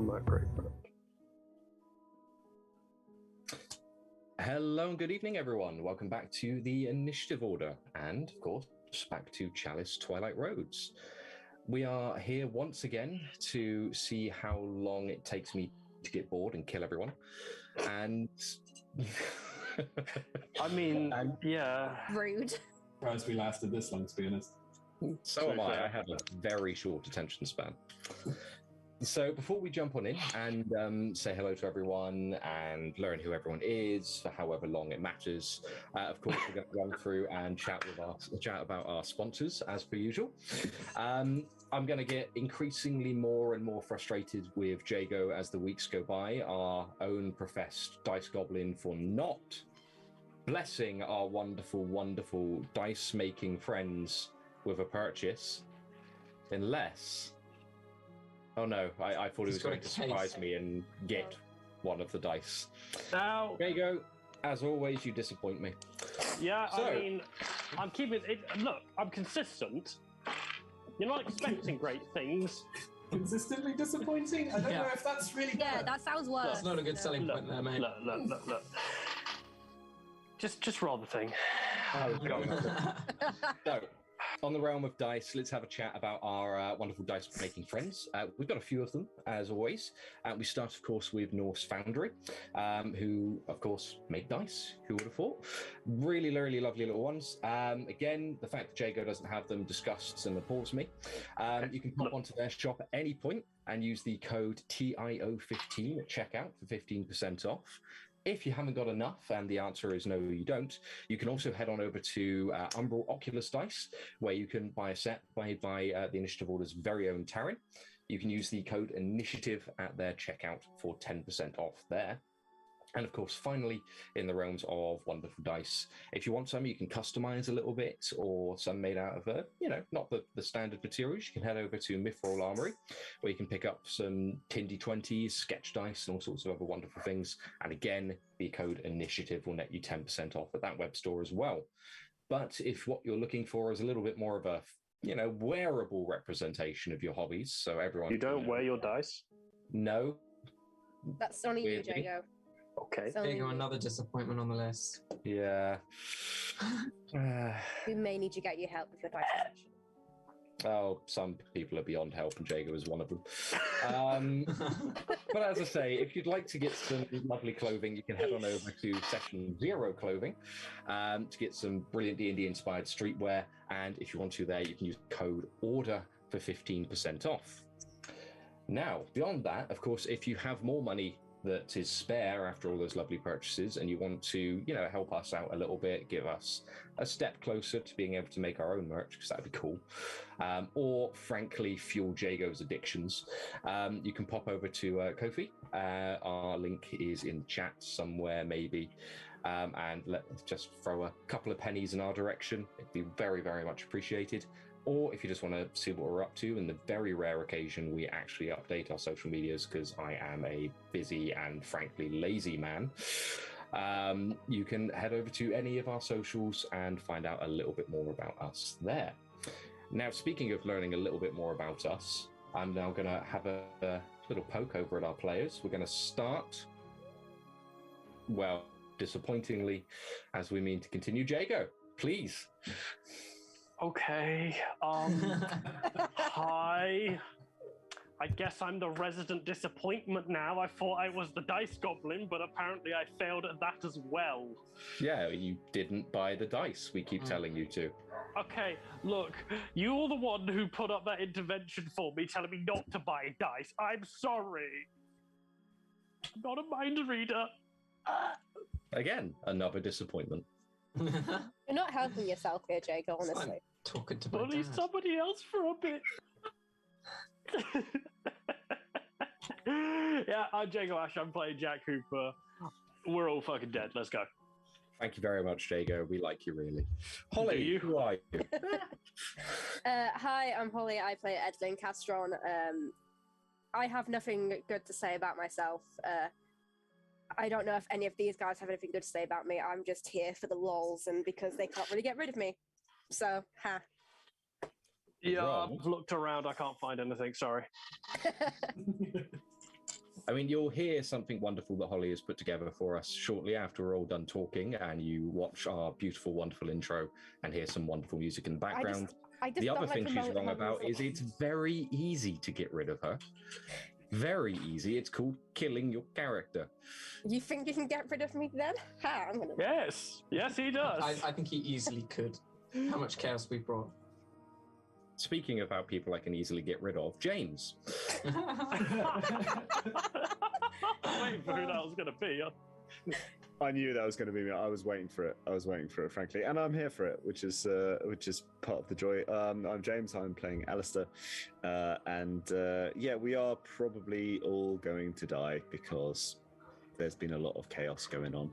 my great friend. Hello and good evening, everyone. Welcome back to the Initiative Order, and of course, back to Chalice, Twilight Roads. We are here once again to see how long it takes me to get bored and kill everyone. And I mean, yeah. Rude. Surprised we lasted this long, to be honest. So am I. I have a very short attention span. So before we jump on in and say hello to everyone and learn who everyone is for however long it matters, of course we're going to run through and chat about our sponsors as per usual. I'm going to get increasingly more and more frustrated with Jago as the weeks go by, our own professed dice goblin, for not blessing our wonderful, wonderful dice-making friends with a purchase, unless... Oh no, I thought he was going to surprise me and get one of the dice. Now, there you go. As always, you disappoint me. Yeah, so, I mean, I'm keeping it. Look, I'm consistent. You're not expecting great things. Consistently disappointing? I don't know if that's really good. Yeah, that sounds worse. That's not a good selling point there, mate. Look. Just roll the thing. So, on the realm of dice, let's have a chat about our wonderful dice-making friends. We've got a few of them, as always. We start, of course, with Norse Foundry, who, of course, make dice. Who would have thought? Really, really lovely little ones. Again, the fact that Jago doesn't have them disgusts and appalls me. You can pop onto their shop at any point and use the code TIO15 at checkout for 15% off. If you haven't got enough, and the answer is no, you don't, you can also head on over to Umbral Oculus Dice, where you can buy a set made by the Initiative Order's very own Taryn. You can use the code INITIATIVE at their checkout for 10% off there. And of course, finally, in the realms of wonderful dice, if you want some, you can customize a little bit, or some made out of, not the standard materials. You can head over to Mithril Armory, where you can pick up some Tindy 20s, sketch dice, and all sorts of other wonderful things. And again, the code INITIATIVE will net you 10% off at that web store as well. But if what you're looking for is a little bit more of a, wearable representation of your hobbies, so everyone... You don't wear your dice? No. That's only you, Jago. Okay. Jago, another disappointment on the list. Yeah. We may need to get you help with your dice collection. Oh, some people are beyond help, and Jago is one of them. But as I say, if you'd like to get some lovely clothing, you can head on over to Session Zero Clothing to get some brilliant D&D inspired streetwear. And if you want to there, you can use code ORDER for 15% off. Now, beyond that, of course, if you have more money that is spare after all those lovely purchases, and you want to, help us out a little bit, give us a step closer to being able to make our own merch, because that'd be cool, or frankly fuel Jago's addictions, you can pop over to Ko-fi. Our link is in the chat somewhere, maybe, and let's just throw a couple of pennies in our direction. It'd be very, very much appreciated. Or if you just want to see what we're up to, in the very rare occasion we actually update our social medias, because I am a busy and frankly lazy man, you can head over to any of our socials and find out a little bit more about us there. Now, speaking of learning a little bit more about us, I'm now going to have a little poke over at our players. We're going to start, well, disappointingly, as we mean to continue. Jago, please. Okay. Hi. I guess I'm the resident disappointment now. I thought I was the dice goblin, but apparently I failed at that as well. Yeah, you didn't buy the dice. We keep telling you to. Okay, look, you're the one who put up that intervention for me, telling me not to buy dice. I'm sorry. I'm not a mind reader. Again, another disappointment. You're not helping yourself here, Jago, honestly. Like talking to my Bully dad. somebody else for a bit. Yeah, I'm Jago Ash. I'm playing Jack Hooper. We're all fucking dead. Let's go. Thank you very much, Jago. We like you, really. Holly, who are you? Hi, I'm Holly. I play Edlynnne Castron. I have nothing good to say about myself. I don't know if any of these guys have anything good to say about me. I'm just here for the lols and because they can't really get rid of me. So, Yeah, I've looked around. I can't find anything. Sorry. I mean, you'll hear something wonderful that Holly has put together for us shortly after we're all done talking, and you watch our beautiful, wonderful intro and hear some wonderful music in the background. I just The don't other like thing she's wrong about music. is it's very easy to get rid of her. Very easy. It's called killing your character. You think you can get rid of me then? Ha, I'm gonna. Yes, yes, he does. I think he easily could. How much chaos we brought. Speaking about people I can easily get rid of, James. I'm waiting for who that was going to be. I knew that was going to be me. I was waiting for it, frankly, and I'm here for it, which is part of the joy. I'm James. I'm playing Alister, and we are probably all going to die because there's been a lot of chaos going on,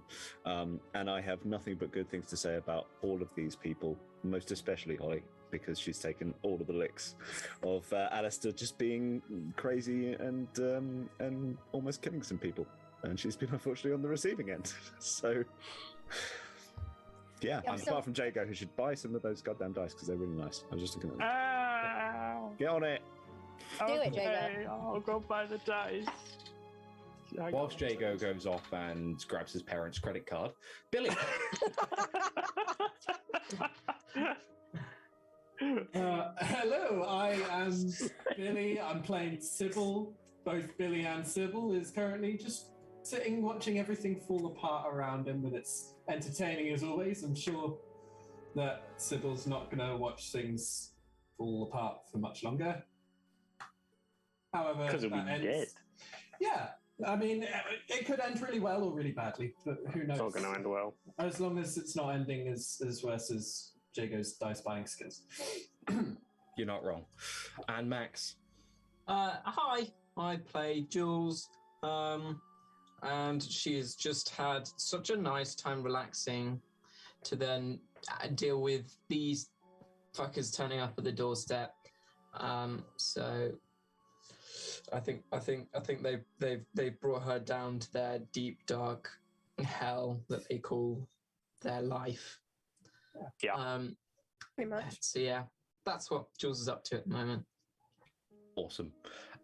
and I have nothing but good things to say about all of these people, most especially Holly, because she's taken all of the licks of Alister just being crazy and almost killing some people. And she's been unfortunately on the receiving end. So, and apart from Jago, who should buy some of those goddamn dice because they're really nice. I was just looking at them. Get on it. Do it, Jago. I'll go buy the dice. Whilst Jago goes off and grabs his parents' credit card, Billy. Hello, I am Billy. I'm playing Subil. Both Billy and Subil is currently just sitting watching everything fall apart around him, and it's entertaining as always. I'm sure that Sybil's not going to watch things fall apart for much longer. However, because it'll be dead. Yeah, I mean, it could end really well or really badly, but who knows? It's all going to end well. As long as it's not ending as worse as Jago's dice buying skills. You're not wrong. And Max. Hi, I play Jules, and she has just had such a nice time relaxing to then deal with these fuckers turning up at the doorstep. So I think they've brought her down to their deep dark hell that they call their life. Yeah. Pretty much. So yeah, that's what Jules is up to at the moment. Awesome.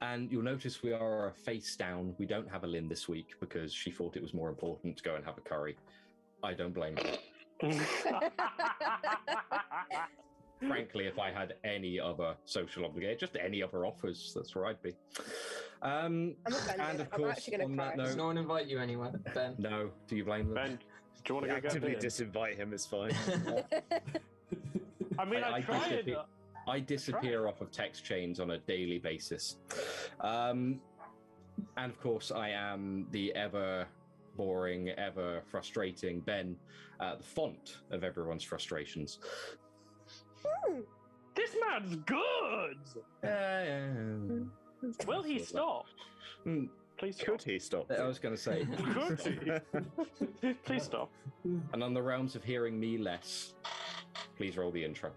And you'll notice we are face down. We don't have Edlynnne this week because she thought it was more important to go and have a curry. I don't blame her. Frankly, if I had any other social obligation, just any other offers, that's where I'd be. And of course, on that Does note, no one invite you anywhere, Ben? no. Do you blame them? Ben, do you want to get Actively in? disinvite him is fine. I mean, I tried. I disappear off of text chains on a daily basis. And of course, I am the ever boring, ever frustrating Ben, the font of everyone's frustrations. This man's good! Will he stop? Please stop. Could he stop? I was going to say. Could he? Please stop. And on the realms of hearing me less, please roll the intro.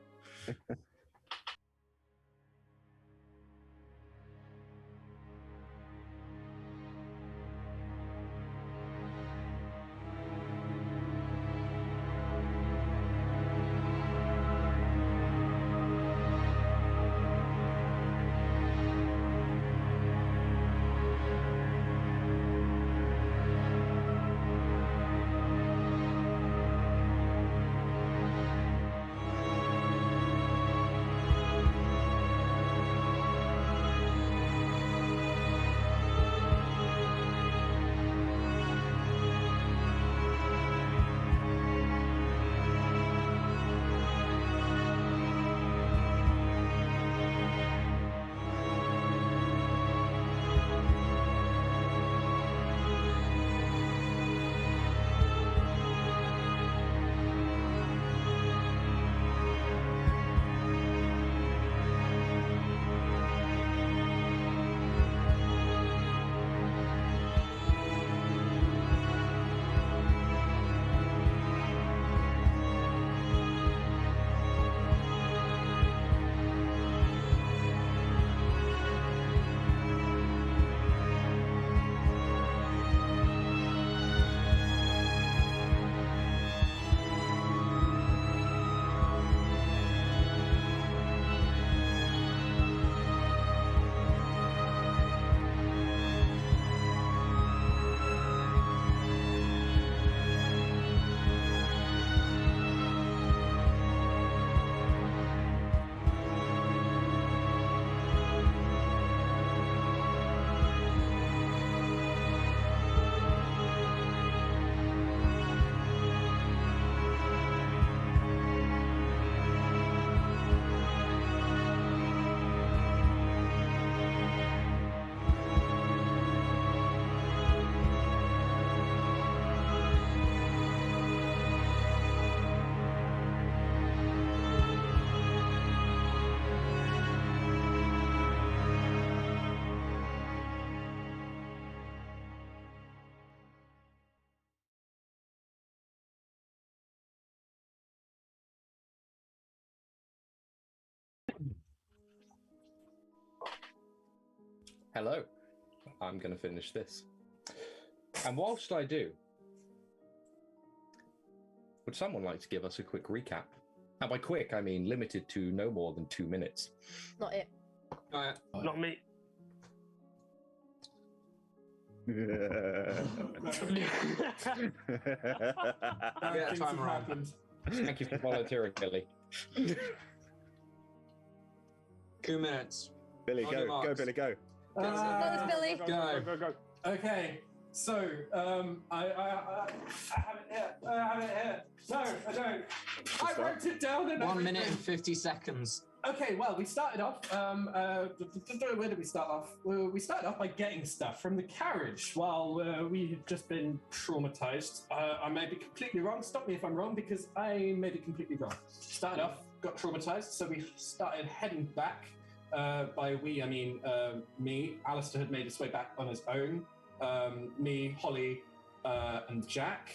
Hello. I'm going to finish this. And whilst I do, would someone like to give us a quick recap? And by quick, I mean limited to no more than 2 minutes. Not it. Not me. Things have happened. Thank you for volunteering, Billy. 2 minutes. Billy, On your go, marks. Billy, go. That was Billy. Go. Okay, so I have it here. I have it here. No, I don't. I wrote it down and 1 minute everything. and 50 seconds. Okay, well, we started off. Where did we start off? We started off by getting stuff from the carriage while we had just been traumatized. I may be completely wrong. Stop me if I'm wrong, because I may be completely wrong. Started off, got traumatized, so we started heading back. By we, I mean me. Alister had made his way back on his own. Me, Holly, and Jack.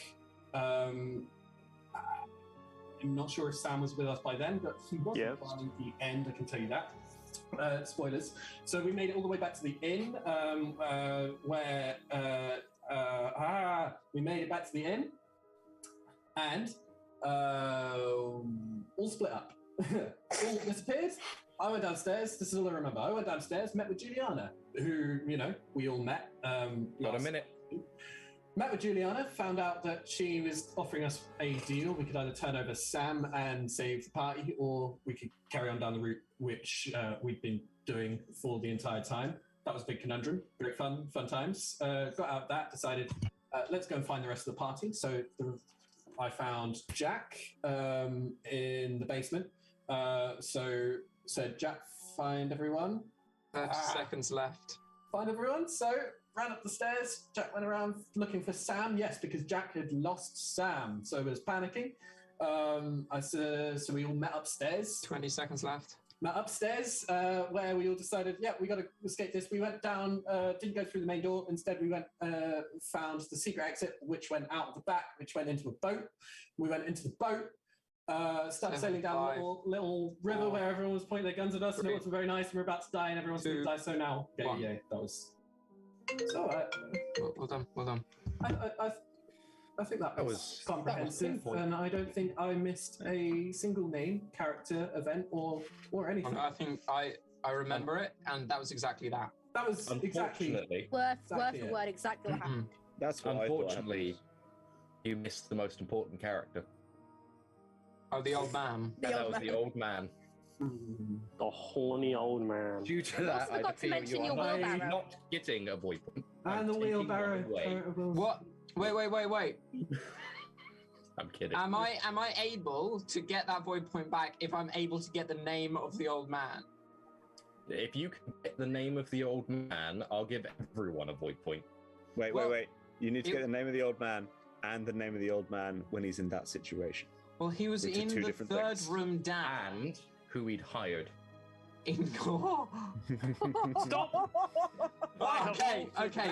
I'm not sure if Sam was with us by then, but he wasn't by the end, I can tell you that. Spoilers. So we made it all the way back to the inn, where we made it back to the inn, and all split up. All disappeared. I went downstairs. This is all I remember. I went downstairs, met with Juliana, who, we all met. Got a minute. Met with Juliana, found out that she was offering us a deal. We could either turn over Sam and save the party, or we could carry on down the route which we'd been doing for the entire time. That was a big conundrum. Great fun times. Got out that, decided, let's go and find the rest of the party. So I found Jack in the basement. So said, Jack, find everyone. 30 seconds left. Find everyone. So ran up the stairs. Jack went around looking for Sam. Yes, because Jack had lost Sam, so he was panicking. So we all met upstairs. 20 seconds left. Met upstairs, where we all decided, we got to escape this. We went down, didn't go through the main door. Instead, we went, found the secret exit, which went out the back, which went into a boat. We went into the boat. Started sailing down a little river where everyone was pointing their guns at us, and it wasn't very nice. And we're about to die, and everyone's going to die. So now, that was. So Well done. I think that was comprehensive, and I don't think I missed a single name, character, event, or anything. I think I remember it, and that was exactly that. That was exactly word for word exactly what happened. That's what Unfortunately, you missed the most important character. Oh, the old man. That was the old man. The horny old man. Due to that, I forgot to feel mention you your are wheelbarrow. not getting a void point. And the I'm taking wheelbarrow. one away. What? Wait. I'm kidding. Am I able to get that void point back if I'm able to get the name of the old man? If you can get the name of the old man, I'll give everyone a void point. Wait. You need to get the name of the old man and the name of the old man when he's in that situation. Well, he was Which are in two the different third things. room down. And who he'd hired. Stop! Okay.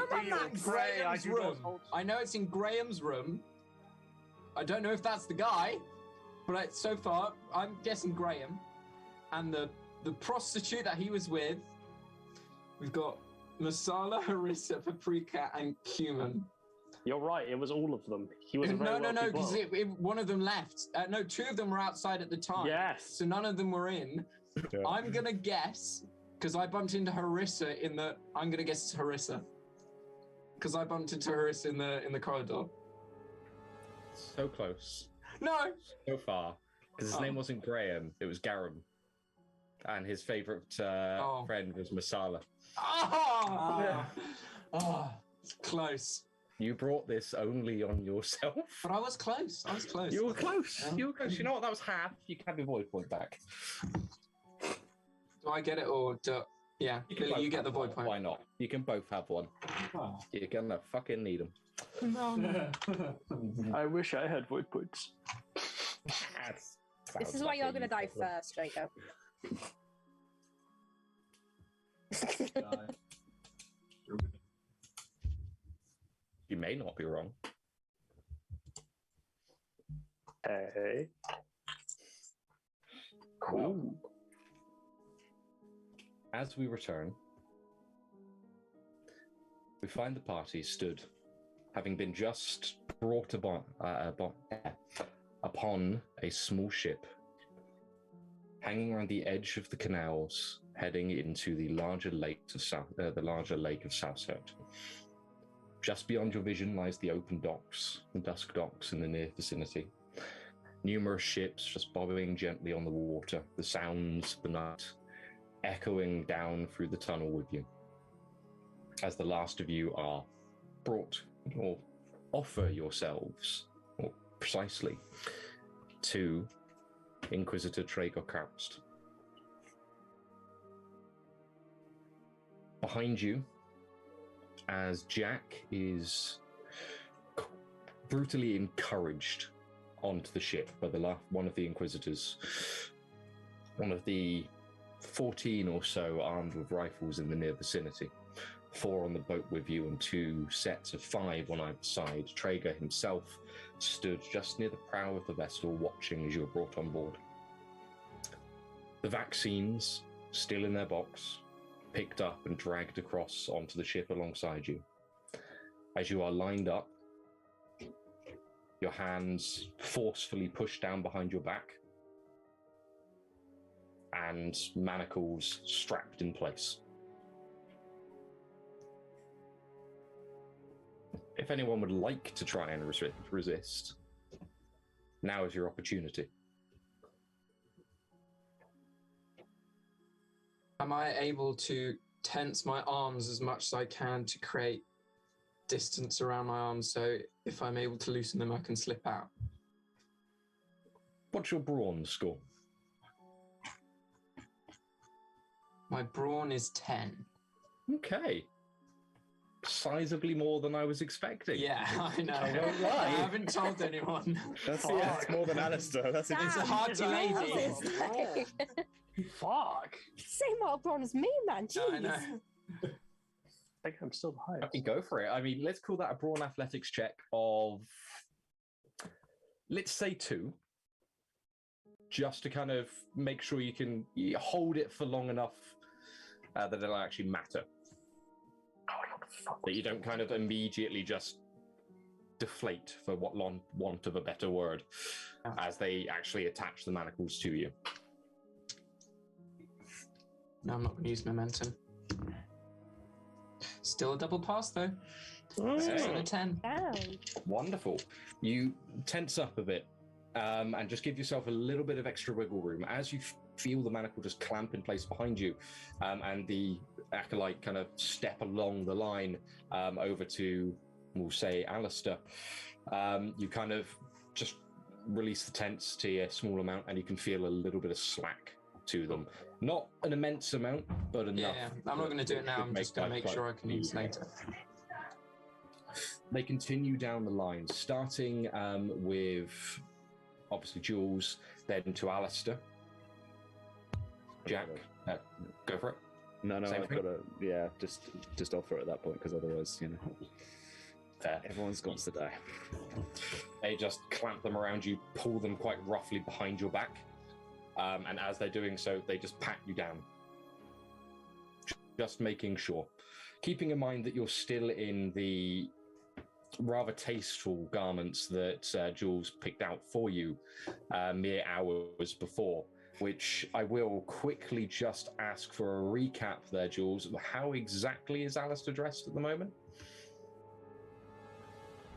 Graham's room. hold. I know it's in Graham's room. I don't know if that's the guy, but so far I'm guessing Graham. And the prostitute that he was with, we've got masala, harissa, paprika, and cumin. You're right. It was all of them. He was a very No, wealthy because bloke. one of them left. No, two of them were outside at the time. Yes. So none of them were in. Yeah. I'm gonna guess because I bumped into Harissa in the. I'm gonna guess it's Harissa because I bumped into Harissa in the corridor. So close. No. So far. Because his name wasn't Graham, it was Garum. And his favourite friend was Masala. It's close. You brought this only on yourself. But I was close. You were close. You were close. You know what? That was half. You can have your void point back. Do I get it or do? Yeah, Billy, you get the void point. Why not? You can both have one. Oh. You're gonna fucking need them. I wish I had void points. This is why you're going to die first, Jago. You may not be wrong. Hey. Cool. As we return, we find the party stood, having been just brought upon a small ship, hanging around the edge of the canals, heading into the larger lake of Southside. Just beyond your vision lies the open docks, the dusk docks in the near vicinity. Numerous ships just bobbing gently on the water, the sounds of the night echoing down through the tunnel with you. As the last of you are brought, or offer yourselves, or precisely, to Inquisitor Traeger Karst. Behind you, as Jack is brutally encouraged onto the ship by one of the Inquisitors, one of the 14 or so armed with rifles in the near vicinity. 4 on the boat with you and 2 sets of 5 on either side. Traeger himself stood just near the prow of the vessel, watching as you were brought on board. The vaccines, still in their box, picked up and dragged across onto the ship alongside you. As you are lined up, your hands forcefully pushed down behind your back, and manacles strapped in place. If anyone would like to try and resist, now is your opportunity. Am I able to tense my arms as much as I can to create distance around my arms, so if I'm able to loosen them, I can slip out? What's your brawn score? My brawn is 10. Okay. Sizably more than I was expecting. Yeah, I know. I won't lie. I haven't told anyone. That's more than Alister. That's It's a hearty lady. Fuck. Same old brawn as me, man. Jeez. I know. I think I'm still the highest. Okay, go for it. I mean, let's call that a brawn athletics check of, let's say 2. Just to kind of make sure you hold it for long enough that it'll actually matter. That you don't kind of immediately just deflate, for want of a better word, as they actually attach the manacles to you. No, I'm not going to use momentum. Still a double pass, though. 6 out of 10. Down. Wonderful. You tense up a bit and just give yourself a little bit of extra wiggle room as you feel the manacle just clamp in place behind you, and the acolyte kind of step along the line over to, we'll say, Alister. You kind of just release the tense to a small amount, and you can feel a little bit of slack to them. Not an immense amount, but enough. Yeah, I'm not going to do it now. I'm just going to make sure I can use later. They continue down the line, starting with, obviously, Jules, then to Alister. Jack, go for it. No, Same I've thing? got to, just offer it at that point, because otherwise, Fair. everyone's got to die. They just clamp them around you, pull them quite roughly behind your back, and as they're doing so, they just pat you down. Just making sure. Keeping in mind that you're still in the rather tasteful garments that Jules picked out for you mere hours before, which I will quickly just ask for a recap there, Jules. How exactly is Alister dressed at the moment?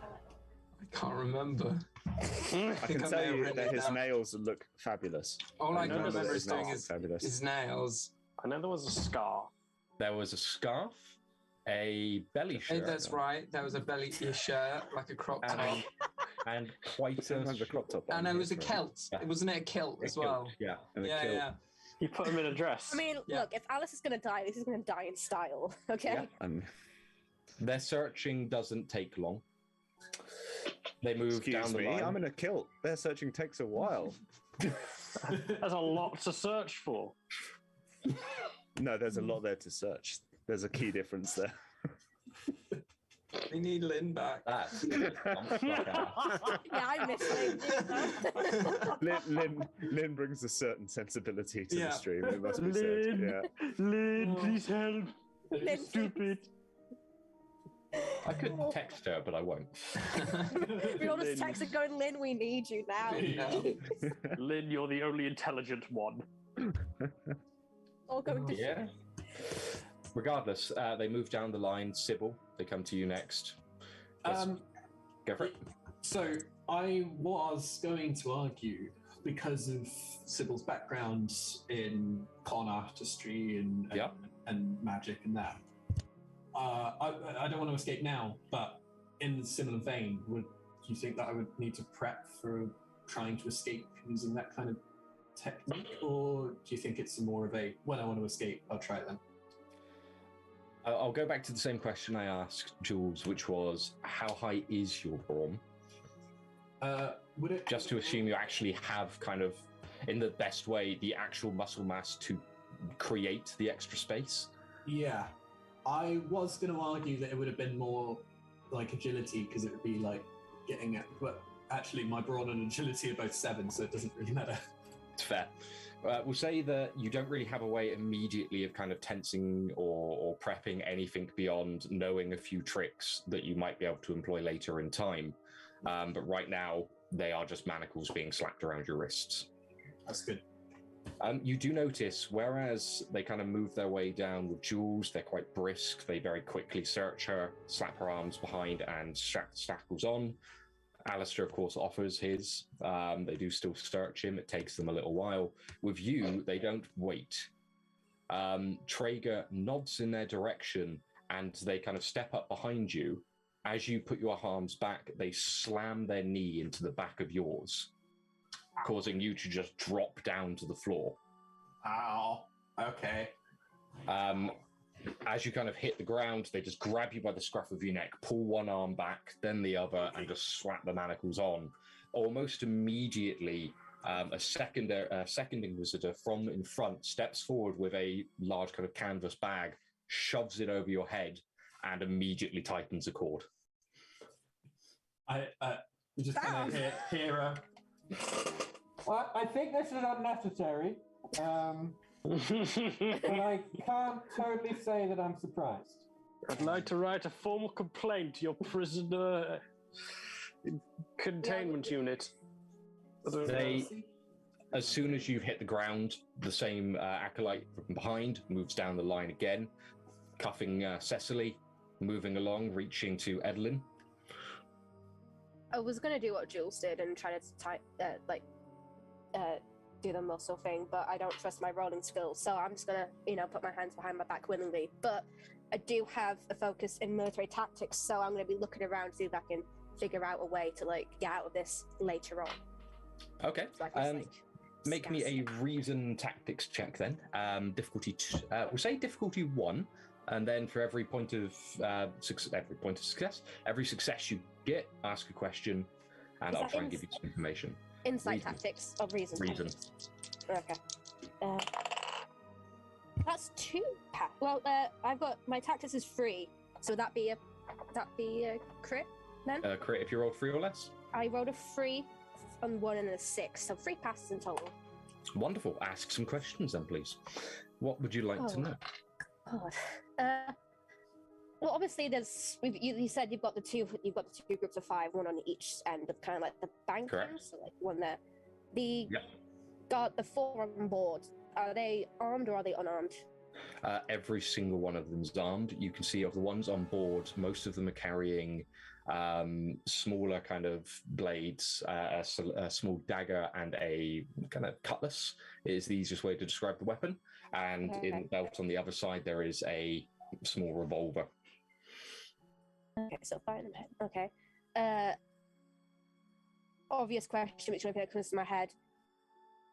I can't remember. I can tell you that his nails look fabulous. All I can know that remember his is doing nails are fabulous. his nails. I know there was a scarf. There was a scarf, a belly shirt. That's right. There was a belly shirt, like a crop top. And quite Sometimes a crop top. And it was a kilt. Yeah. Wasn't it a kilt as A kilt, well? Yeah, and a Yeah, kilt. yeah. You put him in a dress. I mean, Yeah. look, if Alice is going to die, this is going to die in style, okay? Yeah. Their searching doesn't take long. They move down the line. I'm in a kilt. Their searching takes a while. There's a lot to search for. No, there's a lot there to search. There's a key difference there. We need Lynn back. That's Yeah, I miss Lynn. Lynn brings a certain sensibility to Yeah. the stream, it must be said. Lynn, Yeah. Lynn, please help. Lynn, Stupid. I could text her, but I won't. We all just text and going, Lynn, we need you now. Lynn, you're the only intelligent one. All going to Yeah. Regardless, they move down the line. Sybil, they come to you next. Yes. Go for it. So I was going to argue, because of Sybil's background in con artistry and magic and that, I don't want to escape now, but in a similar vein, would you think that I would need to prep for trying to escape using that kind of technique, or do you think it's more of a, when I want to escape, I'll try it then? I'll go back to the same question I asked Jules, which was, how high is your brawn? Would it Just to assume you actually have kind of, in the best way, the actual muscle mass to create the extra space? Yeah. I was going to argue that it would have been more like agility, because it would be like getting it, but actually my brawn and agility are both 7, so it doesn't really matter. It's fair. We'll say that you don't really have a way immediately of kind of tensing or prepping anything beyond knowing a few tricks that you might be able to employ later in time. But right now, they are just manacles being slapped around your wrists. That's good. You do notice, whereas they kind of move their way down with Jules, they're quite brisk. They very quickly search her, slap her arms behind, and strap the shackles on. Alister, of course, offers his. They do still search him. It takes them a little while. With you, they don't wait. Traeger nods in their direction, and they kind of step up behind you. As you put your arms back, they slam their knee into the back of yours, causing you to just drop down to the floor. Ow. Okay. As you kind of hit the ground, they just grab you by the scruff of your neck, pull one arm back, then the other, and just slap the manacles on. Almost immediately, a second Inquisitor from in front steps forward with a large kind of canvas bag, shoves it over your head, and immediately tightens a cord. I just kind of hear her. Well, I think this is unnecessary, but I can't totally say that I'm surprised. I'd like to write a formal complaint to your prisoner containment unit. As soon as you've hit the ground, the same acolyte from behind moves down the line again, cuffing Cecily, moving along, reaching to Edlynnne. I was going to do what Jules did and try to do the muscle thing, but I don't trust my rolling skills, so I'm just going to, put my hands behind my back willingly. But I do have a focus in military tactics, so I'm going to be looking around to see if I can figure out a way to, get out of this later on. Okay. So I can, make me a reason tactics check then. Difficulty, we'll say difficulty 1, and then for every point of success, every success you get, ask a question, and I'll try and give you some information. Insight tactics or reason? Reason. Okay. That's 2. Well, I've got my tactics is 3, so would that be a crit then? Crit if you rolled 3 or less. I rolled a 3 and 1 and a 6, so 3 passes in total. Wonderful. Ask some questions then, please. What would you like to know? God. Well, obviously, you said you've got the two groups of 5, one on each end of kind of like the bank. Correct. So like one there. The 4 on board. Are they armed or are they unarmed? Every single one of them's armed. You can see of the ones on board, most of them are carrying smaller kind of blades, a small dagger and a kind of cutlass is the easiest way to describe the weapon. And in the belt on the other side, there is a small revolver. Okay, so fire them head. Okay. Obvious question, which comes to my head.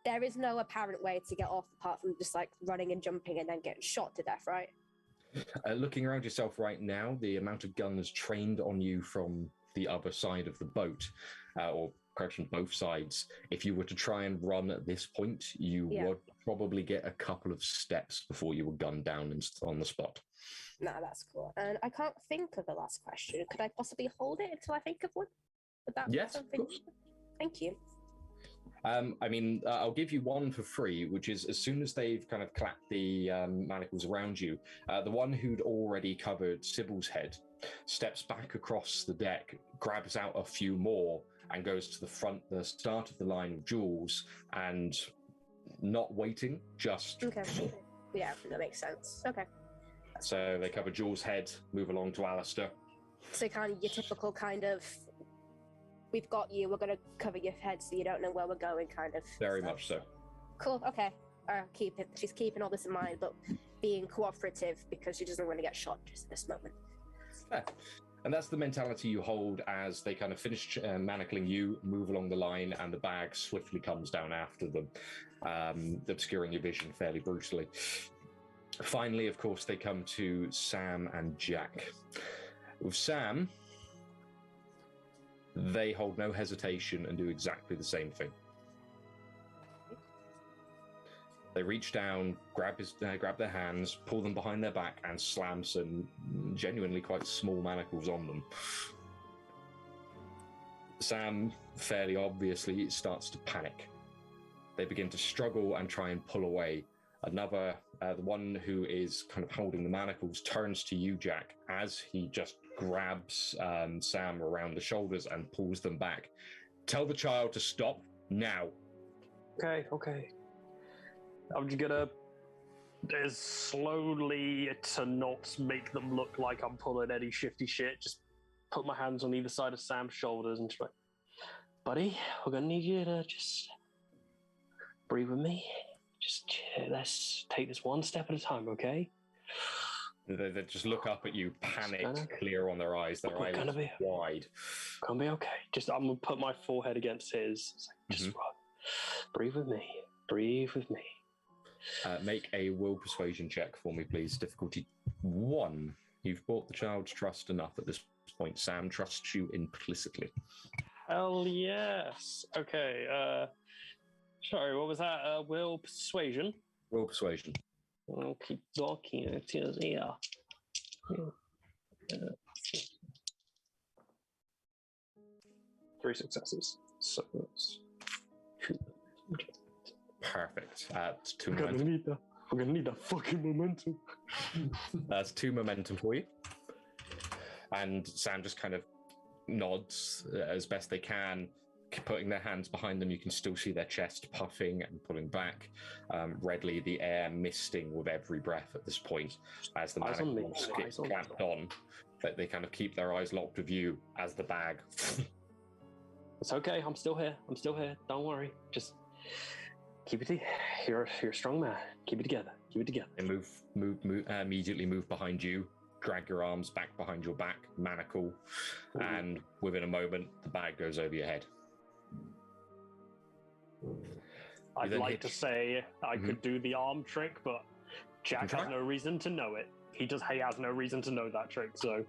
There is no apparent way to get off apart from just running and jumping and then getting shot to death, right? Looking around yourself right now, the amount of guns trained on you from the other side of the boat, or correction, both sides, if you were to try and run at this point, you would probably get a couple of steps before you were gunned down on the spot. No, that's cool. And I can't think of the last question. Could I possibly hold it until I think of one? Would that be something? Of course. Thank you. I'll give you one for free, which is as soon as they've kind of clapped the manacles around you, the one who'd already covered Sybil's head steps back across the deck, grabs out a few more, and goes to the start of the line of Jules, and not waiting, just... Okay. Yeah, that makes sense. Okay. So they cover Jules' head, move along to Alister. So kind of your typical kind of, we've got you, we're going to cover your head so you don't know where we're going kind of. Very stuff. much so. Cool, okay. Keep it. She's keeping all this in mind, but being cooperative because she doesn't want to get shot just at this moment. Yeah. And that's the mentality you hold as they kind of finish manacling you, move along the line, and the bag swiftly comes down after them, obscuring your vision fairly brutally. Finally, of course, they come to Sam and Jack. With Sam, they hold no hesitation and do exactly the same thing. They reach down, grab their hands, pull them behind their back, and slam some genuinely quite small manacles on them. Sam, fairly obviously, starts to panic. They begin to struggle and try and pull away. Another, the one who is kind of holding the manacles, turns to you, Jack, as he just grabs Sam around the shoulders and pulls them back. Tell the child to stop now. Okay. I'm just gonna, as slowly to not make them look like I'm pulling any shifty shit, just put my hands on either side of Sam's shoulders and just like, buddy, we're gonna need you to just breathe with me. Just let's take this one step at a time, okay? They just look up at you, panicked, clear on their eyes. Their eyes wide. Gonna be okay. Just I'm gonna put my forehead against his. It's like, just breathe with me. Breathe with me. Make a will persuasion check for me, please. Difficulty 1. You've bought the child's trust enough at this point. Sam trusts you implicitly. Hell yes. Okay. Sorry, what was that? Will persuasion? Will persuasion. I'll keep talking. It is here. 3 successes. So that's 2. Perfect. 2 We're momentum. gonna need that fucking momentum. That's 2 momentum for you. And Sam just kind of nods as best they can, putting their hands behind them. You can still see their chest puffing and pulling back, redly, the air misting with every breath at this point as the manacles get clamped on. But they kind of keep their eyes locked with you as the bag. It's okay. I'm still here. Don't worry. Just keep it. You're a strong man. Keep it together. They immediately move behind you, drag your arms back behind your back, manacle, and within a moment, the bag goes over your head. I'd like to say I could do the arm trick, but Jack has no reason to know it. He has no reason to know that trick, so...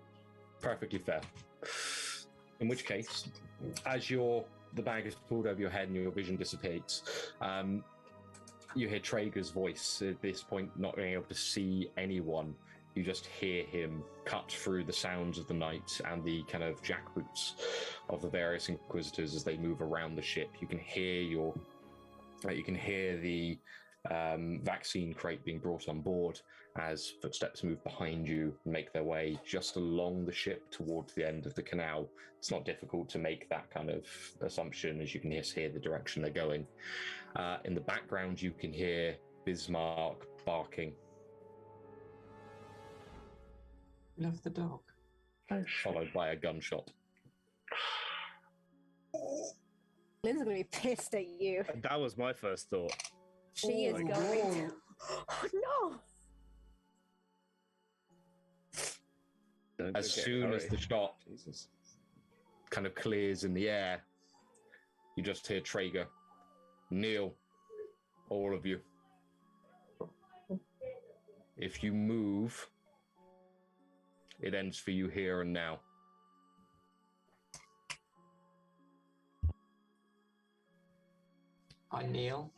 Perfectly fair. In which case, as the bag is pulled over your head and your vision dissipates, you hear Traeger's voice at this point, not being able to see anyone. You just hear him cut through the sounds of the night and the kind of jackboots of the various Inquisitors as they move around the ship. You can hear the vaccine crate being brought on board as footsteps move behind you and make their way just along the ship towards the end of the canal. It's not difficult to make that kind of assumption as you can just hear the direction they're going. In the background, you can hear Bismarck barking. Love the dog. Followed by a gunshot. Lynn's gonna be pissed at you. That was my first thought. She is going to... Oh no! As soon as the shot kind of clears in the air, you just hear Traeger. Kneel, all of you. If you move, it ends for you here and now. I kneel.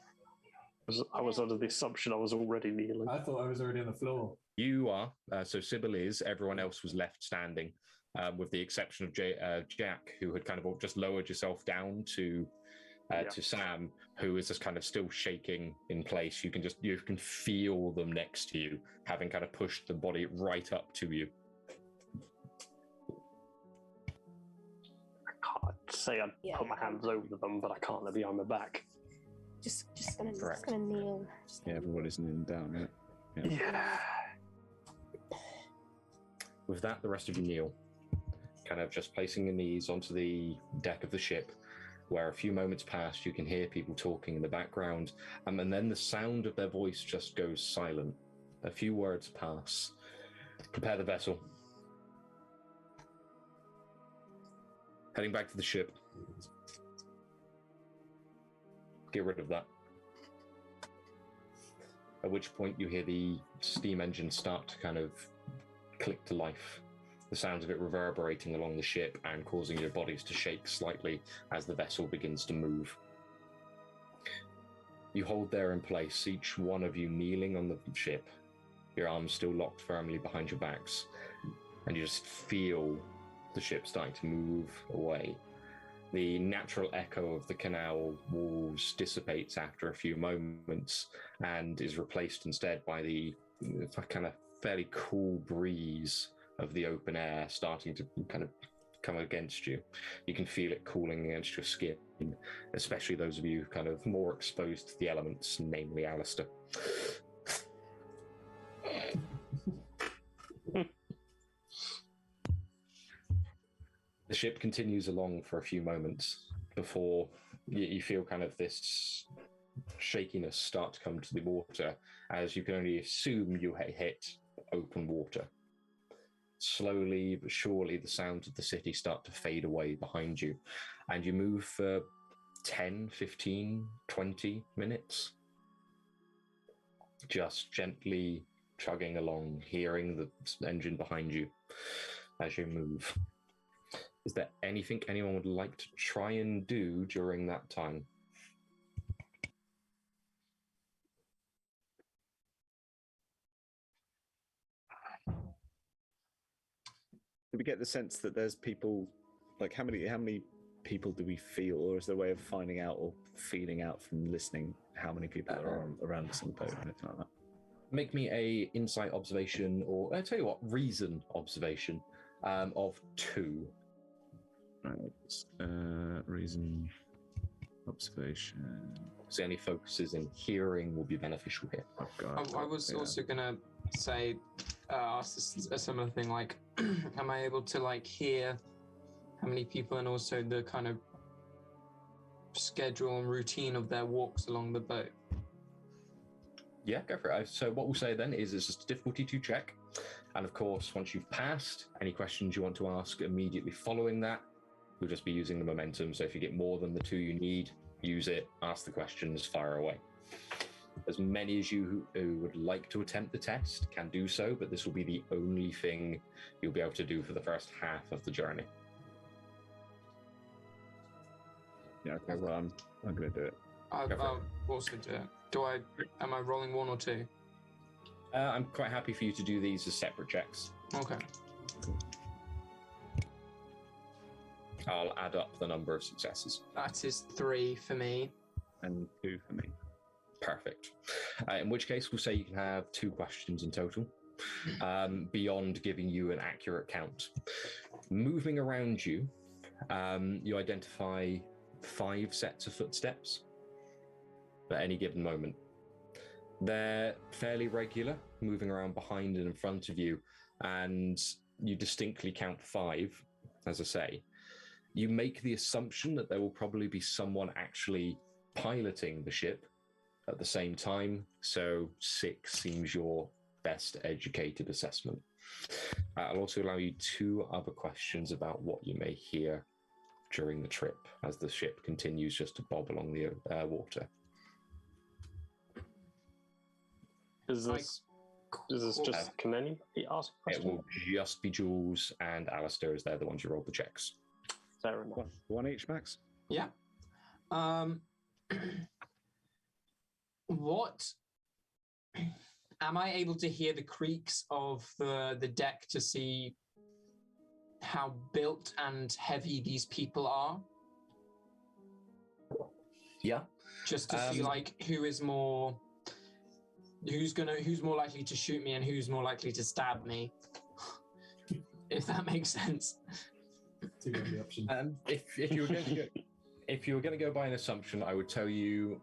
I was under the assumption I was already kneeling. I thought I was already on the floor. You are. So Subil is. Everyone else was left standing, with the exception of Jack, who had kind of just lowered yourself down to Sam, who is just kind of still shaking in place. You can feel them next to you, having kind of pushed the body right up to you. say I'd Yeah. put my hands over them, but I can't. They're behind my back. Just gonna Correct. kneel. Yeah, everybody's kneeling down, right? Yeah. With that, the rest of you kneel, kind of just placing your knees onto the deck of the ship, where a few moments past you can hear people talking in the background, and then the sound of their voice just goes silent. A few words pass. Prepare the vessel. Heading back to the ship. Get rid of that. At which point you hear the steam engine start to kind of click to life. The sounds of it reverberating along the ship and causing your bodies to shake slightly as the vessel begins to move. You hold there in place, each one of you kneeling on the ship, your arms still locked firmly behind your backs, and you just feel the ship starting to move away. The natural echo of the canal walls dissipates after a few moments and is replaced instead by the kind of fairly cool breeze of the open air starting to kind of come against you. You can feel it cooling against your skin, especially those of you kind of more exposed to the elements, namely Alister. The ship continues along for a few moments before you feel kind of this shakiness start to come to the water, as you can only assume you hit open water. Slowly but surely the sounds of the city start to fade away behind you, and you move for 10, 15, 20 minutes, just gently chugging along, hearing the engine behind you as you move. Is there anything anyone would like to try and do during that time? Do we get the sense that there's people, like how many people do we feel, or is there a way of finding out or feeling out from listening how many people are around us on the boat or anything like that? Make me a insight observation, or I tell you what, reason observation of 2. Right. Reason observation. So any focuses in hearing will be beneficial here. Oh God. I was also gonna say, ask a similar thing, like, am I able to like hear how many people and also the kind of schedule and routine of their walks along the boat? Yeah, go for it. So what we'll say then is it's just a difficulty 2 check. And of course, once you've passed, any questions you want to ask immediately following that, we'll just be using the momentum. So if you get more than the 2 you need, use it, ask the questions, fire away. As many as you who would like to attempt the test can do so, but this will be the only thing you'll be able to do for the first half of the journey. Yeah, okay, well, I'm going to do it. I'll also do it. Am I rolling 1 or 2? I'm quite happy for you to do these as separate checks. Okay. I'll add up the number of successes. That is 3 for me. And 2 for me. Perfect. In which case, we'll say you can have 2 questions in total, beyond giving you an accurate count. Moving around you, you identify 5 sets of footsteps at any given moment. They're fairly regular, moving around behind and in front of you, and you distinctly count 5, as I say. You make the assumption that there will probably be someone actually piloting the ship at the same time, so 6 seems your best educated assessment. I'll also allow you 2 other questions about what you may hear during the trip as the ship continues just to bob along the water. Is this just, can anybody ask a It question? will just be Jules and Alister, as they're the ones who rolled the checks. Fair enough. One each, Max? Yeah. What am I able to hear the creaks of the deck to see how built and heavy these people are? Yeah. Just to see like who's more likely to shoot me and who's more likely to stab me. If that makes sense. too many options. If you were going to go, if you were going to go by an assumption, I would tell you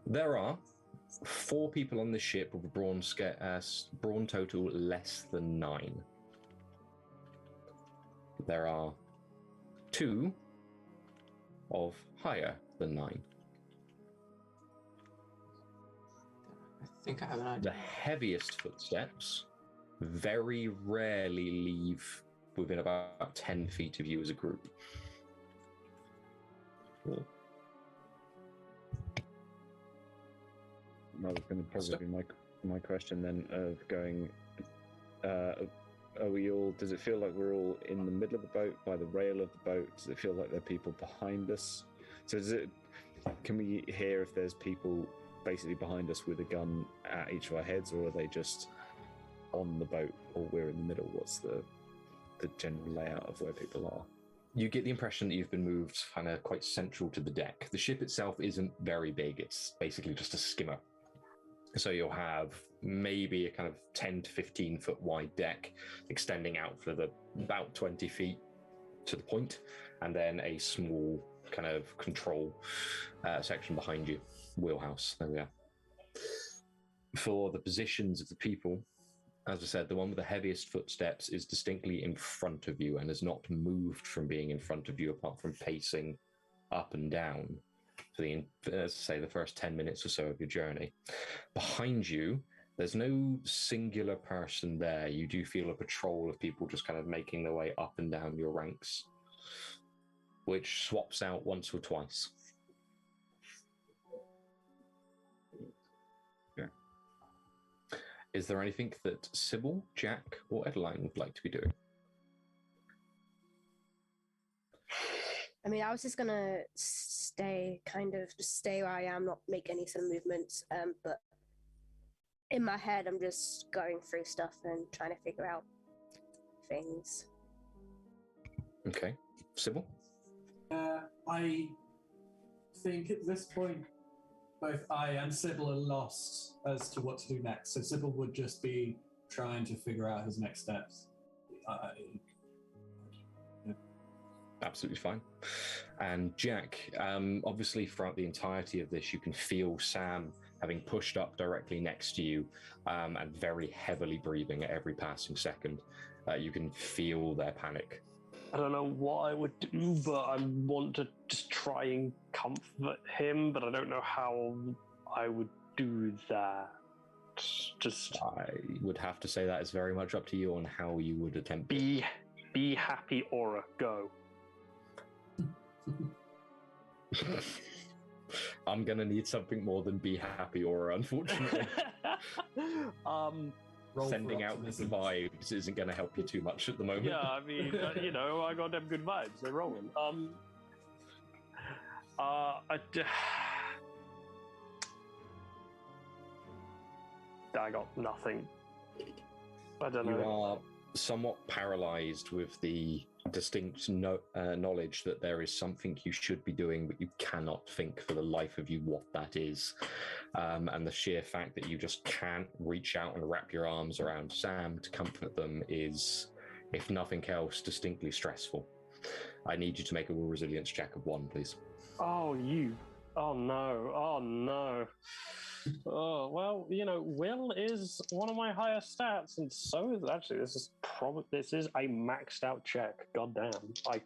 there are 4 people on the ship with a brawn total less than 9. There are 2 of higher than 9. I think I have an The idea. heaviest footsteps very rarely leave within about 10 feet of you as a group. That was going to probably be my question then of going, are we all, does it feel like we're all in the middle of the boat, by the rail of the boat? Does it feel like there are people behind us? So can we hear if there's people basically behind us with a gun at each of our heads, or are they just on the boat, or we're in the middle? What's the general layout of where people are? You get the impression that you've been moved kind of quite central to the deck. The ship itself isn't very big. It's basically just a skimmer. So you'll have maybe a kind of 10 to 15 foot wide deck extending out for about 20 feet to the point, and then a small kind of control section behind you. Wheelhouse, there we are. For the positions of the people, as I said, the one with the heaviest footsteps is distinctly in front of you and has not moved from being in front of you apart from pacing up and down for as I say, the first 10 minutes or so of your journey. Behind you, there's no singular person there. You do feel a patrol of people just kind of making their way up and down your ranks, which swaps out once or twice. Is there anything that Subil, Jack, or Edlynnne would like to be doing? I mean, I was just gonna stay where I am, not make any sort of movements. But in my head, I'm just going through stuff and trying to figure out things. Okay, Subil. I think at this point, both I and Subil are lost as to what to do next. So Subil would just be trying to figure out his next steps. Absolutely fine. And Jack, obviously throughout the entirety of this, you can feel Sam having pushed up directly next to you and very heavily breathing at every passing second. You can feel their panic. I don't know what I would do, but I want to just try and comfort him, but I don't know how I would do that. I would have to say that is very much up to you on how you would attempt. Be happy, Aura, go. I'm gonna need something more than be happy, Aura, unfortunately. Sending out the vibes isn't going to help you too much at the moment. Yeah, I mean, I got them good vibes. They're rolling. I got nothing. I don't know. You are somewhat paralyzed with the distinct knowledge that there is something you should be doing, but you cannot think for the life of you what that is. And the sheer fact that you just can't reach out and wrap your arms around Sam to comfort them is, if nothing else, distinctly stressful. I need you to make a will resilience check of 1, please. Oh, you. Oh, no. Oh, no. Oh, well, will is one of my higher stats, and so is actually, this is a maxed out check. God damn. I'm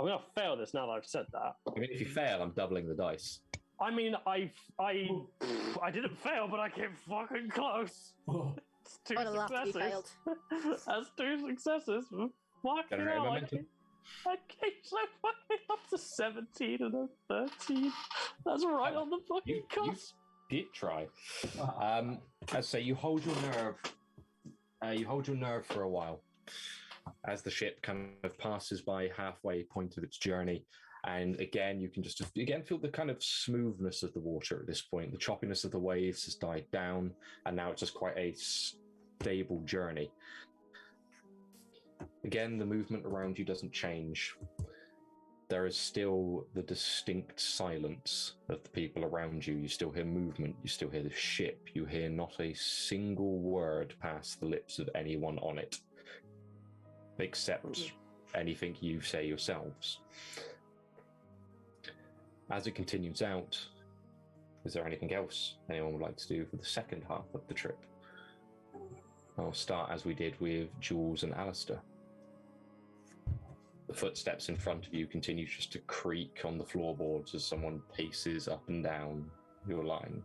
going to fail this now that I've said that. I mean, if you fail, I'm doubling the dice. I mean, I didn't fail, but I came fucking close. It's 2 successes. That's 2 successes. Fucking hell, I came so fucking up to 17 and a 13. That's right on the fucking cusp. You did try. As I say, you hold your nerve. You hold your nerve for a while as the ship kind of passes by halfway point of its journey. And again, you can just feel the kind of smoothness of the water at this point. The choppiness of the waves has died down, and now it's just quite a stable journey. Again, the movement around you doesn't change. There is still the distinct silence of the people around you. You still hear movement. You still hear the ship. You hear not a single word pass the lips of anyone on it. accept anything you say yourselves. As it continues out, is there anything else anyone would like to do for the second half of the trip? I'll start as we did with Jules and Alister. The footsteps in front of you continue just to creak on the floorboards as someone paces up and down your line.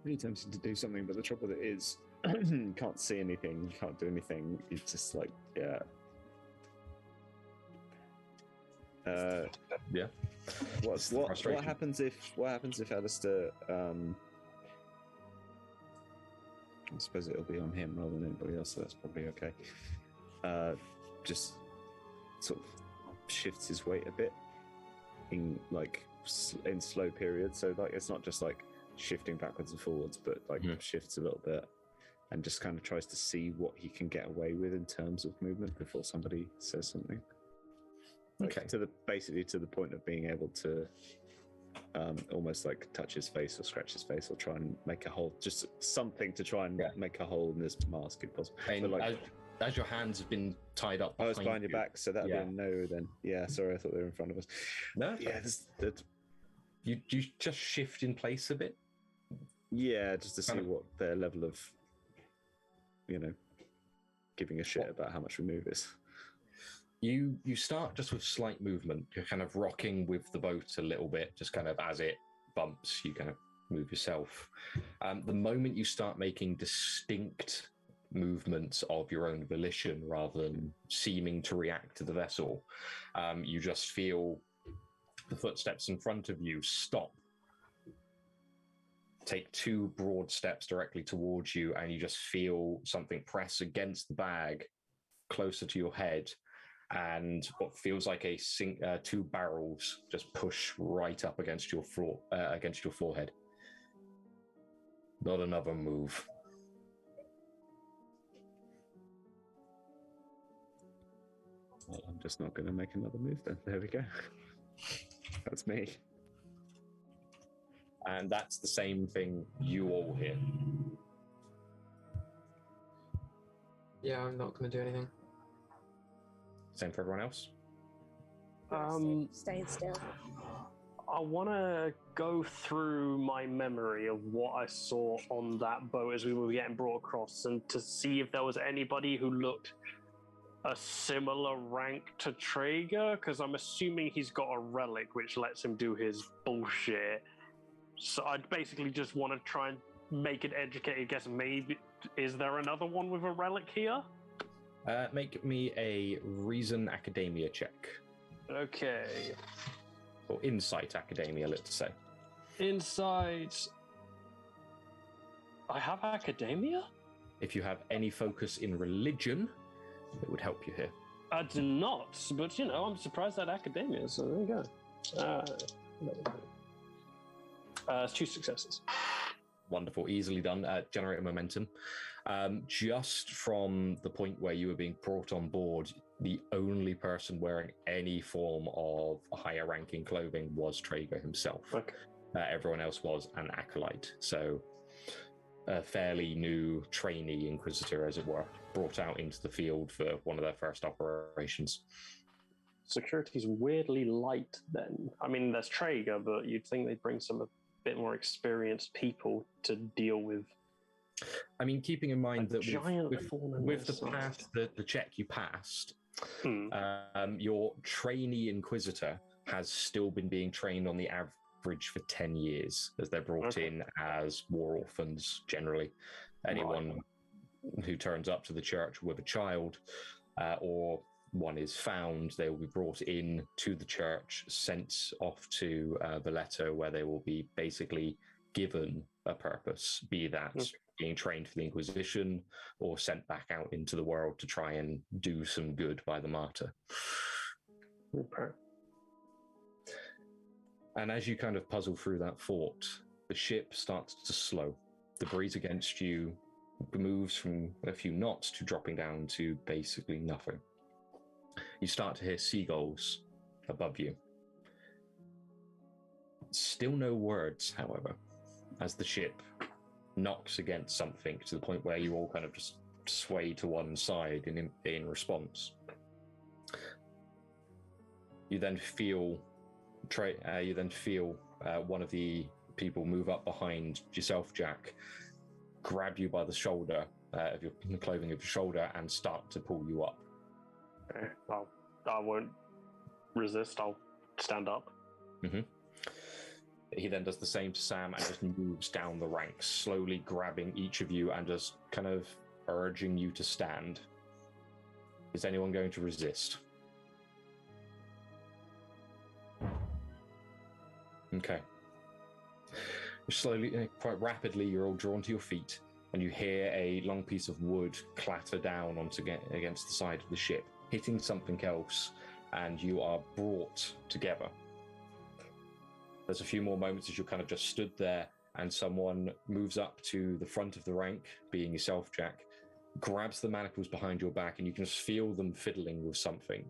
Really tempting to do something, but the trouble with it is, you can't see anything, you can't do anything. It's just like, yeah. Yeah. What happens if Alister? I suppose it'll be on him rather than anybody else, so that's probably okay. Just sort of shifts his weight a bit in slow periods. So like it's not just like shifting backwards and forwards, but like shifts a little bit, and just kind of tries to see what he can get away with in terms of movement before somebody says something. Okay. Basically to the point of being able to almost like touch his face or scratch his face or try and make a hole, just something to try and make a hole in this mask if possible. As your hands have been tied up, I was behind your back, so that'd be a no then. Yeah, sorry, I thought they were in front of us. No, yeah, you just shift in place a bit. Yeah, just to see what their level of, giving a shit about how much we move is. You start just with slight movement. You're kind of rocking with the boat a little bit, just kind of as it bumps, you kind of move yourself. The moment you start making distinct movements of your own volition rather than seeming to react to the vessel, you just feel the footsteps in front of you stop, take two broad steps directly towards you, and you just feel something press against the bag closer to your head, and what feels like two barrels just push right up against your forehead. Not another move. Well, I'm just not going to make another move then. There we go. That's me. And that's the same thing you all hear. Yeah, I'm not going to do anything. Same for everyone else? Staying still. I want to go through my memory of what I saw on that boat as we were getting brought across, and to see if there was anybody who looked a similar rank to Traeger, because I'm assuming he's got a relic which lets him do his bullshit. So I'd basically just want to try and make an educated guess. Maybe, is there another one with a relic here? Make me a Reason Academia check. Okay. Or Insight Academia, let's say. Insight. I have Academia? If you have any focus in religion, it would help you here. I do not, but I'm surprised at Academia, so there you go. It's 2 successes. Wonderful, easily done. Generate a momentum. Just from the point where you were being brought on board, the only person wearing any form of higher ranking clothing was Traeger himself. Okay. Everyone else was an acolyte, so a fairly new trainee Inquisitor, as it were, brought out into the field for one of their first operations. Security's weirdly light then. I mean, there's Traeger, but you'd think they'd bring some bit more experienced people to deal with. I mean, keeping in mind that with the check you passed, your trainee Inquisitor has still been being trained on the average for 10 years, as they're brought in as war orphans generally. Anyone who turns up to the church with a child or one is found, they will be brought in to the church, sent off to Valletta, where they will be basically given a purpose, be that being trained for the Inquisition or sent back out into the world to try and do some good by the martyr. Okay. And as you kind of puzzle through that fort, the ship starts to slow. The breeze against you moves from a few knots to dropping down to basically nothing. You start to hear seagulls above you. Still no words, however, as the ship knocks against something to the point where you all kind of just sway to one side in response. You then feel one of the people move up behind yourself, Jack, grab you by the shoulder of your clothing of your shoulder, and start to pull you up. Okay. Well, I won't resist. I'll stand up. Mm-hmm. He then does the same to Sam and just moves down the ranks, slowly grabbing each of you and just kind of urging you to stand. Is anyone going to resist? Okay. Slowly, quite rapidly, you're all drawn to your feet, and you hear a long piece of wood clatter down against the side of the ship, hitting something else, and you are brought together. There's a few more moments as you're kind of just stood there, and someone moves up to the front of the rank, being yourself, Jack, grabs the manacles behind your back, and you can just feel them fiddling with something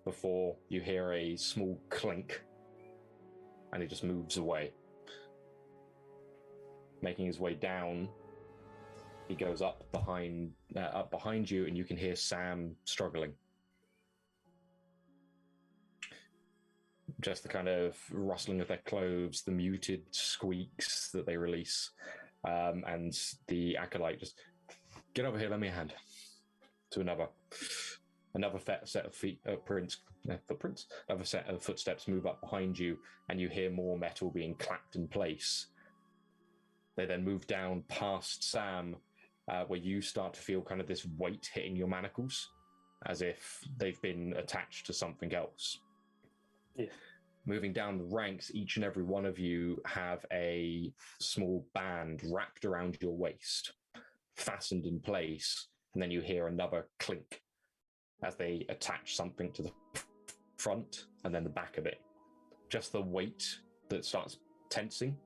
before you hear a small clink, and it just moves away. Making his way down, he goes up behind you, and you can hear Sam struggling. Just the kind of rustling of their clothes, the muted squeaks that they release, and the acolyte just, get over here, lend me a hand. To another set of footprints, another set of footsteps move up behind you, and you hear more metal being clapped in place. They then move down past Sam, where you start to feel kind of this weight hitting your manacles, as if they've been attached to something else. Yeah. Moving down the ranks, each and every one of you have a small band wrapped around your waist, fastened in place, and then you hear another clink as they attach something to the front and then the back of it. Just the weight that starts tensing,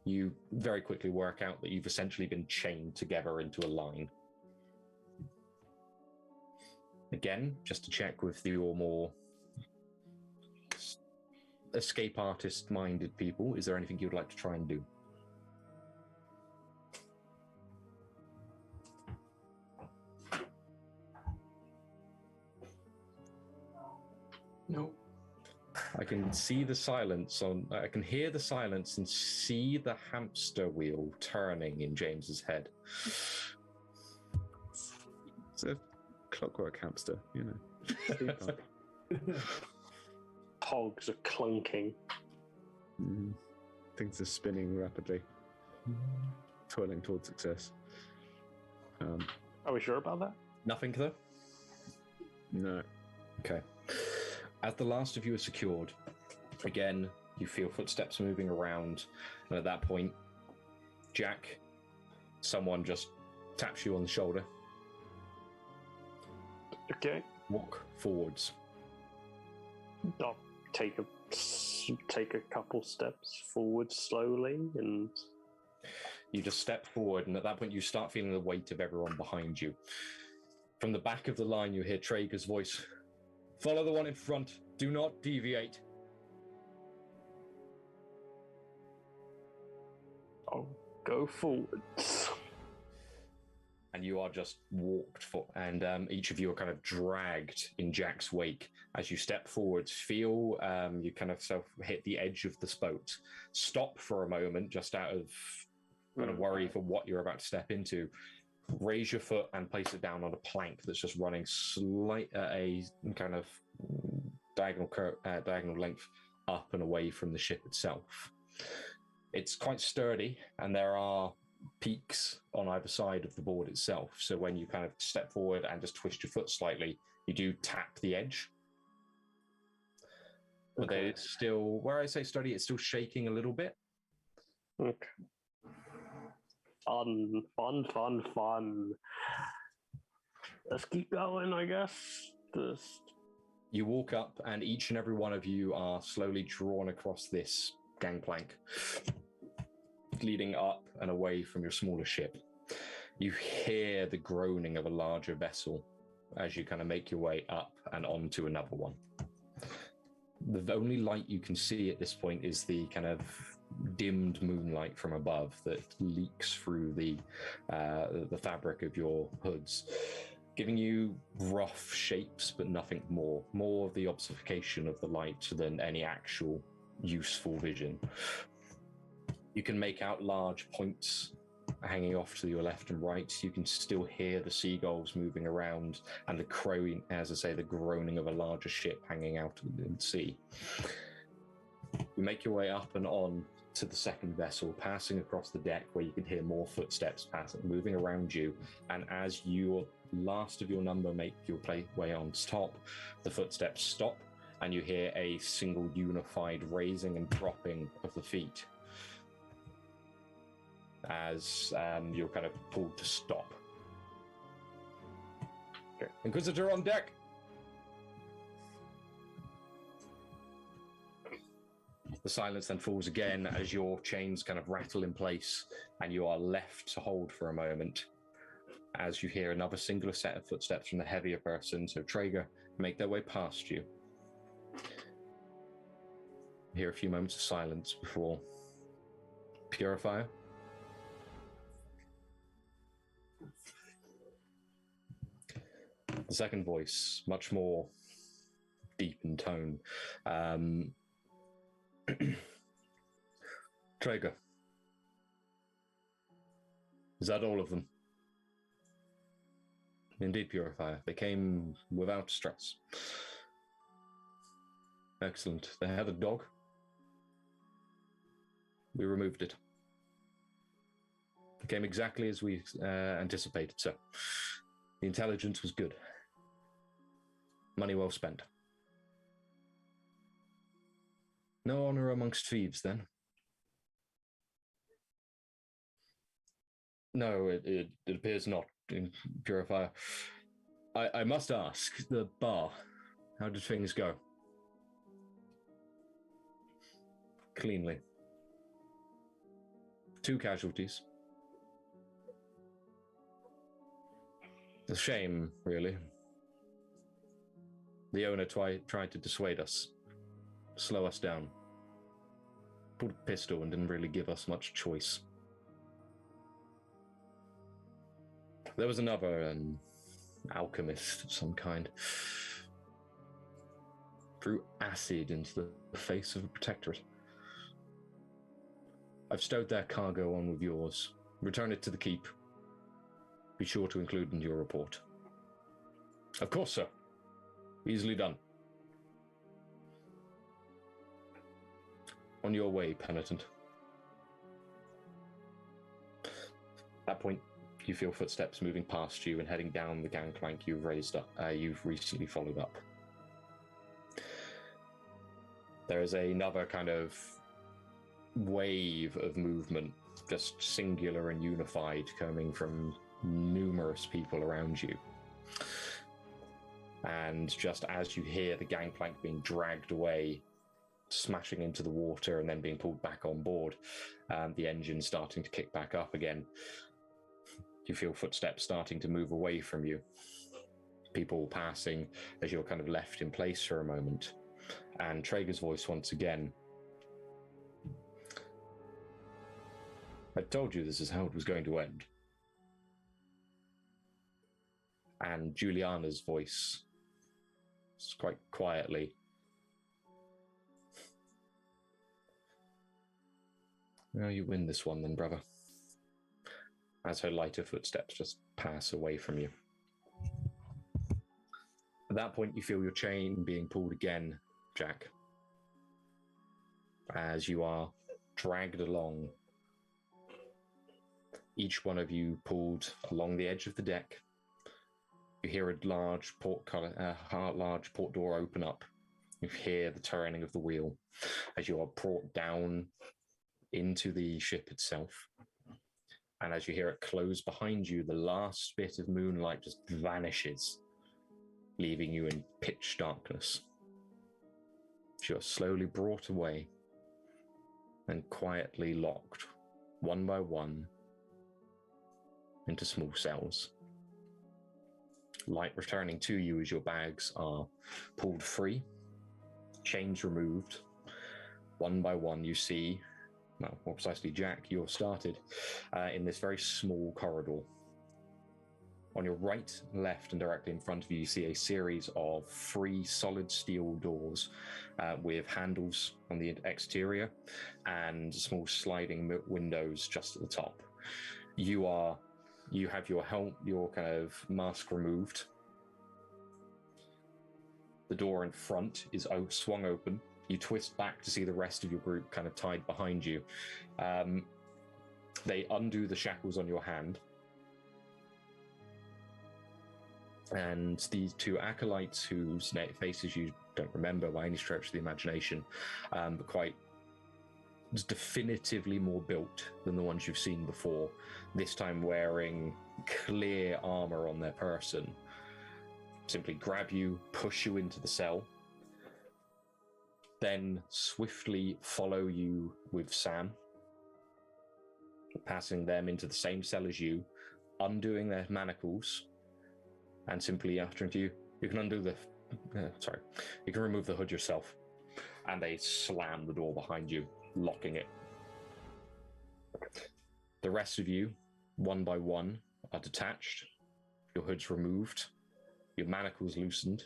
you very quickly work out that you've essentially been chained together into a line. Again, just to check with your more escape artist-minded people, is there anything you'd like to try and do? No. I can see the silence I can hear the silence and see the hamster wheel turning in James's head. It's a clockwork hamster, you know. Hogs are clunking. Things are spinning rapidly, twirling towards success. Are we sure about that? Nothing, though? No. Okay. As the last of you are secured, again, you feel footsteps moving around, and at that point, Jack, someone just taps you on the shoulder. Okay. Walk forwards. I'll take a couple steps forward slowly, and you just step forward, and at that point, you start feeling the weight of everyone behind you. From the back of the line, you hear Traeger's voice. Follow the one in front. Do not deviate. I'll go forwards. And you are just walked for, and each of you are kind of dragged in Jack's wake as you step forwards. Feel you kind of hit the edge of this boat. Stop for a moment, just out of kind of worry for what you're about to step into. Raise your foot and place it down on a plank that's just running a kind of diagonal length up and away from the ship itself. It's quite sturdy, and there are peaks on either side of the board itself. So when you kind of step forward and just twist your foot slightly, you do tap the edge. But Okay. there's still, where I say sturdy, it's still shaking a little bit. Okay. Fun. Let's keep going, I guess. You walk up, and each and every one of you are slowly drawn across this gangplank, leading up and away from your smaller ship. You hear the groaning of a larger vessel as you kind of make your way up and onto another one. The only light you can see at this point is the kind of dimmed moonlight from above that leaks through the fabric of your hoods, giving you rough shapes, but nothing more. More of the obfuscation of the light than any actual useful vision. You can make out large points hanging off to your left and right. You can still hear the seagulls moving around and the crowing, as I say, the groaning of a larger ship hanging out in the sea. You make your way up and on to the second vessel, passing across the deck where you can hear more footsteps moving around you. And as you, last of your number, make your way on top, the footsteps stop and you hear a single unified raising and dropping of the feet as you're kind of pulled to stop. Okay. Inquisitor on deck! The silence then falls again as your chains kind of rattle in place and you are left to hold for a moment as you hear another singular set of footsteps from the heavier person, so Traeger, make their way past you. Hear a few moments of silence before Purifier. The second voice, much more deep in tone. Traeger. Is that all of them? Indeed, Purifier. They came without stress. Excellent. They had a dog. We removed it. It came exactly as we anticipated, sir. The intelligence was good. Money well spent. No honor amongst thieves, then? No, it appears not, in Purifier. I must ask, the bar, how did things go? Cleanly. 2 casualties. A shame, really. The owner tried to dissuade us, slow us down. Pulled a pistol and didn't really give us much choice. There was another alchemist of some kind. Threw acid into the face of a protectorate. I've stowed their cargo on with yours. Return it to the keep. Be sure to include in your report. Of course, sir. Easily done. On your way, penitent. At that point, you feel footsteps moving past you and heading down the gangplank you've recently followed up. There is another kind of wave of movement, just singular and unified, coming from numerous people around you. And just as you hear the gangplank being dragged away, smashing into the water and then being pulled back on board, the engine starting to kick back up again, you feel footsteps starting to move away from you. People passing as you're kind of left in place for a moment. And Traeger's voice once again. I told you this is how it was going to end. And Juliana's voice, quite quietly. Well, you win this one then, brother. As her lighter footsteps just pass away from you. At that point, you feel your chain being pulled again, Jack. As you are dragged along. Each one of you pulled along the edge of the deck. You hear a large port door open up. You hear the turning of the wheel as you are brought down into the ship itself. And as you hear it close behind you, the last bit of moonlight just vanishes, leaving you in pitch darkness. You are slowly brought away and quietly locked, one by one, into small cells. Light returning to you as your bags are pulled free, chains removed. One by one, you see well, more precisely, Jack, you're started in this very small corridor. On your right, left, and directly in front of you, you see a series of 3 solid steel doors with handles on the exterior and small sliding windows just at the top. You have your kind of mask removed. The door in front is swung open. You twist back to see the rest of your group kind of tied behind you. They undo the shackles on your hand. And these 2 acolytes whose faces you don't remember by any stretch of the imagination, but quite definitively more built than the ones you've seen before, this time wearing clear armor on their person, simply grab you, push you into the cell, then swiftly follow you with Sam, passing them into the same cell as you, undoing their manacles, and simply uttering to you, you can undo the... you can remove the hood yourself. And they slam the door behind you, locking it. The rest of you, one by one, are detached, your hoods removed, your manacles loosened,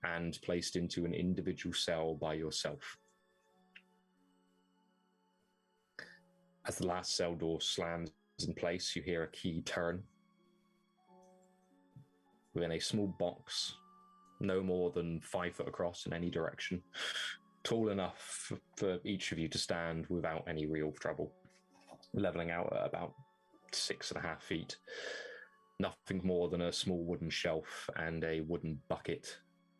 and placed into an individual cell by yourself. As the last cell door slams in place, you hear a key turn. Within a small box, no more than 5 foot across in any direction, tall enough for each of you to stand without any real trouble, leveling out at about 6.5 feet. Nothing more than a small wooden shelf and a wooden bucket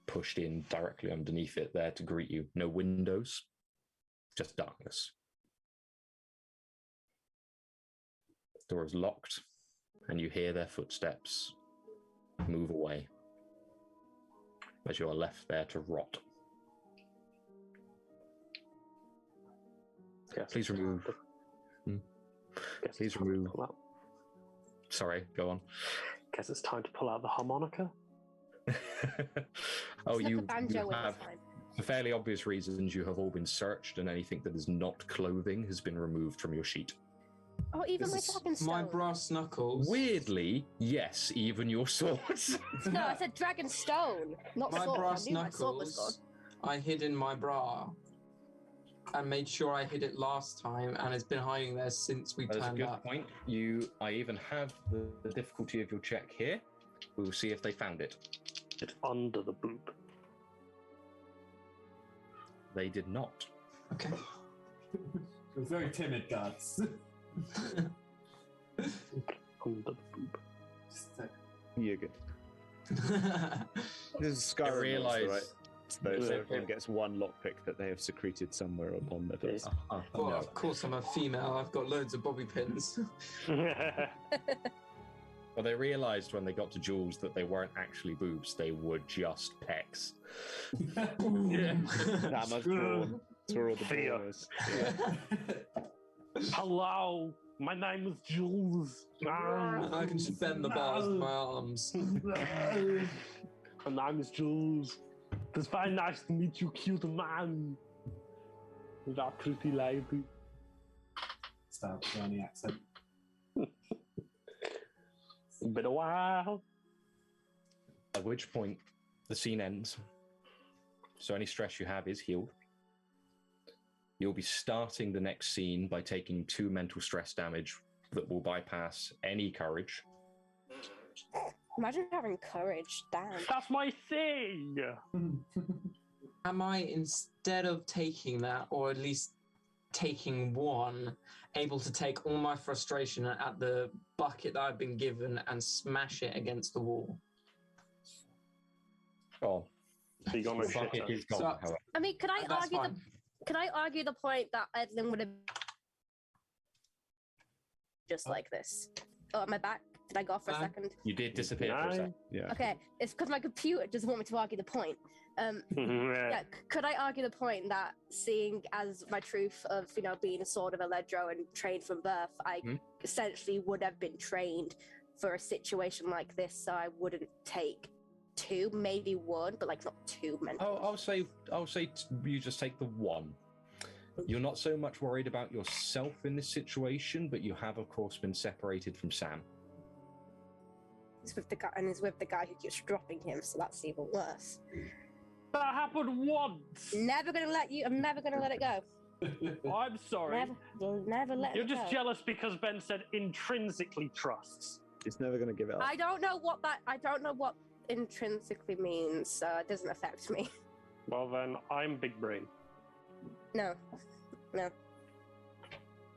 pushed in directly underneath it there to greet you. No windows, just darkness. The door is locked, and you hear their footsteps move away as you are left there to rot. Yes. Please remove. Please remove. Sorry, go on. Guess it's time to pull out the harmonica. Oh, Snip you the banjo in have, this time. for fairly obvious reasons, you have all been searched, and anything that is not clothing has been removed from your sheet. Oh, even my This is dragon stone. my brass knuckles. Weirdly, yes, even your swords. No, I said dragon stone, not My sword. brass I knew my sword was gone. knuckles, I hid in my bra. I made sure I hid it last time, and it's been hiding there since we That's a turned good up. point. I even have the difficulty of your check here. We will see if they found it. It's under the boob. They did not. Okay. We're very timid guards. Under the boob. Just, You're good. This is Skyrim, realise- right? So Yeah. everyone gets one lockpick that they have secreted somewhere upon their person. Well, No. of course I'm a female. I've got loads of bobby pins. Well, they realised when they got to Jules that they weren't actually boobs; they were just pecs. Yeah. That much brawn. That's where all the Fear. brawn is. Hello, my name is Jules. I can spend the bars with my arms. My name is Jules. It's very nice to meet you, cute man. That pretty lady. Start Johnny accent. Been a while. At which point, the scene ends. So any stress you have is healed. You'll be starting the next scene by taking 2 mental stress damage that will bypass any courage. Imagine having courage. Damn. That's my thing. Am I, instead of taking that, or at least taking 1, able to take all my frustration at the bucket that I've been given and smash it against the wall? Oh, So you got my the shit. bucket is gone, So- however. I mean, could I That's argue fine. Could I argue the point that Edlynnne would have just like this? Oh, am I back? Did I go off for a Fine. second? You did disappear for a second. Yeah. Okay, it's because my computer doesn't want me to argue the point. Yeah, could I argue the point that seeing as my truth of being a sword of Eledro and trained from birth, I essentially would have been trained for a situation like this, so I wouldn't take 2, maybe 1, but like not 2 mental. I'll say you just take the 1. You're not so much worried about yourself in this situation, but you have, of course, been separated from Sam. He's with the guy, and he's with the guy who keeps dropping him, so that's even worse. That happened once. I'm never gonna let it go. I'm sorry. Never let You're it just go. jealous because Ben said intrinsically trusts. He's never going to give it up. I don't know what intrinsically means, so it doesn't affect me. Well then, I'm big brain. No.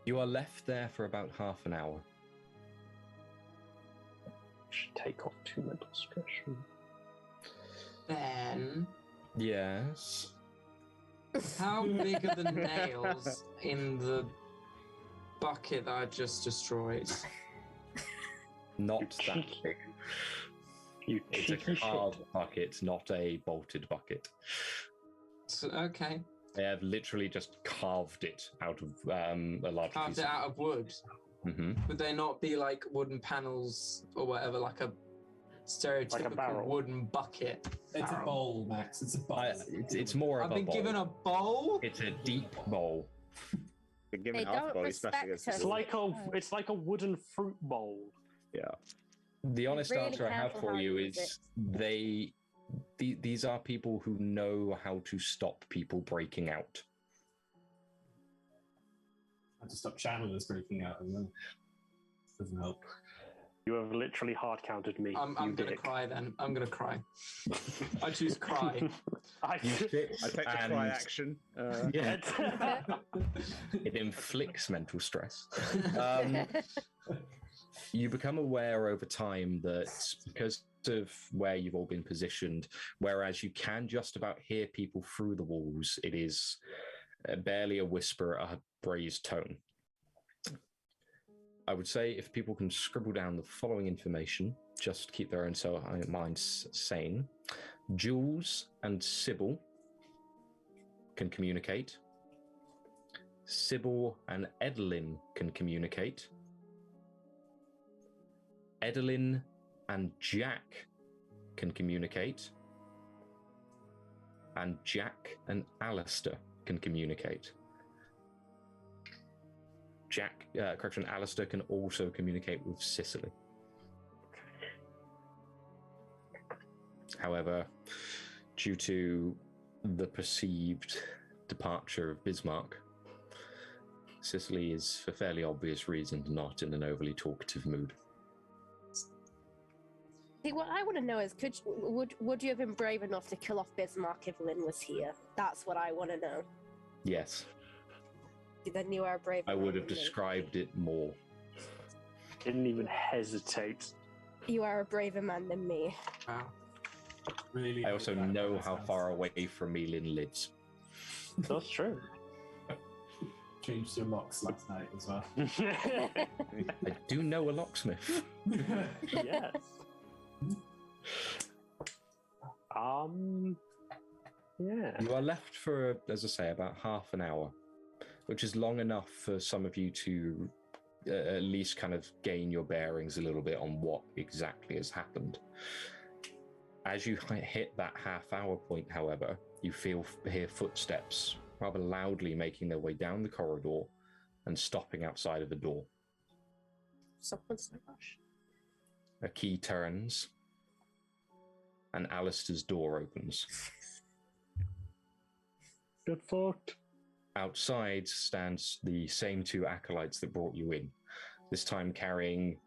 You are left there for about half an hour. Should take off 2 mental stress. Ben, Yes. how big are the nails in the bucket that I just destroyed? Not that big. You It's a cheeky shit. carved bucket, not a bolted bucket. So, okay, They have literally just carved it out of a large carved piece. it out of wood. Mm-hmm. Would they not be like wooden panels or whatever, like a stereotypical barrel. wooden bucket? It's a barrel? bowl, Max. It's a bowl. It's more of I've a been bowl. given a bowl. It's a deep bowl. Been given They half don't a body, especially respect against us. It's like a wooden fruit bowl. Yeah. The honest really answer I have careful for how you you use is these are people who know how to stop people breaking out. I just stop channelers breaking out, and then doesn't help. You have literally hard counted me. I'm you gonna dick. cry then. I'm gonna cry. I choose cry. You sit I take the and cry action. yeah, it inflicts mental stress. You become aware over time that because of where you've all been positioned, whereas you can just about hear people through the walls, it is barely a whisper, a braised tone. I would say if people can scribble down the following information, just to keep their own minds sane. Jules and Subil can communicate. Subil and Edlynnne can communicate. Edlynnne and Jack can communicate. And Jack and Alister can communicate. Alister can also communicate with Cecily. However, due to the perceived departure of Bismarck, Cecily is, for fairly obvious reasons, not in an overly talkative mood. See, what I want to know is, would you have been brave enough to kill off Bismarck if Lynn was here? That's what I want to know. Yes, Then you are brave. I would have enough than me. described it more. Didn't even hesitate. You are a braver man than me. Wow. Really. I also know how far away from me Lynn lives. That's true. Changed your locks last night as well. I do know a locksmith. Yes. Yeah. You are left for, as I say, about half an hour, which is long enough for some of you to at least kind of gain your bearings a little bit on what exactly has happened. As you hit that half-hour point, however, you hear footsteps rather loudly making their way down the corridor and stopping outside of the door. Someone's in a rush. A key turns, and Alister's door opens. Get fucked. Outside stands the same 2 acolytes that brought you in, this time carrying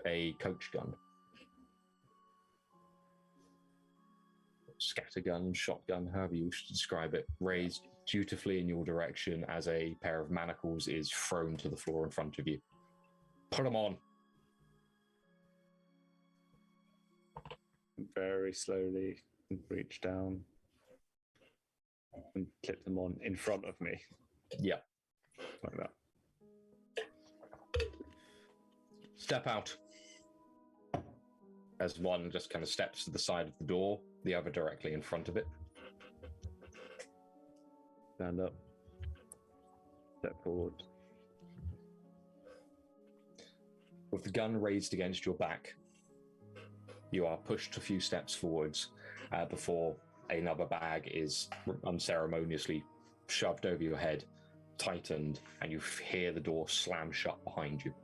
a coach gun. Scattergun, shotgun, however you wish to describe it, raised dutifully in your direction as a pair of manacles is thrown to the floor in front of you. Put them on. Very slowly reach down and clip them on in front of me. Yeah. Like that. Step out. As one just kind of steps to the side of the door, the other directly in front of it. Stand up. Step forward. With the gun raised against your back, you are pushed a few steps forwards before another bag is unceremoniously shoved over your head, tightened, and you hear the door slam shut behind you.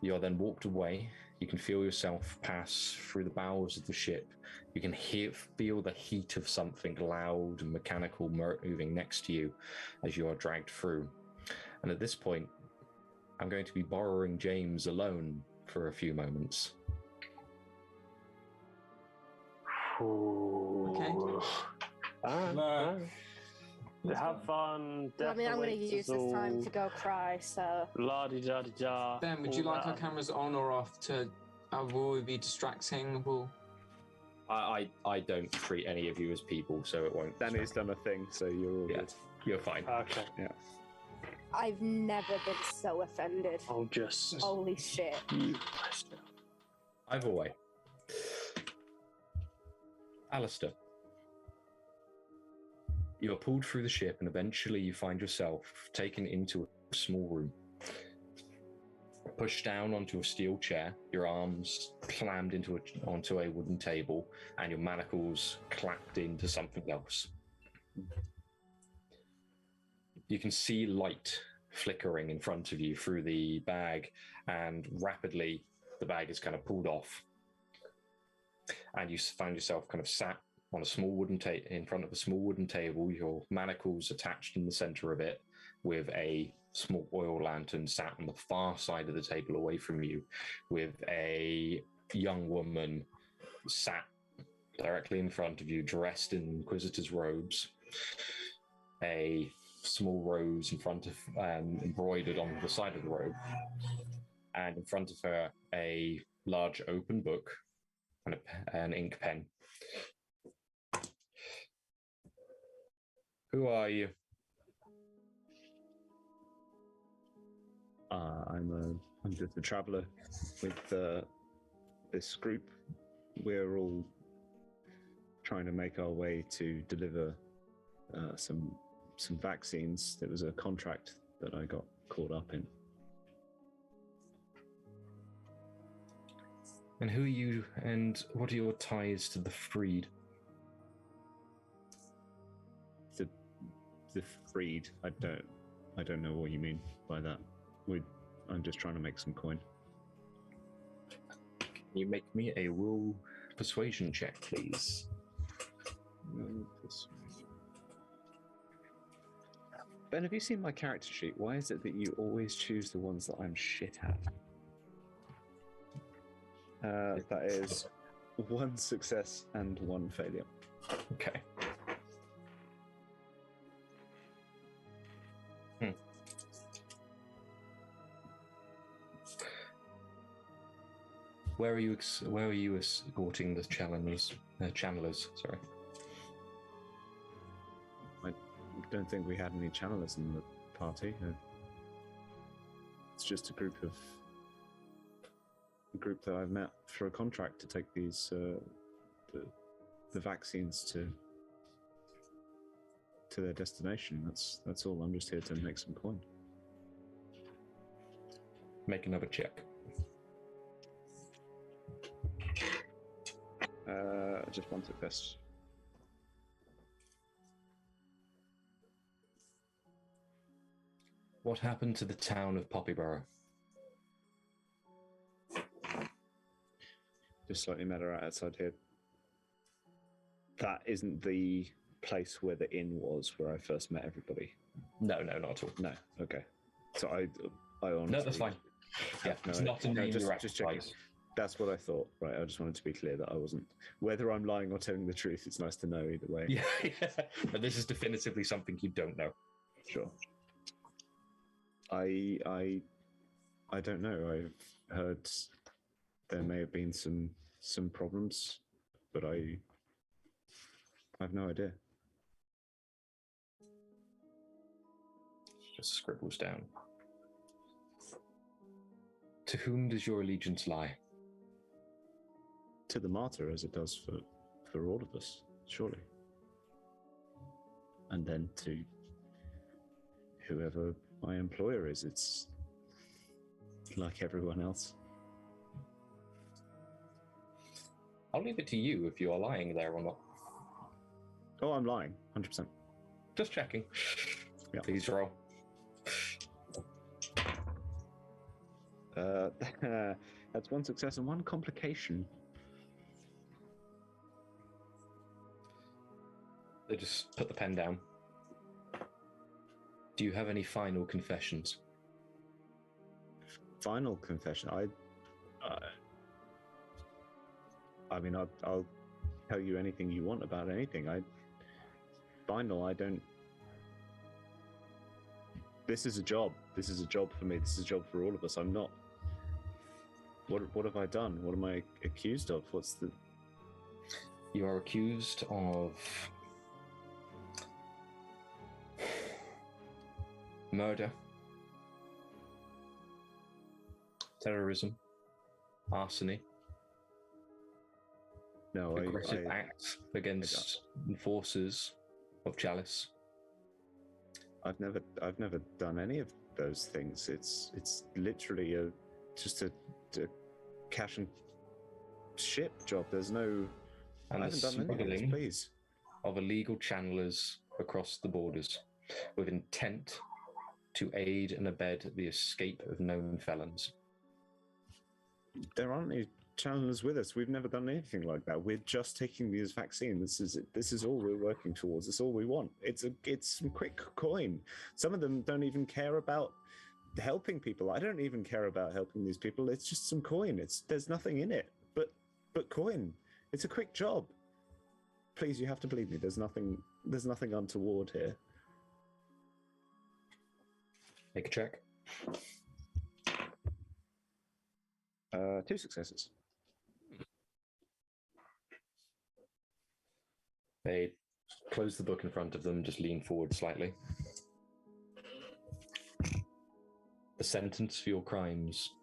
You are then walked away. You can feel yourself pass through the bowels of the ship. You can feel the heat of something loud and mechanical moving next to you as you are dragged through. And at this point, I'm going to be borrowing James alone for a few moments. Okay. Have fun. I mean, I'm going to definitely use this time to go cry, so. La-di-da-di-da. Ben, would you like our cameras on or off to... will we be distracting? I don't treat any of you as people, so it won't. Danny's done a thing, so you're all good. You're fine. Okay. Yeah. I've never been so offended. I'll just... Holy shit. Either way. Alister. You are pulled through the ship and eventually you find yourself taken into a small room. Pushed down onto a steel chair, your arms clammed onto a wooden table, and your manacles clapped into something else. You can see light flickering in front of you through the bag, and rapidly the bag is kind of pulled off. And you find yourself kind of sat on a small wooden in front of a small wooden table, your manacles attached in the center of it, with a small oil lantern sat on the far side of the table away from you, with a young woman sat directly in front of you, dressed in Inquisitor's robes, a small rose in front of, embroidered on the side of the robe, and in front of her a large open book and an ink pen. Who are you? I'm just a traveller with this group. We're all trying to make our way to deliver some vaccines. There was a contract that I got caught up in. And who are you, and what are your ties to the Freed? The Freed? I don't know what you mean by that. I'm just trying to make some coin. Can you make me a will persuasion check, please? Ben, have you seen my character sheet? Why is it that you always choose the ones that I'm shit at? That is 1 success and 1 failure. Okay. Where are you escorting the channelers? Sorry. I don't think we had any channelers in the party. It's just a group that I've met for a contract to take these the vaccines to their destination. That's all. I'm just here to make some coin. Make another check. Just 1 success. What happened to the town of Poppyborough? Just slightly matter outside here. That isn't the place where the inn was, where I first met everybody. No, not at all. No. Okay. So I honestly... No, that's fine. Yeah, it's not a name you recognize. That's what I thought. Right, I just wanted to be clear that I wasn't. Whether I'm lying or telling the truth, it's nice to know either way. Yeah. But this is definitively something you don't know. Sure. I don't know. I've heard there may have been some problems, but I have no idea. Just scribbles down. To whom does your allegiance lie? To the martyr, as it does for all of us, surely. And then to whoever my employer is. It's like everyone else. I'll leave it to you if you are lying there or not. Oh, I'm lying, 100%. Just checking. Yeah. Please roll. That's one success and one complication. They just put the pen down. Do you have any final confessions? Final confession. I mean, I'll tell you anything you want about anything. Final. I don't. This is a job. This is a job for me. This is a job for all of us. I'm not. What have I done? What am I accused of? What's the? You are accused of murder, terrorism, arson, No, aggressive acts against enforcers of Chalice. I've never done any of those things. It's literally just a cash and ship job. There's no. And I the haven't done any of this, smuggling please. of illegal channelers across the borders with intent to aid and abet the escape of known felons. There aren't any channelers with us. We've never done anything like that. We're just taking these vaccines. This is all we're working towards. It's all we want. It's some quick coin. Some of them don't even care about helping people. I don't even care about helping these people. It's just some coin. There's nothing in it but coin. It's a quick job. Please, you have to believe me. There's nothing untoward here. Make a check. 2 successes. They close the book in front of them, just lean forward slightly. The sentence for your crimes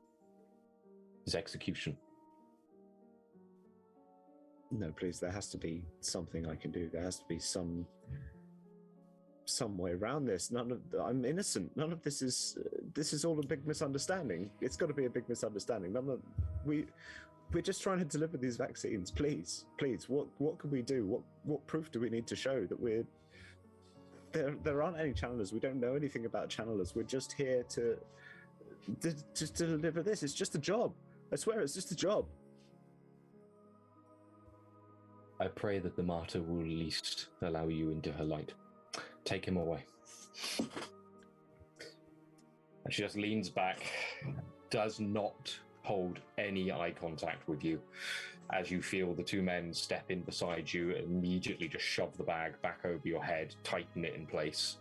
is execution. No, please. There has to be something I can do. There has to be some way around this. I'm innocent. None of this is. This is all a big misunderstanding. It's got to be a big misunderstanding. We're just trying to deliver these vaccines. Please. What can we do? What proof do we need to show that we're? There aren't any channelers. We don't know anything about channelers. We're just here to deliver this. It's just a job. I swear, it's just a job. I pray that the martyr will at least allow you into her light. Take him away. And she just leans back, does not hold any eye contact with you, as you feel the two men step in beside you and immediately just shove the bag back over your head, tighten it in place,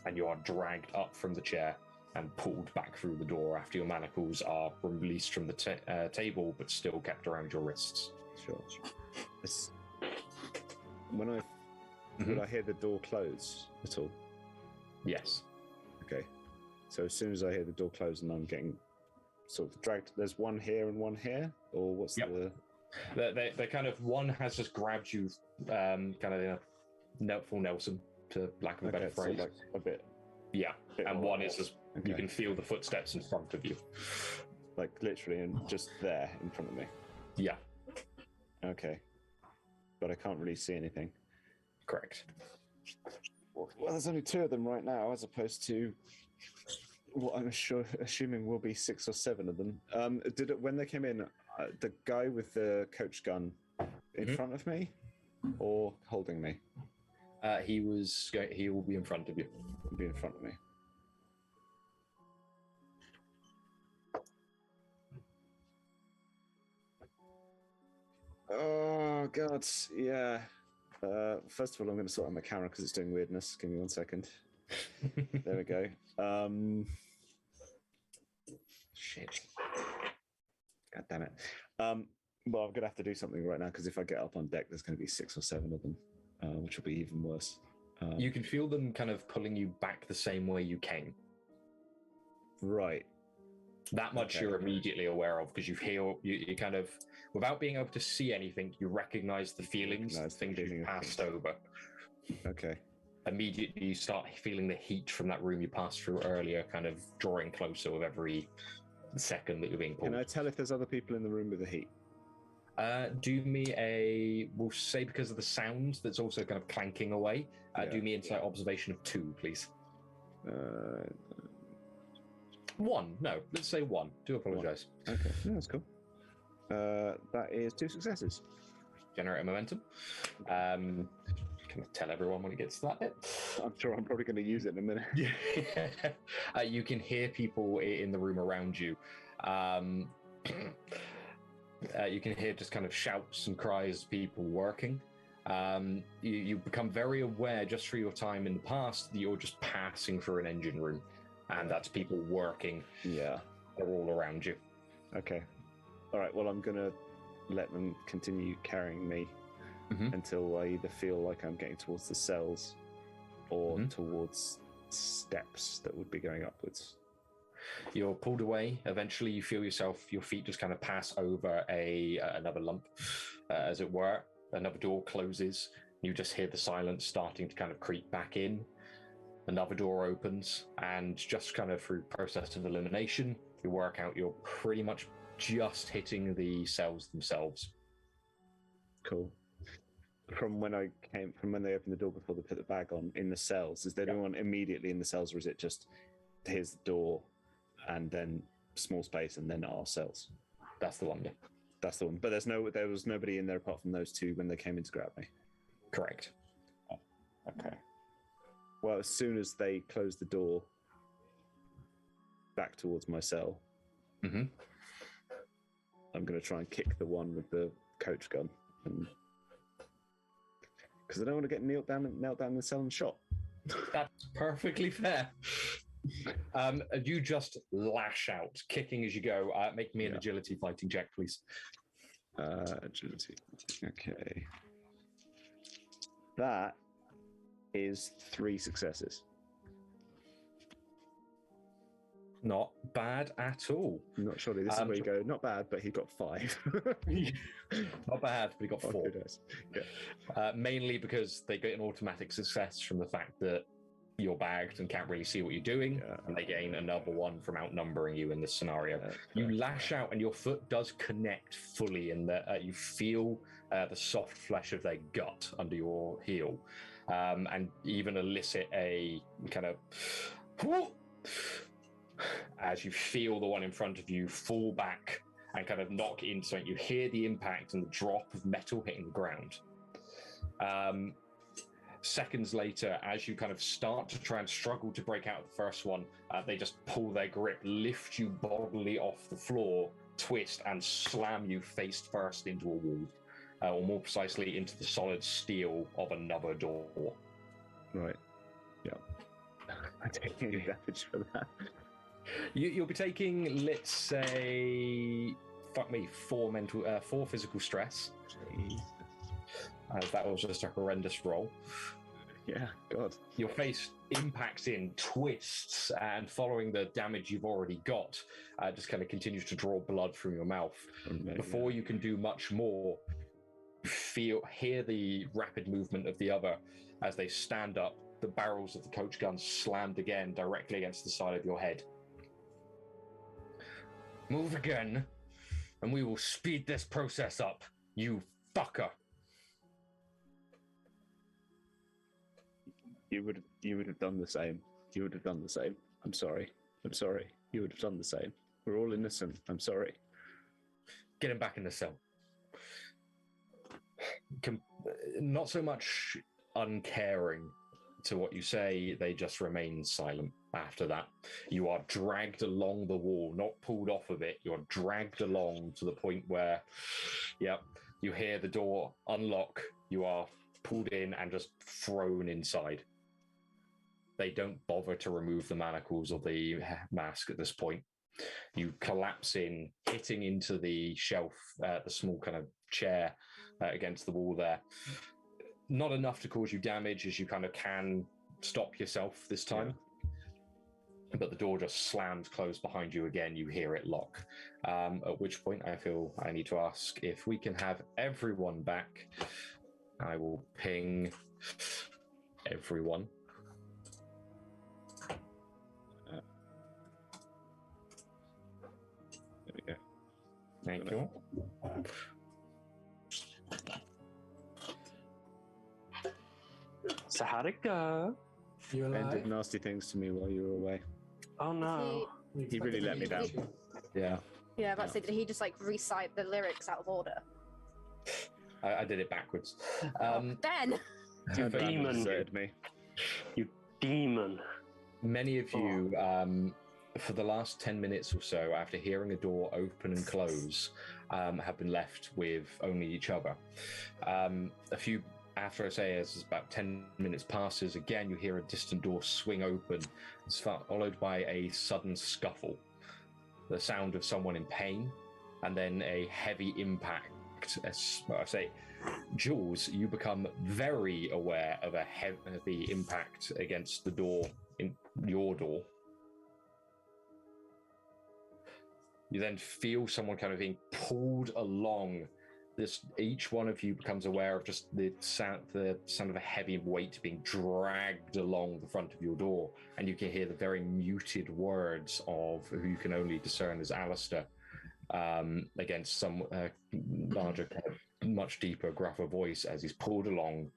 and you are dragged up from the chair and pulled back through the door after your manacles are released from the table but still kept around your wrists. Sure. Would I hear the door close at all? Yes. Okay. So as soon as I hear the door close and I'm getting sort of dragged, there's one here and one here, or what's the? They kind of, one has just grabbed you, kind of in a full Nelson, to lack of a better phrase. So like a bit. Yeah, and one is just okay. You can feel the footsteps in front of you. Like literally, and just there in front of me. Yeah. Okay. But I can't really see anything. Correct. Well, there's only 2 of them right now, as opposed to what I'm assuming will be 6 or 7 of them. When they came in, the guy with the coach gun in front of me, or holding me? He will be in front of you. He'll be in front of me. Oh god, yeah. First of all, I'm going to sort out my camera because it's doing weirdness. Give me 1 second. There we go. Shit. God damn it. Well, I'm going to have to do something right now because if I get up on deck, there's going to be 6 or 7 of them, which will be even worse. You can feel them kind of pulling you back the same way you came. Right. That much you're immediately aware of because you kind of, without being able to see anything, you recognize the feelings, the things you've passed over. Okay. Immediately you start feeling the heat from that room you passed through earlier, kind of drawing closer with every second that you're being pulled. Can I tell if there's other people in the room with the heat? Do me a, we'll say because of the sound that's also kind of clanking away, do me insight observation of 2, please. 1, no, let's say 1. Do apologise. Okay, yeah, that's cool. That is 2 successes. Generate momentum. Can I tell everyone when it gets to that bit? I'm sure I'm probably going to use it in a minute. You can hear people in the room around you. You can hear just kind of shouts and cries, people working. You become very aware just through your time in the past that you're just passing through an engine room, and that's people working. Yeah. They're all around you. Okay. All right, well, I'm going to let them continue carrying me until I either feel like I'm getting towards the cells or towards steps that would be going upwards. You're pulled away. Eventually, you feel yourself, your feet just kind of pass over another lump, as it were. Another door closes. You just hear the silence starting to kind of creep back in. Another door opens, and just kind of through process of elimination, you work out you're pretty much just hitting the cells themselves. Cool. From when they opened the door before they put the bag on in the cells, is there anyone immediately in the cells, or is it just here's the door and then small space and then our cells? That's the one. Yeah. That's the one. But there was nobody in there apart from those 2 when they came in to grab me. Correct. Oh, okay. Well, as soon as they close the door back towards my cell, I'm going to try and kick the one with the coach gun, because I don't want to get knelt down in the cell and shot. That's perfectly fair. You just lash out, kicking as you go. Make me an agility fighting check, please. Agility. Okay. That is 3 successes. Not bad at all. Not surely. This is where you go, not bad, but he got 5. Not bad, but he got 4. Yeah. Mainly because they get an automatic success from the fact that you're bagged and can't really see what you're doing, and they gain another 1 from outnumbering you in this scenario. You lash out, and your foot does connect fully in that you feel the soft flesh of their gut under your heel, and even elicit a kind of as you feel the one in front of you fall back and kind of knock into something. You hear the impact and the drop of metal hitting the ground. Seconds later, as you kind of start to try and struggle to break out the first one, they just pull their grip, lift you bodily off the floor, twist, and slam you face first into a wall, or more precisely into the solid steel of another door. Right. Yeah. I take any damage for that. You'll be taking, let's say, 4 physical stress. That was just a horrendous roll. Yeah, God. Your face impacts in, twists, and following the damage you've already got, just kind of continues to draw blood from your mouth. Before you can do much more, hear the rapid movement of the other as they stand up. The barrels of the coach gun slammed again directly against the side of your head. Move again, and we will speed this process up, you fucker. You would have done the same. You would have done the same. I'm sorry. You would have done the same. We're all innocent. I'm sorry. Get him back in the cell. Not so much uncaring to what you say, they just remain silent after that. You are dragged along the wall, not pulled off of it. You're dragged along to the point where, you hear the door unlock. You are pulled in and just thrown inside. They don't bother to remove the manacles or the mask at this point. You collapse in, hitting into the shelf, the small kind of chair against the wall there. Not enough to cause you damage, as you kind of can stop yourself this time. But the door just slams closed behind you again. You hear it lock. At which point I feel I need to ask if we can have everyone back. I will ping everyone. There we go. Thank you. So how'd it go? You Ben did alive? nasty things to me while you were away. Oh no. He really let me down. Yeah, Yeah, about to say, did he just like recite the lyrics out of order? I did it backwards. Ben! You demon. deserted me. You demon. Many of you, for the last 10 minutes or so, after hearing a door open and close, have been left with only each other. A few, after I say as about 10 minutes passes, again you hear a distant door swing open. It's followed by a sudden scuffle, the sound of someone in pain, and then a heavy impact. As I say, Jules, you become very aware of a heavy impact against the door, in your door. You then feel someone kind of being pulled along. Each one of you becomes aware of just the sound of a heavy weight being dragged along the front of your door, and you can hear the very muted words of who you can only discern as Alister, against some larger, much deeper, gruffer voice as he's pulled along.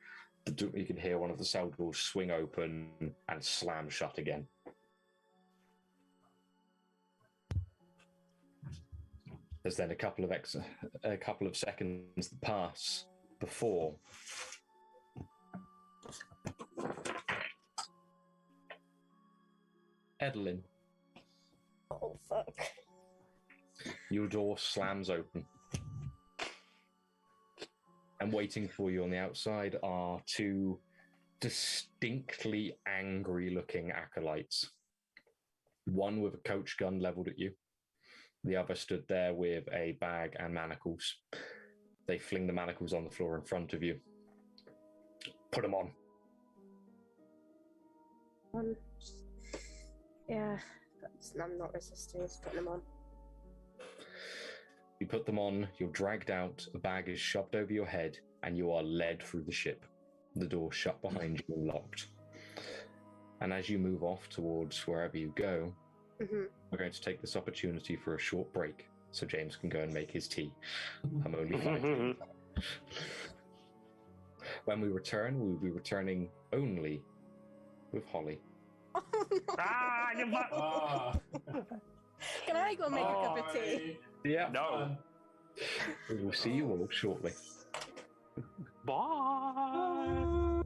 You can hear one of the cell doors swing open and slam shut again. There's then a couple of seconds that pass before Edlynnne, Oh, fuck. your door slams open. And waiting for you on the outside are two distinctly angry-looking acolytes. One with a coach gun leveled at you. The other stood there with a bag and manacles. They fling the manacles on the floor in front of you. Put them on. Yeah, I'm not resisting. Just putting them on. You put them on, you're dragged out, a bag is shoved over your head, and you are led through the ship. The door shut behind you and locked. And as you move off towards wherever you go, we're going to take this opportunity for a short break so James can go and make his tea. I'm only 5 minutes out. When we return, we'll be returning only with Holly. Oh, no. Ah, you Ah, Can I go make a cup of tea? Yeah. No. We will see you all shortly. Bye.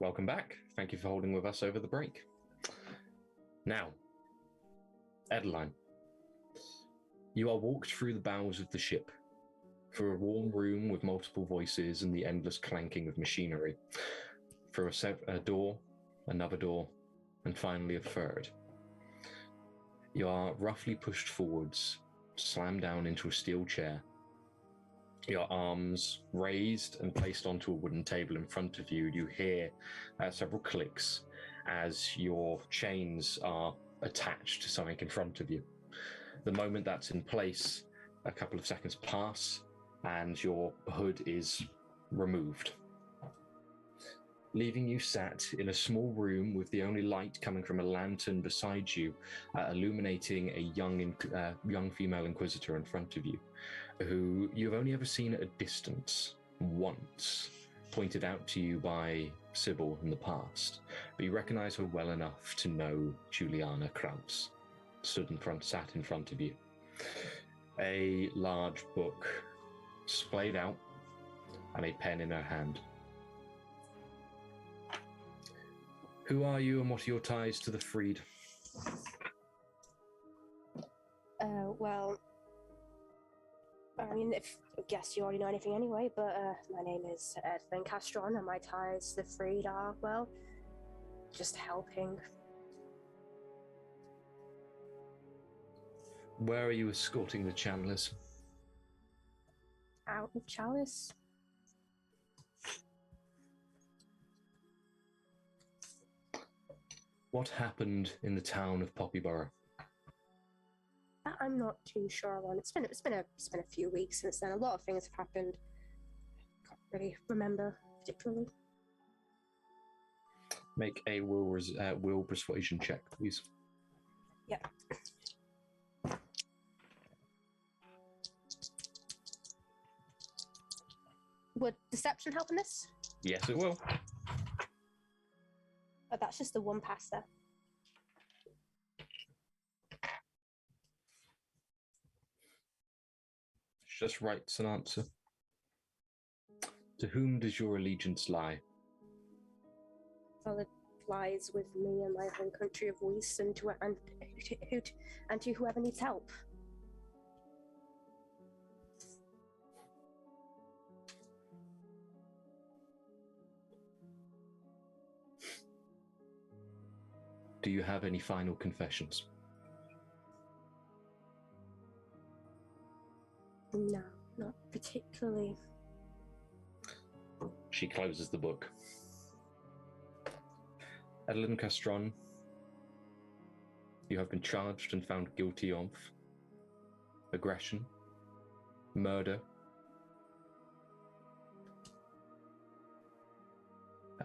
welcome back. Thank you for holding with us over the break. Now, Edlynnne, you are walked through the bowels of the ship, through a warm room with multiple voices and the endless clanking of machinery, through a door, another door, and finally a third. You are roughly pushed forwards, slammed down into a steel chair, your arms raised and placed onto a wooden table in front of you. You hear several clicks as your chains are attached to something in front of you. The moment that's in place, a couple of seconds pass and your hood is removed, leaving you sat in a small room with the only light coming from a lantern beside you, illuminating a young female inquisitor in front of you, who you've only ever seen at a distance once, pointed out to you by Subil in the past, but you recognize her well enough to know Juliana Krantz sat in front of you. A large book splayed out and a pen in her hand. Who are you and what are your ties to the freed? Well, I mean, I guess you already know anything anyway, but my name is Edlynnne Castron, and my ties to the freed are, well, just helping. Where are you escorting the Chandlers? Out of Chalice. What happened in the town of Poppyborough? I'm not too sure on. It's been a few weeks since then. A lot of things have happened. Can't really remember particularly. Make a will persuasion check, please. Yeah. Would deception help in this? Yes, it will. Oh, that's just the one pass there. She just writes an answer. To whom does your allegiance lie? Well, it lies with me and my home country of Weiss, and to whoever needs help. Do you have any final confessions? No, not particularly. She closes the book. Edlynnne Castron, you have been charged and found guilty of aggression, murder,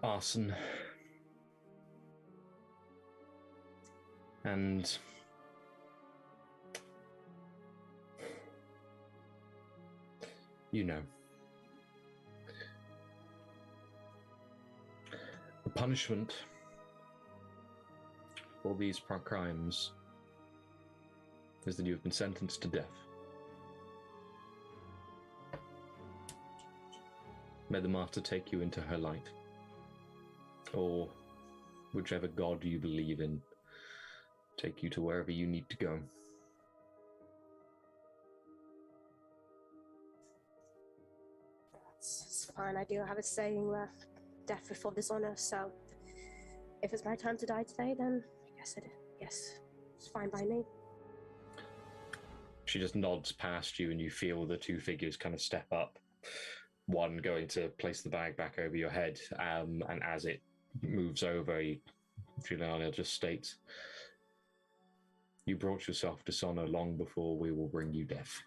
arson, and you know. The punishment for these crimes is that you have been sentenced to death. May the Master take you into her light, or whichever god you believe in, take you to wherever you need to go. It's fine. I do have a saying where death before dishonor, so if it's my time to die today, then yes, it's fine by me. She just nods past you and you feel the two figures kind of step up, one going to place the bag back over your head, and as it moves over, Juliana just states, you brought yourself dishonor long before we will bring you death.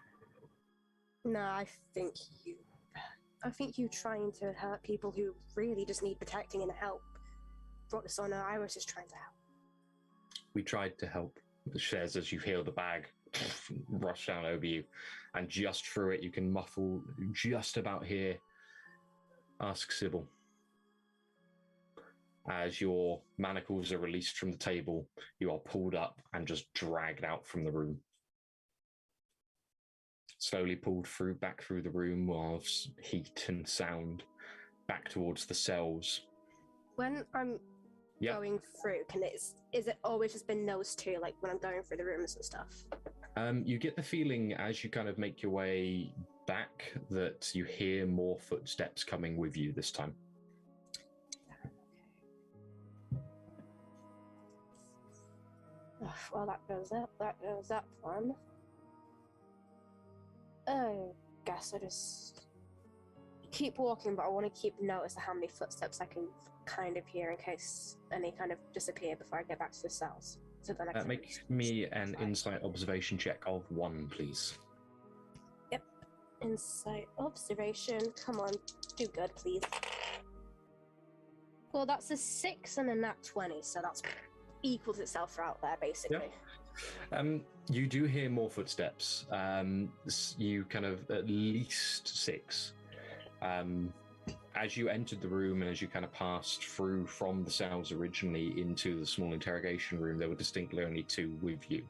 No, I think you trying to hurt people who really just need protecting and help brought dishonor. I was just trying to help. We tried to help. The shares as you hear the bag rush down over you, and just through it you can muffle just about here. Ask Subil. As your manacles are released from the table, you are pulled up and just dragged out from the room. Slowly pulled back through the room whilst heat and sound, back towards the cells, When I'm Yep. going through, is it always just been those two, like when I'm going through the rooms and stuff? You get the feeling as you kind of make your way back that you hear more footsteps coming with you this time. Well, that goes that one. Oh, guess I just keep walking, but I want to keep notice of how many footsteps I can kind of hear in case any kind of disappear before I get back to the cells. So then I can Make me an insight observation check of 1, please. Yep. Insight observation. Come on, do good, please. Well, that's a 6 and a nat 20, so that's equals itself out there, basically. You do hear more footsteps. You kind of at least 6. As you entered the room and as you kind of passed through from the cells originally into the small interrogation room, there were distinctly only 2 with you.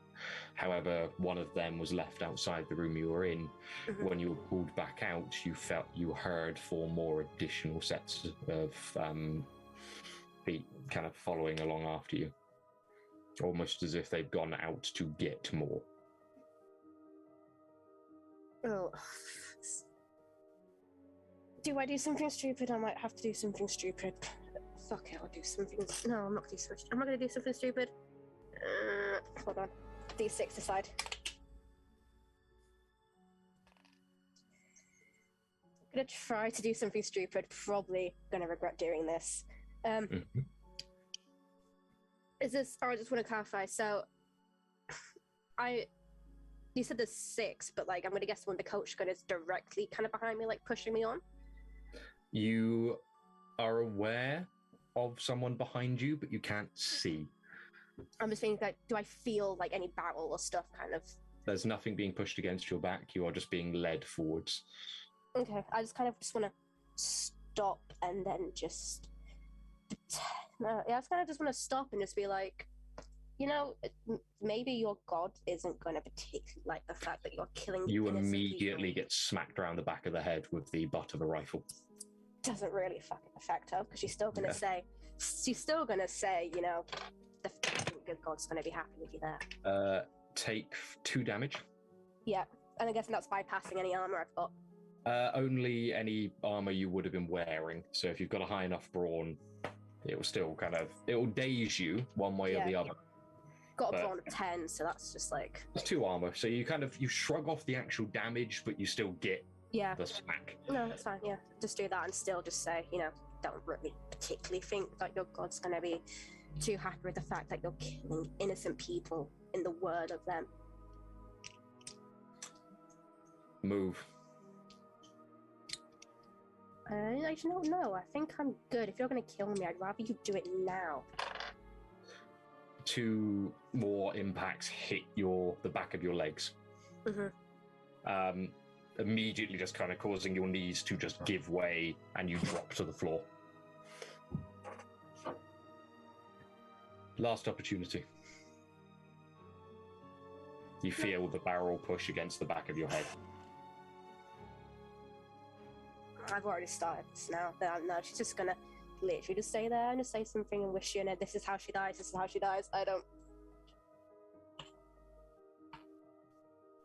However, one of them was left outside the room you were in. Mhm. When you were pulled back out, you heard 4 more additional sets of feet kind of following along after you. Almost as if they've gone out to get more. Oh. Do I do something stupid? I might have to do something stupid. Fuck it, I'll do something. No, I'm not gonna do something. I'm not gonna do something stupid. Hold on. D6 aside. I'm gonna try to do something stupid. Probably gonna regret doing this. Is this? Or I just want to clarify. So, you said there's 6, but like I'm gonna guess when the coach gun is directly kind of behind me, like pushing me on. You are aware of someone behind you, but you can't see. I'm just thinking, like, do I feel like any barrel or stuff kind of? There's nothing being pushed against your back. You are just being led forwards. Okay, I just kind of just want to stop and then just. No, yeah, I just kind of just want to stop and just be like, you know, maybe your god isn't going to particularly like the fact that you're killing. You innocent immediately people. get smacked around the back of the head with the butt of a rifle. Doesn't really fucking affect her because she's still going to say, you know, the fucking good god's going to be happy with you there. Take 2 damage. Yeah, and I guess that's bypassing any armor I've got. Only any armor you would have been wearing. So if you've got a high enough brawn, it will still it will daze you one way or the other. Got a brawn of 10, so that's just like. It's 2 armor, so you shrug off the actual damage, but you still get the smack. No, that's fine. Yeah, just do that and still just say, you know, don't really particularly think that your god's going to be too happy with the fact that you're killing innocent people in the word of them. Move. I don't know. I think I'm good. If you're going to kill me, I'd rather you do it now. 2 more impacts hit the back of your legs. Mm-hmm. Immediately just kind of causing your knees to just give way and you drop to the floor. Last opportunity. You feel the barrel push against the back of your head. I've already started this now. No, she's just going to literally just stay there and just say something and wish you, and this is how she dies, this is how she dies. I don't.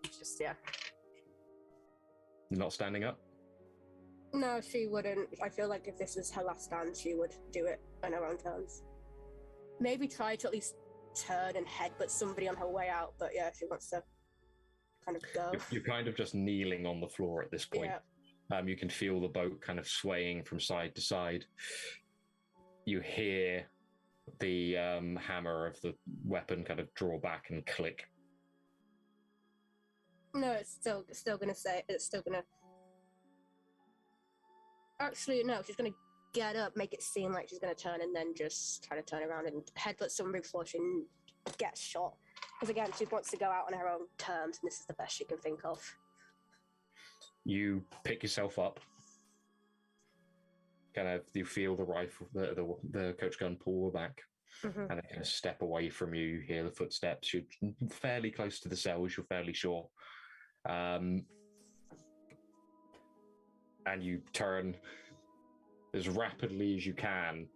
Just, yeah. Not standing up? No, she wouldn't. I feel like if this is her last stand, she would do it on her own terms. Maybe try to at least turn and headbutt somebody on her way out, but yeah, she wants to kind of go. You're kind of just kneeling on the floor at this point. Yeah. You can feel the boat kind of swaying from side to side. You hear the hammer of the weapon kind of draw back and click. No, it's still gonna say it's still gonna. Actually, no, she's gonna get up, make it seem like she's gonna turn, and then just try to turn around and headbutt somebody before she gets shot. Because again, she wants to go out on her own terms, and this is the best she can think of. You pick yourself up. Kind of, you feel the rifle, the coach gun pull back, and they kind of step away from you. You hear the footsteps. You're fairly close to the cells. You're fairly sure. And you turn as rapidly as you can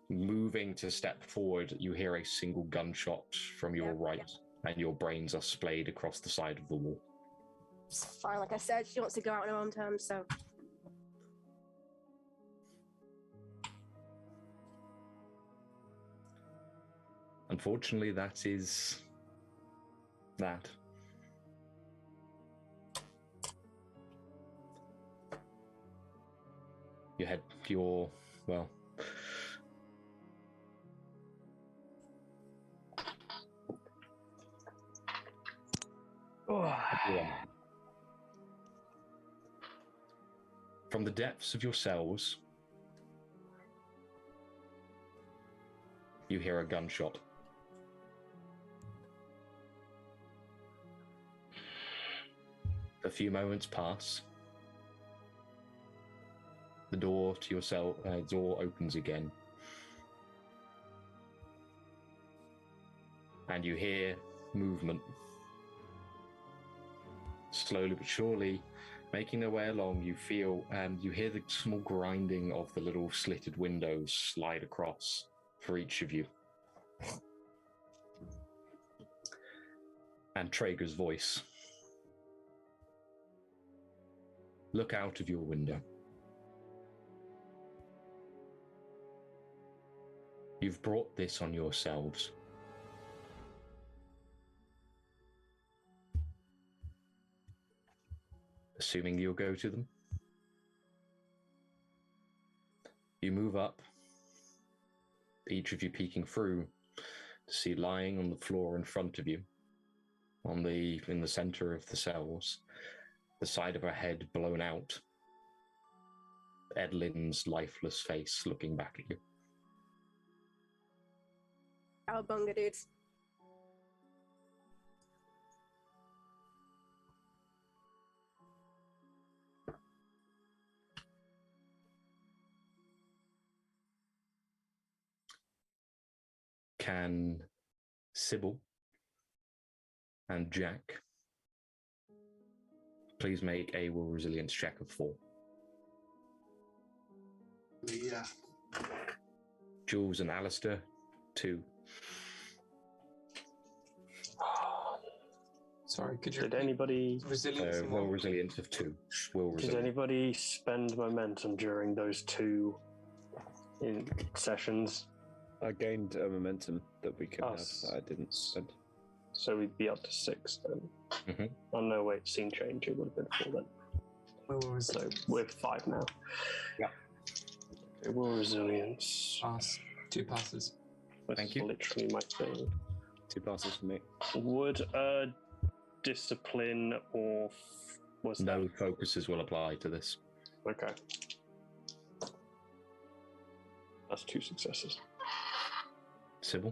moving to step forward, you hear a single gunshot from your right, and your brains are splayed across the side of the wall. It's fine. Like I said, she wants to go out on her own terms, so. Unfortunately, that is that. You head to your, well, everyone. From the depths of your cells, you hear a gunshot. A few moments pass. The door to your cell door opens again, and you hear movement. Slowly but surely, making their way along, you hear the small grinding of the little slitted windows slide across for each of you. And Traeger's voice. Look out of your window. You've brought this on yourselves. Assuming you'll go to them. You move up, each of you peeking through to see lying on the floor in front of you, in the center of the cells, the side of her head blown out, Edlynn's lifeless face looking back at you. Cowabunga, dudes. Can Subil and Jack please make a will resilience check of 4? Yeah. Jules and Alister, 2. Sorry, could you Did anybody resilience? Will resilience of 2. Will did resilience. anybody spend momentum during those 2 sessions? I gained a momentum that we could Us. have. That I didn't spend. So we'd be up to 6 then. Mhm. Oh no, wait, scene change. It would have been 4 then. So we're 5 now. Yeah. Okay, will resilience. Pass. 2 passes. That's Thank you. literally my thing. 2 passes for me. Would discipline or was No focuses will apply to this. that okay? That's 2 successes. Subil?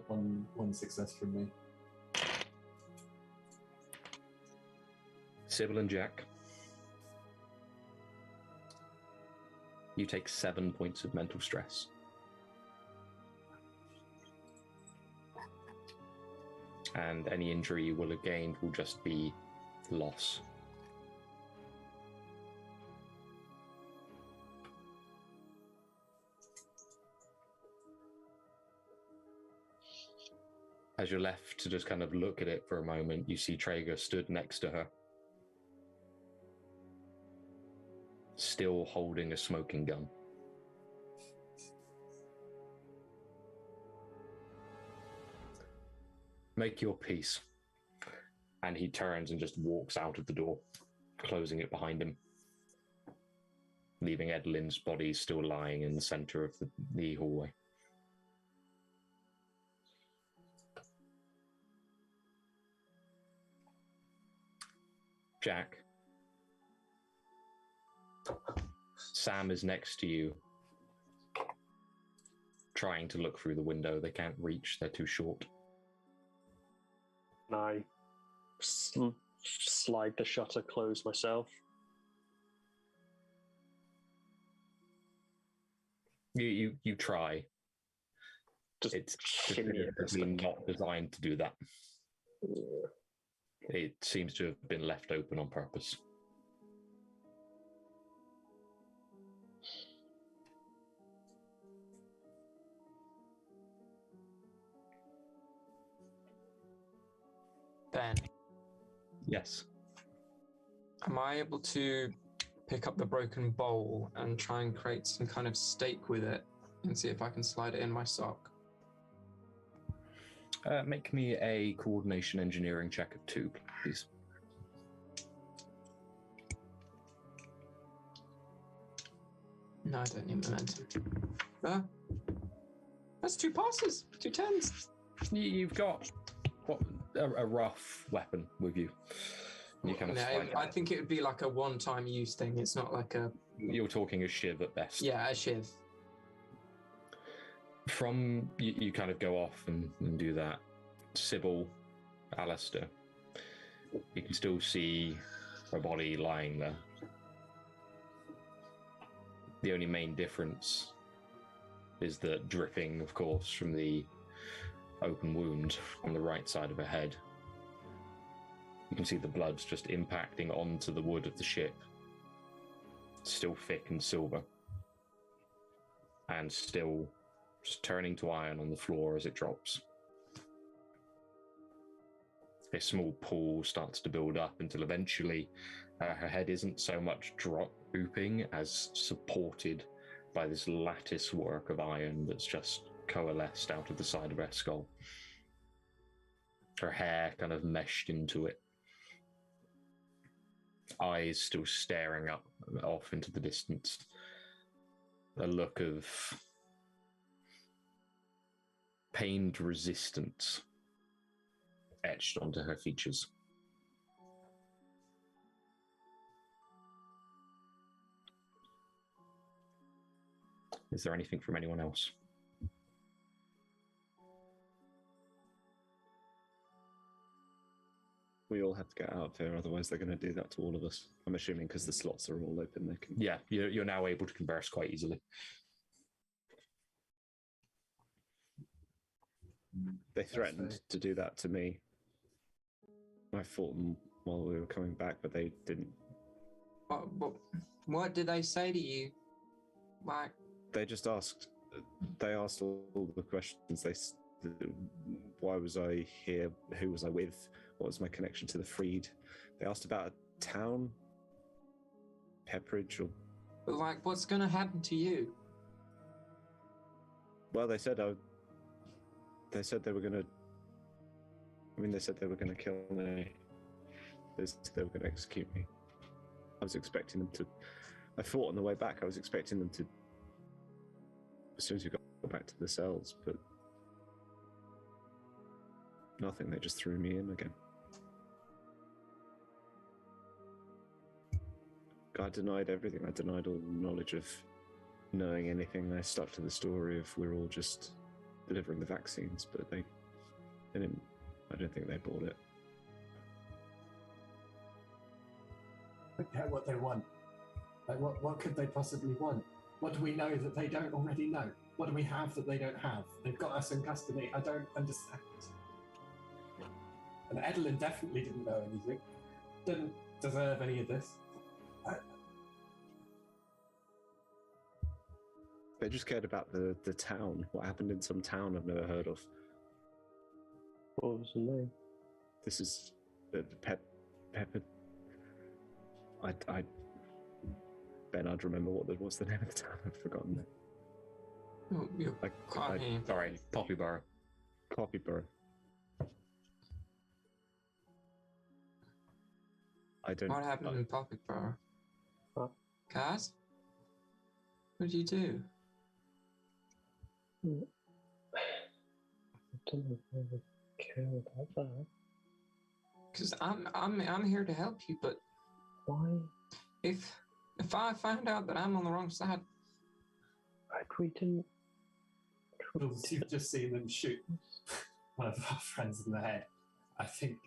One success from me. Subil and Jack. You take 7 points of mental stress. And any injury you will have gained will just be loss. As you're left to just kind of look at it for a moment, you see Traeger stood next to her, still holding a smoking gun. Make your peace. And he turns and just walks out of the door, closing it behind him, leaving Edlynn's body still lying in the center of the hallway. Jack. Sam is next to you, trying to look through the window. They can't reach, they're too short. And I slide the shutter closed myself. You try. Just It's shimmy it. definitively not designed to do that. Yeah. It seems to have been left open on purpose. Ben, Yes. am I able to pick up the broken bowl and try and create some kind of stake with it and see if I can slide it in my sock? Make me a coordination engineering check of 2, please. No, I don't need momentum. That's 2 passes, 2 10s. You've got a rough weapon with you. You kind of slide I think it would be like a one-time use thing. It's not like a... You're talking a shiv at best. Yeah, a shiv. From you kind of go off and do that. Subil, Alister, you can still see a body lying there. The only main difference is the dripping, of course, from the open wound on the right side of her head. You can see the blood's just impacting onto the wood of the ship. Still thick and silver. And still just turning to iron on the floor as it drops. A small pool starts to build up until eventually her head isn't so much drooping as supported by this lattice work of iron that's just coalesced out of the side of her skull. Her hair kind of meshed into it. Eyes still staring up off into the distance. A look of pained resistance etched onto her features. Is there anything from anyone else? We all have to get out of here, otherwise they're going to do that to all of us. I'm assuming because the slots are all open, they can... Yeah, you're now able to converse quite easily. They threatened to do that to me. I fought them while we were coming back, but they didn't. What did they say to you? Like, They just asked. They asked all the questions. Why was I here? Who was I with? What was my connection to the Freed? They asked about a town, Pepperidge, or... but like, what's going to happen to you? Well, they said They said they were going to... they said they were going to kill me. They said they were going to execute me. I was expecting them to... I fought on the way back. I was expecting them to... As soon as we got back to the cells, but... Nothing. They just threw me in again. I denied everything. I denied all knowledge of knowing anything. I stuck to the story of we're all just delivering the vaccines, but they didn't. I don't think they bought it. Look at what they want. Like, what could they possibly want? What do we know that they don't already know? What do we have that they don't have? They've got us in custody. I don't understand. And Edlynnne definitely didn't know anything. Didn't deserve any of this. They just cared about the town. What happened in some town I've never heard of. What was the name? This is the Pepper. Ben, I'd remember what's the name of the town. I've forgotten it. Oh, you can't hear. Sorry, Poppyborough. Poppyborough. I don't. What happened in Poppyborough? Huh? Kaz? What did you do? I don't know if I would care about that. Because I'm here to help you, but Why? if I find out that I'm on the wrong side, We didn't. Jules, you've just seen them shoot one of our friends in the head. I think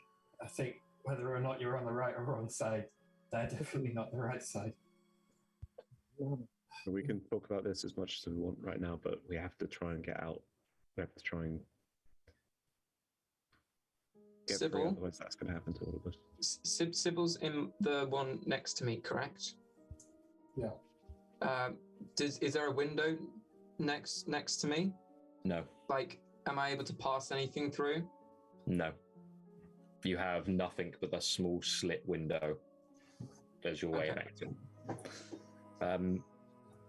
whether or not you're on the right or wrong side, they're definitely not the right side. We can talk about this as much as we want right now, but we have to try and get out. We have to try and get free, Subil? otherwise that's going to happen to all of us. Sybil's in the one next to me, correct? Yeah. Is there a window next to me? No. Like, am I able to pass anything through? No. You have nothing but the small slit window as your way of Okay. acting.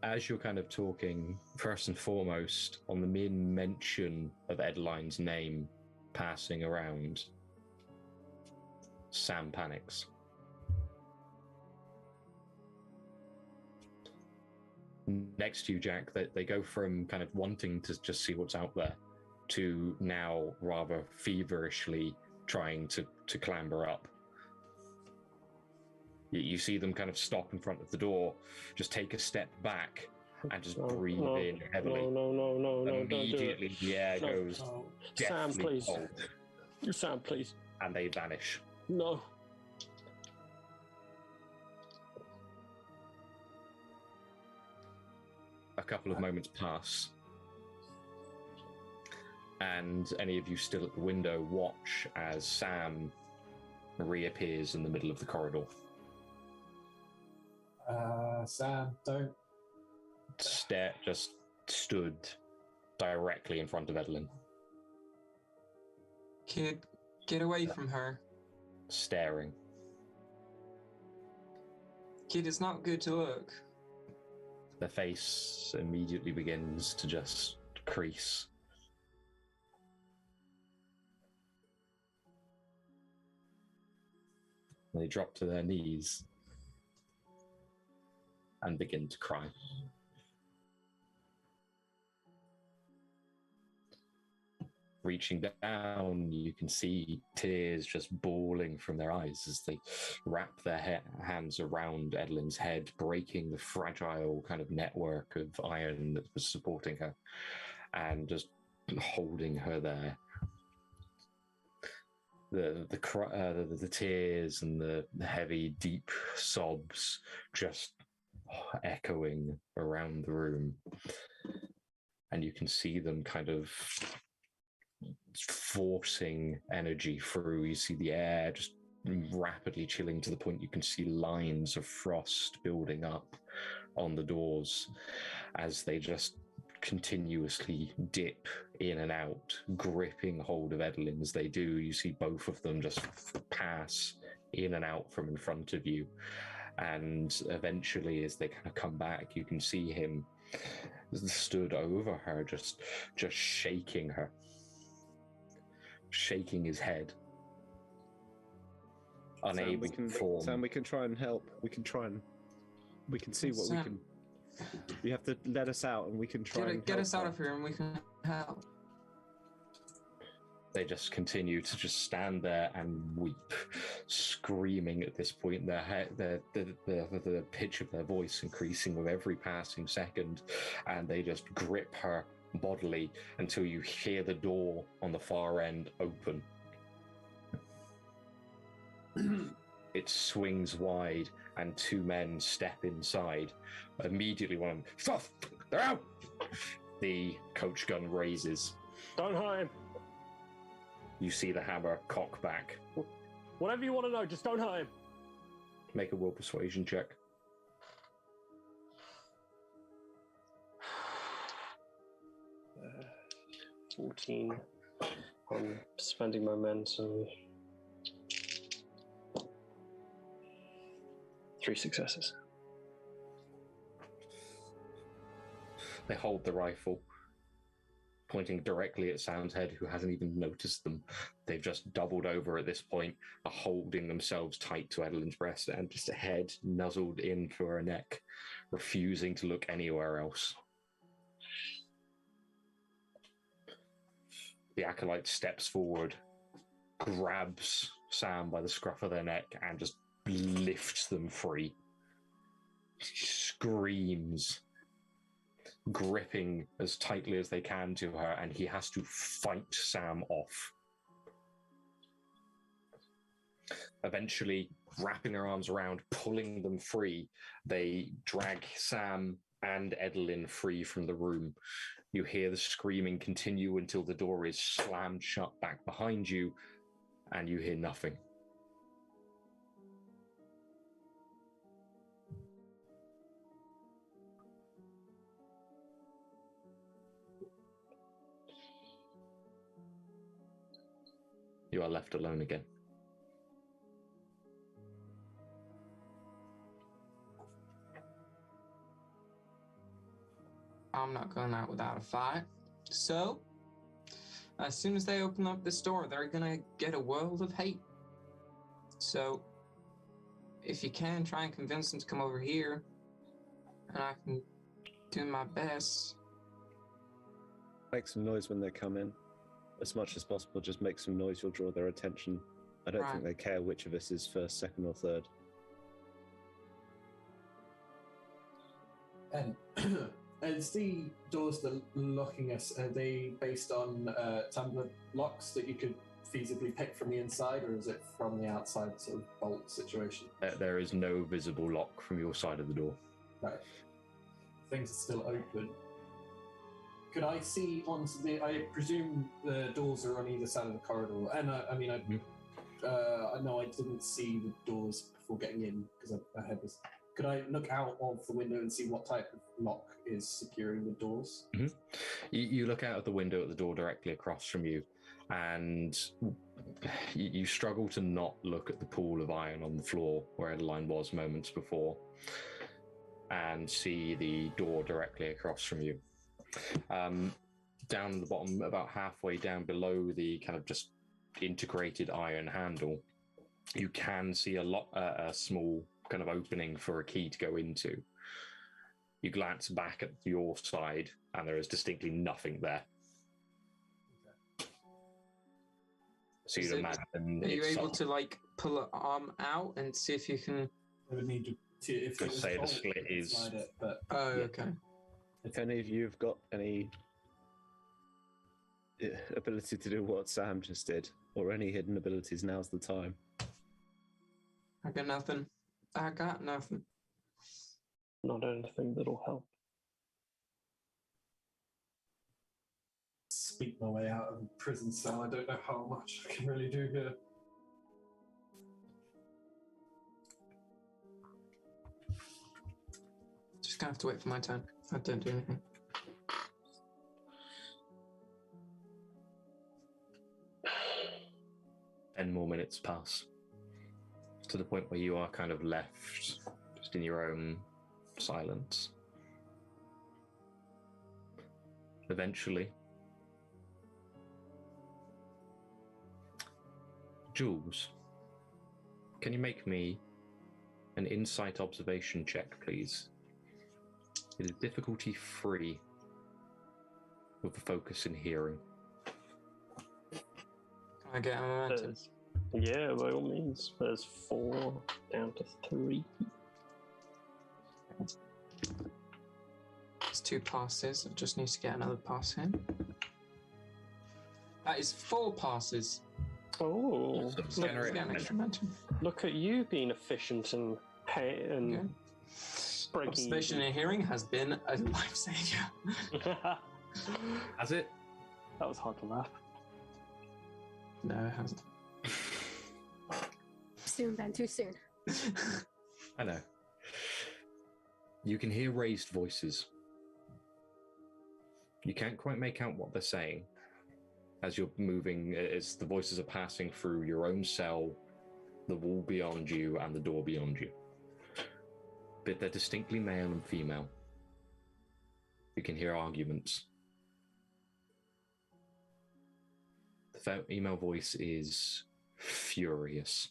As you're kind of talking, first and foremost, on the mere mention of Edlynne's name passing around, Sam panics. Next to you, Jack, they go from kind of wanting to just see what's out there to now rather feverishly trying to clamber up. You see them kind of stop in front of the door, just take a step back, and just breathe in heavily. No, don't do it. Immediately, the air No. goes Oh, Sam, deathly please. cold, Sam, please. and they vanish. No. A couple of moments pass, and any of you still at the window watch as Sam reappears in the middle of the corridor. Sam, don't. Just stood directly in front of Edlynnne, Kid, get away from her. staring. Kid, it's not good to look. The face immediately begins to just crease. They drop to their knees and begin to cry. Reaching down, you can see tears just bawling from their eyes as they wrap their hands around Edlynne's head, breaking the fragile kind of network of iron that was supporting her, and just holding her there. The tears and the heavy, deep sobs just echoing around the room, and you can see them kind of forcing energy through. You see the air just rapidly chilling to the point you can see lines of frost building up on the doors as they just continuously dip in and out, gripping hold of Edlynnne as they do. You see both of them just pass in and out from in front of you, and eventually as they kind of come back, you can see him stood over her, just shaking her, shaking his head, unable to form. Sam, we can try and help. We can see what we Sam. can. You have to let us out, and we can try and Get help us out her. of here and we can help. They just continue to just stand there and weep, screaming at this point, the pitch of their voice increasing with every passing second, and they just grip her bodily until you hear the door on the far end open. It swings wide, and two men step inside. Immediately, one of them, "Stop! They're out!" The coach gun raises. Don't hurt him. You see the hammer cock back. Whatever you want to know, just don't hurt him. Make a will persuasion check. 14. I'm spending momentum. 3 successes. They hold the rifle, pointing directly at Sam's head, who hasn't even noticed them. They've just doubled over at this point, are holding themselves tight to Edlynne's breast, and just a head nuzzled in to her neck, refusing to look anywhere else. The acolyte steps forward, grabs Sam by the scruff of their neck, and just lifts them free. She screams, gripping as tightly as they can to her, and he has to fight Sam off. Eventually, wrapping their arms around, pulling them free, they drag Sam and Edlynnne free from the room. You hear the screaming continue until the door is slammed shut back behind you, and you hear nothing. You are left alone again. I'm not going out without a fight. So, as soon as they open up this door, they're gonna get a world of hate. So, if you can, try and convince them to come over here, and I can do my best. Make some noise when they come in. As much as possible, just make some noise, you'll draw their attention. I don't think they care which of us is first, second, or third. And as the doors that are locking us, are they based on tumbler locks that you could feasibly pick from the inside, or is it from the outside sort of bolt situation? There is no visible lock from your side of the door. Right. Things are still open. Could I see onto the... I presume the doors are on either side of the corridor. And I know I didn't see the doors before getting in because I had this... Could I look out of the window and see what type of lock is securing the doors? Mm-hmm. You look out of the window at the door directly across from you, and you struggle to not look at the pool of iron on the floor where Edlynnne was moments before, and see the door directly across from you. Down at the bottom, about halfway down below the kind of just integrated iron handle, you can see a small kind of opening for a key to go into. You glance back at your side, and there is distinctly nothing there. So you'd imagine. Are you able to like pull an arm out and see if you can? I would need to if it was say the cold, slit is. slide it, but Oh, okay. If any of you have got any ability to do what Sam just did, or any hidden abilities, now's the time. I got nothing. Not anything that'll help. speak my way out of a prison cell. I don't know how much I can really do here. Just gonna have to wait for my turn. I don't do anything. Ten more minutes pass to the point where you are kind of left just in your own silence. Eventually, Jules, can you make me an insight observation check, please? It is difficulty 3 with the focus in hearing. Can I get a momentum? Yeah, by all means. There's 4 down to 3. It's 2 passes. I just need to get another pass in. That is 4 passes. Oh, So Generate get an extra momentum. look at you being efficient and Okay. breaking. Observation and hearing has been a lifesaver. Has it? That was hard to laugh. No, it hasn't. Soon, Ben, too soon. I know. You can hear raised voices. You can't quite make out what they're saying as you're moving, as the voices are passing through your own cell, the wall beyond you, and the door beyond you. But they're distinctly male and female. You can hear arguments. The female voice is furious.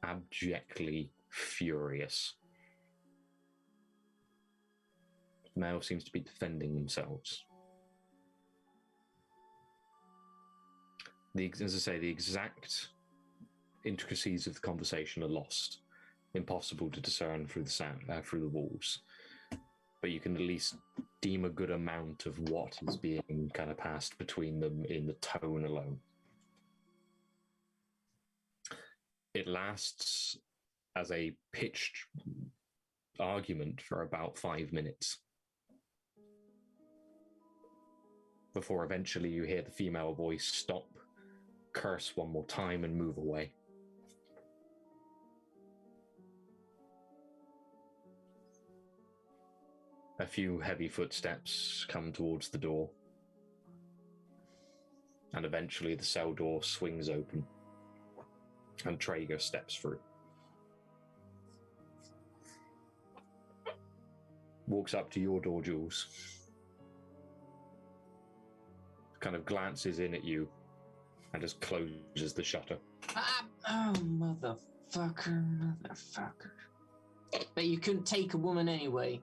Abjectly furious. The male seems to be defending themselves. As I say, the exact intricacies of the conversation are lost. Impossible to discern through the sound, through the walls. But you can at least deem a good amount of what is being kind of passed between them in the tone alone. It lasts as a pitched argument for about 5 minutes. Before eventually you hear the female voice stop, curse one more time, and move away. A few heavy footsteps come towards the door, and eventually the cell door swings open, and Traeger steps through. walks up to your door, Jules. Kind of glances in at you and just closes the shutter. Oh, motherfucker. But you couldn't take a woman anyway.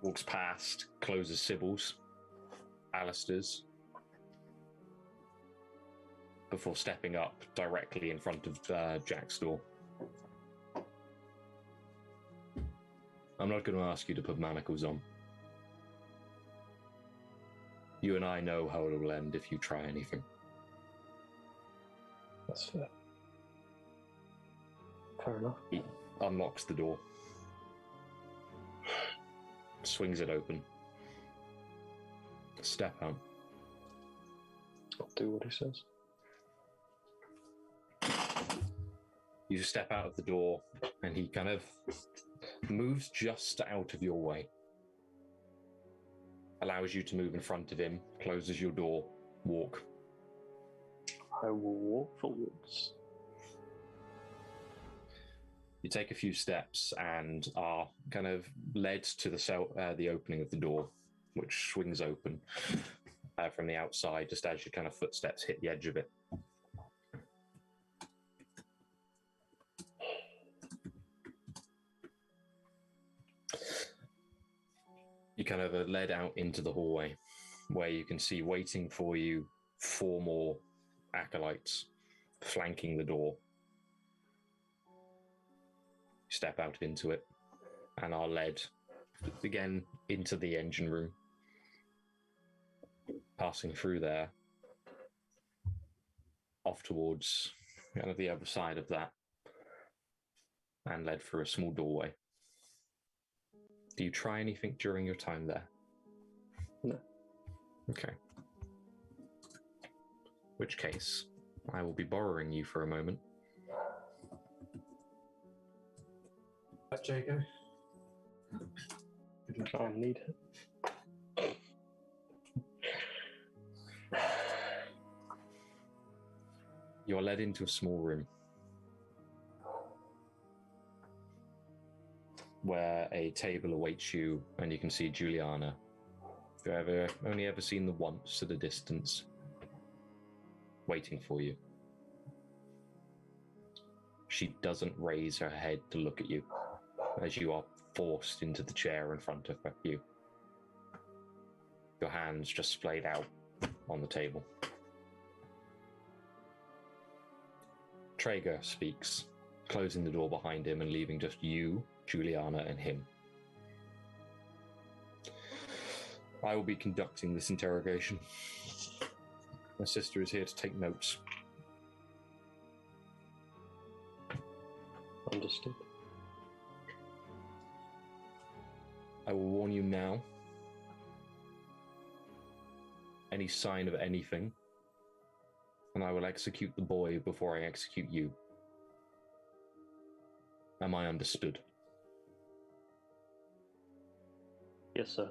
Walks past, closes Sybil's, Alister's, before stepping up directly in front of Jack's door. I'm not going to ask you to put manacles on. You and I know how it will end if you try anything. That's fair. Fair enough. He unlocks the door, swings it open. Step out. I'll do what he says. You step out of the door, and he kind of moves just out of your way. Allows you to move in front of him, closes your door, walk. I will walk forwards. You take a few steps and are kind of led to the opening of the door, which swings open from the outside, just as your kind of footsteps hit the edge of it. You kind of are led out into the hallway, where you can see waiting for you 4 more acolytes flanking the door. Step out into it and are led again into the engine room, passing through there, off towards kind of the other side of that, and led through a small doorway. Do you try anything during your time there? No. Okay. Which case, I will be borrowing you for a moment. Jago. I need it. You're led into a small room where a table awaits you, and you can see Juliana. If you've only ever seen the once at a distance, waiting for you. She doesn't raise her head to look at you as you are forced into the chair in front of you. Your hands just splayed out on the table. Traeger speaks, closing the door behind him and leaving just you, Juliana, and him. I will be conducting this interrogation. My sister is here to take notes. Understood. I will warn you now. Any sign of anything, and I will execute the boy before I execute you. Am I understood? Yes, sir.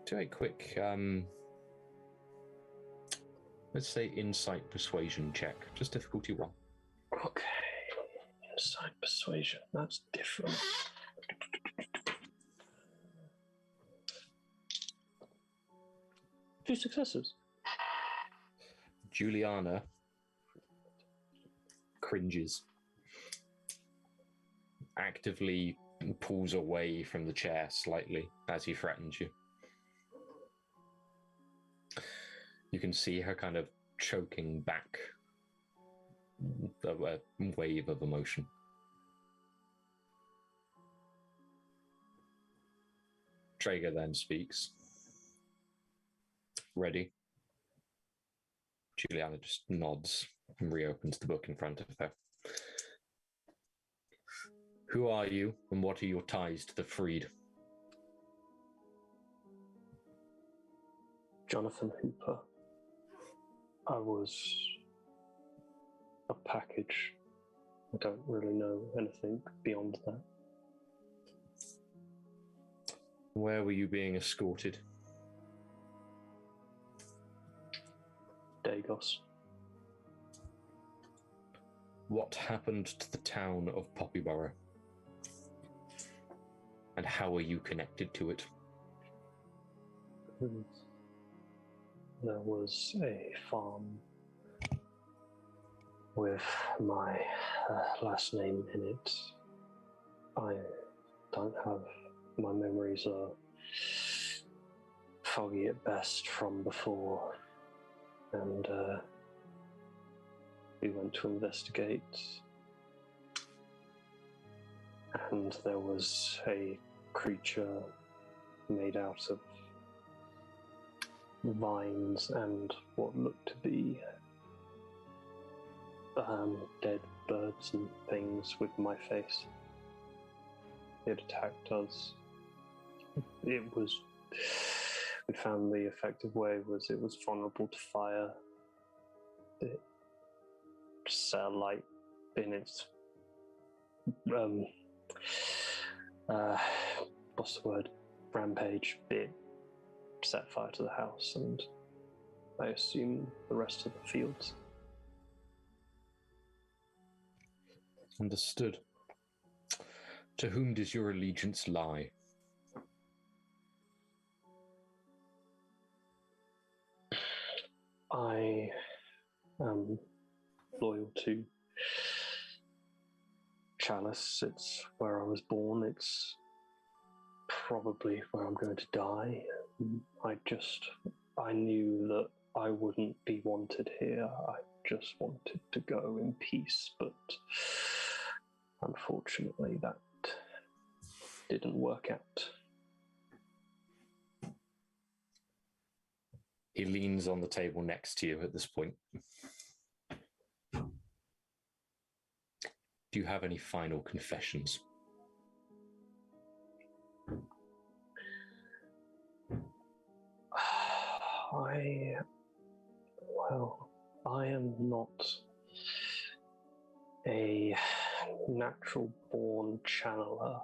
Do a quick, let's say insight persuasion check. Just difficulty 1. Okay. Insight persuasion. That's different. 2 successes. Juliana cringes, actively pulls away from the chair slightly as he threatens you. You can see her kind of choking back a wave of emotion. Traeger then speaks. Ready? Juliana just nods and reopens the book in front of her. Who are you, and what are your ties to the freed? Jonathan Hooper. I was a package. I don't really know anything beyond that. Where were you being escorted? Dagos. What happened to the town of Poppyborough? And how are you connected to it? There was a farm with my last name in it. I don't have, my memories are foggy at best from before, and we went to investigate, and there was a creature made out of vines and what looked to be dead birds and things with my face. It attacked us. We found the effective way was it was vulnerable to fire. It set a light in its what's the word? Rampage. It set fire to the house and I assume the rest of the fields. Understood. To whom does your allegiance lie? I am loyal to Chalice. It's where I was born. It's probably where I'm going to die. I knew that I wouldn't be wanted here. I just wanted to go in peace, but unfortunately that didn't work out. He leans on the table next to you at this point. Do you have any final confessions? I am not a natural born channeler.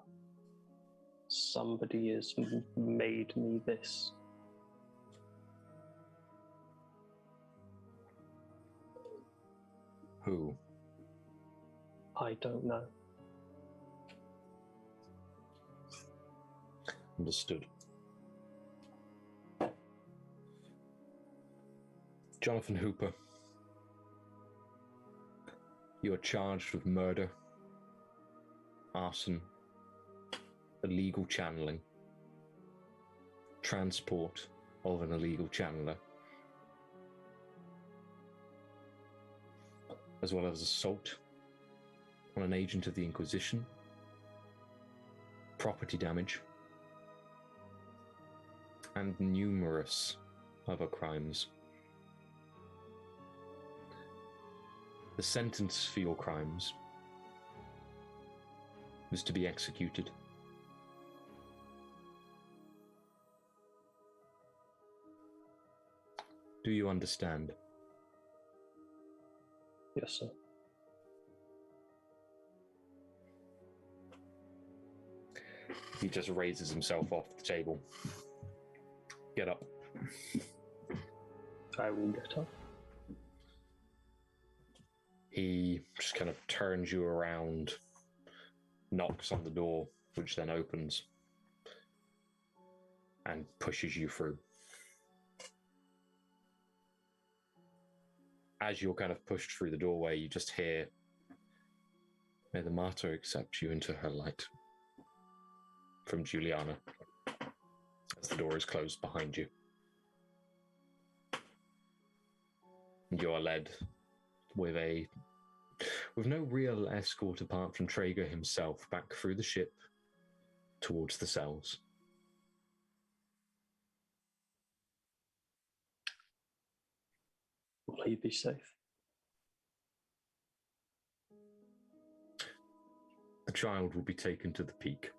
Somebody has made me this. Who? I don't know. Understood. Jonathan Hooper, you are charged with murder, arson, illegal channeling, transport of an illegal channeler, as well as assault on an agent of the Inquisition, property damage, and numerous other crimes. The sentence for your crimes was to be executed. Do you understand? Yes, sir. He just raises himself off the table. Get up. I will get up. He just kind of turns you around, knocks on the door, which then opens, and pushes you through. As you're kind of pushed through the doorway, you just hear, "May the Martyr accept you into her light," from Juliana, as the door is closed behind you. You are led with no real escort apart from Traeger himself back through the ship towards the cells. Will he be safe? The child will be taken to the peak.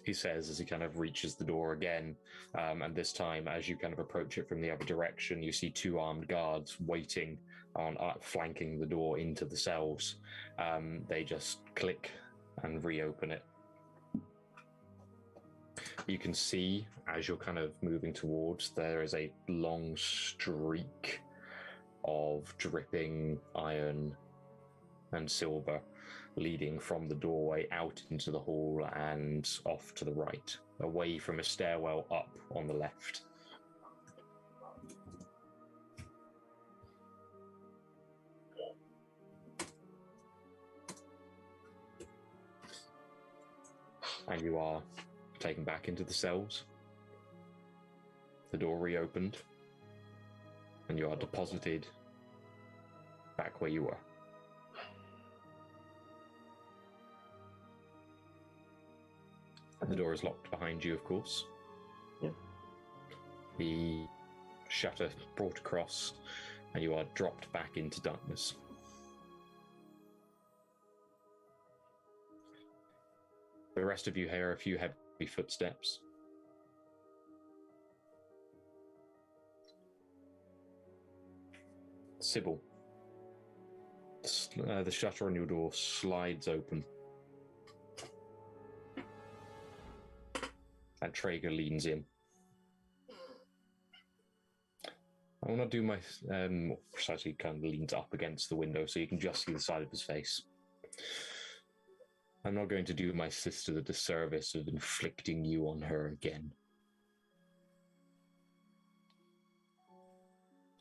He says as he kind of reaches the door again, and this time as you kind of approach it from the other direction, you see two armed guards waiting on flanking the door into the cells. They just click and reopen it. You can see as you're kind of moving towards, there is a long streak of dripping iron and silver leading from the doorway out into the hall and off to the right, away from a stairwell up on the left. And you are taken back into the cells. The door reopened, and you are deposited back where you were. The door is locked behind you, of course. Yeah. The shutter brought across, and you are dropped back into darkness. The rest of you hear a few heavy footsteps. Sybil, the shutter on your door slides open. And Traeger leans in. I want to do my precisely kind of leans up against the window so you can just see the side of his face. I'm not going to do my sister the disservice of inflicting you on her again.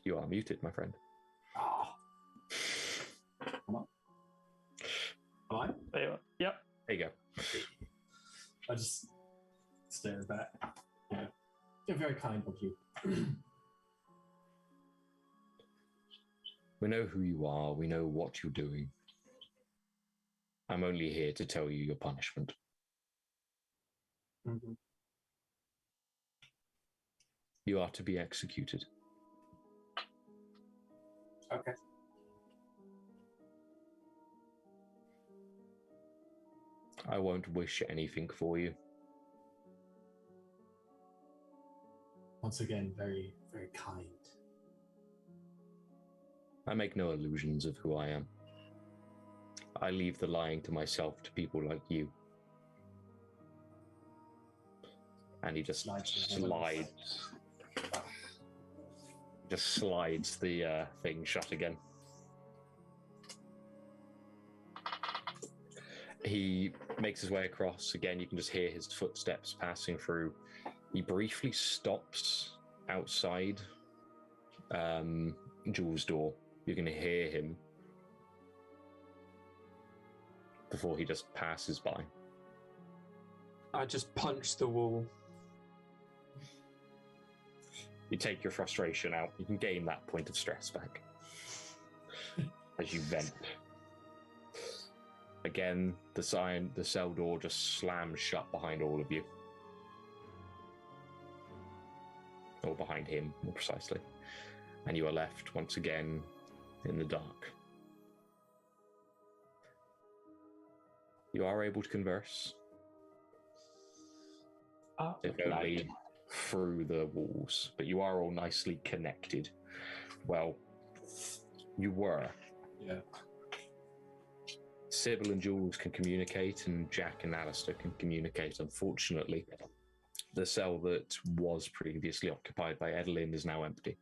You are muted, my friend. Oh. Come on. Am I? There you are. Yep. There you go. I just stare back. Yeah. You're very kind of you. We know who you are. We know what you're doing. I'm only here to tell you your punishment. Mm-hmm. You are to be executed. Okay. I won't wish anything for you. Once again, very, very kind. I make no illusions of who I am. I leave the lying to myself to people like you. And he just slides the thing shut again. He makes his way across. Again, you can just hear his footsteps passing through. He briefly stops outside Jules' door. You're going to hear him before he just passes by. I just punch the wall. You take your frustration out. You can gain that point of stress back as you vent. Again, the cell door just slams shut behind all of you. Or behind him, more precisely. And you are left once again in the dark. You are able to converse. If only through the walls, but you are all nicely connected. Well, you were. Yeah. Subil and Jules can communicate, and Jack and Alister can communicate. Unfortunately, the cell that was previously occupied by Edlynnne is now empty.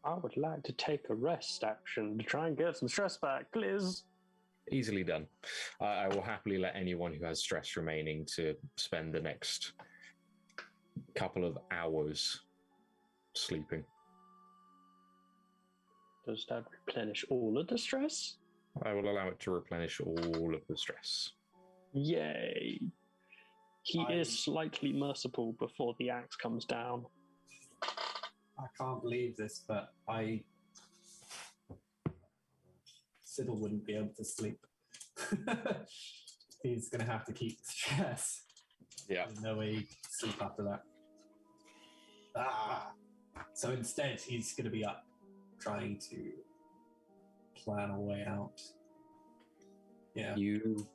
I would like to take a rest action to try and get some stress back, please. Easily done. I will happily let anyone who has stress remaining to spend the next couple of hours sleeping. Does that replenish all of the stress? I will allow it to replenish all of the stress. Yay. He is slightly merciful before the axe comes down. I can't believe this, but Sybil wouldn't be able to sleep. He's going to have to keep the stress. Yeah. There's no way he can sleep after that. So instead, he's going to be up trying to plan a way out. Yeah. You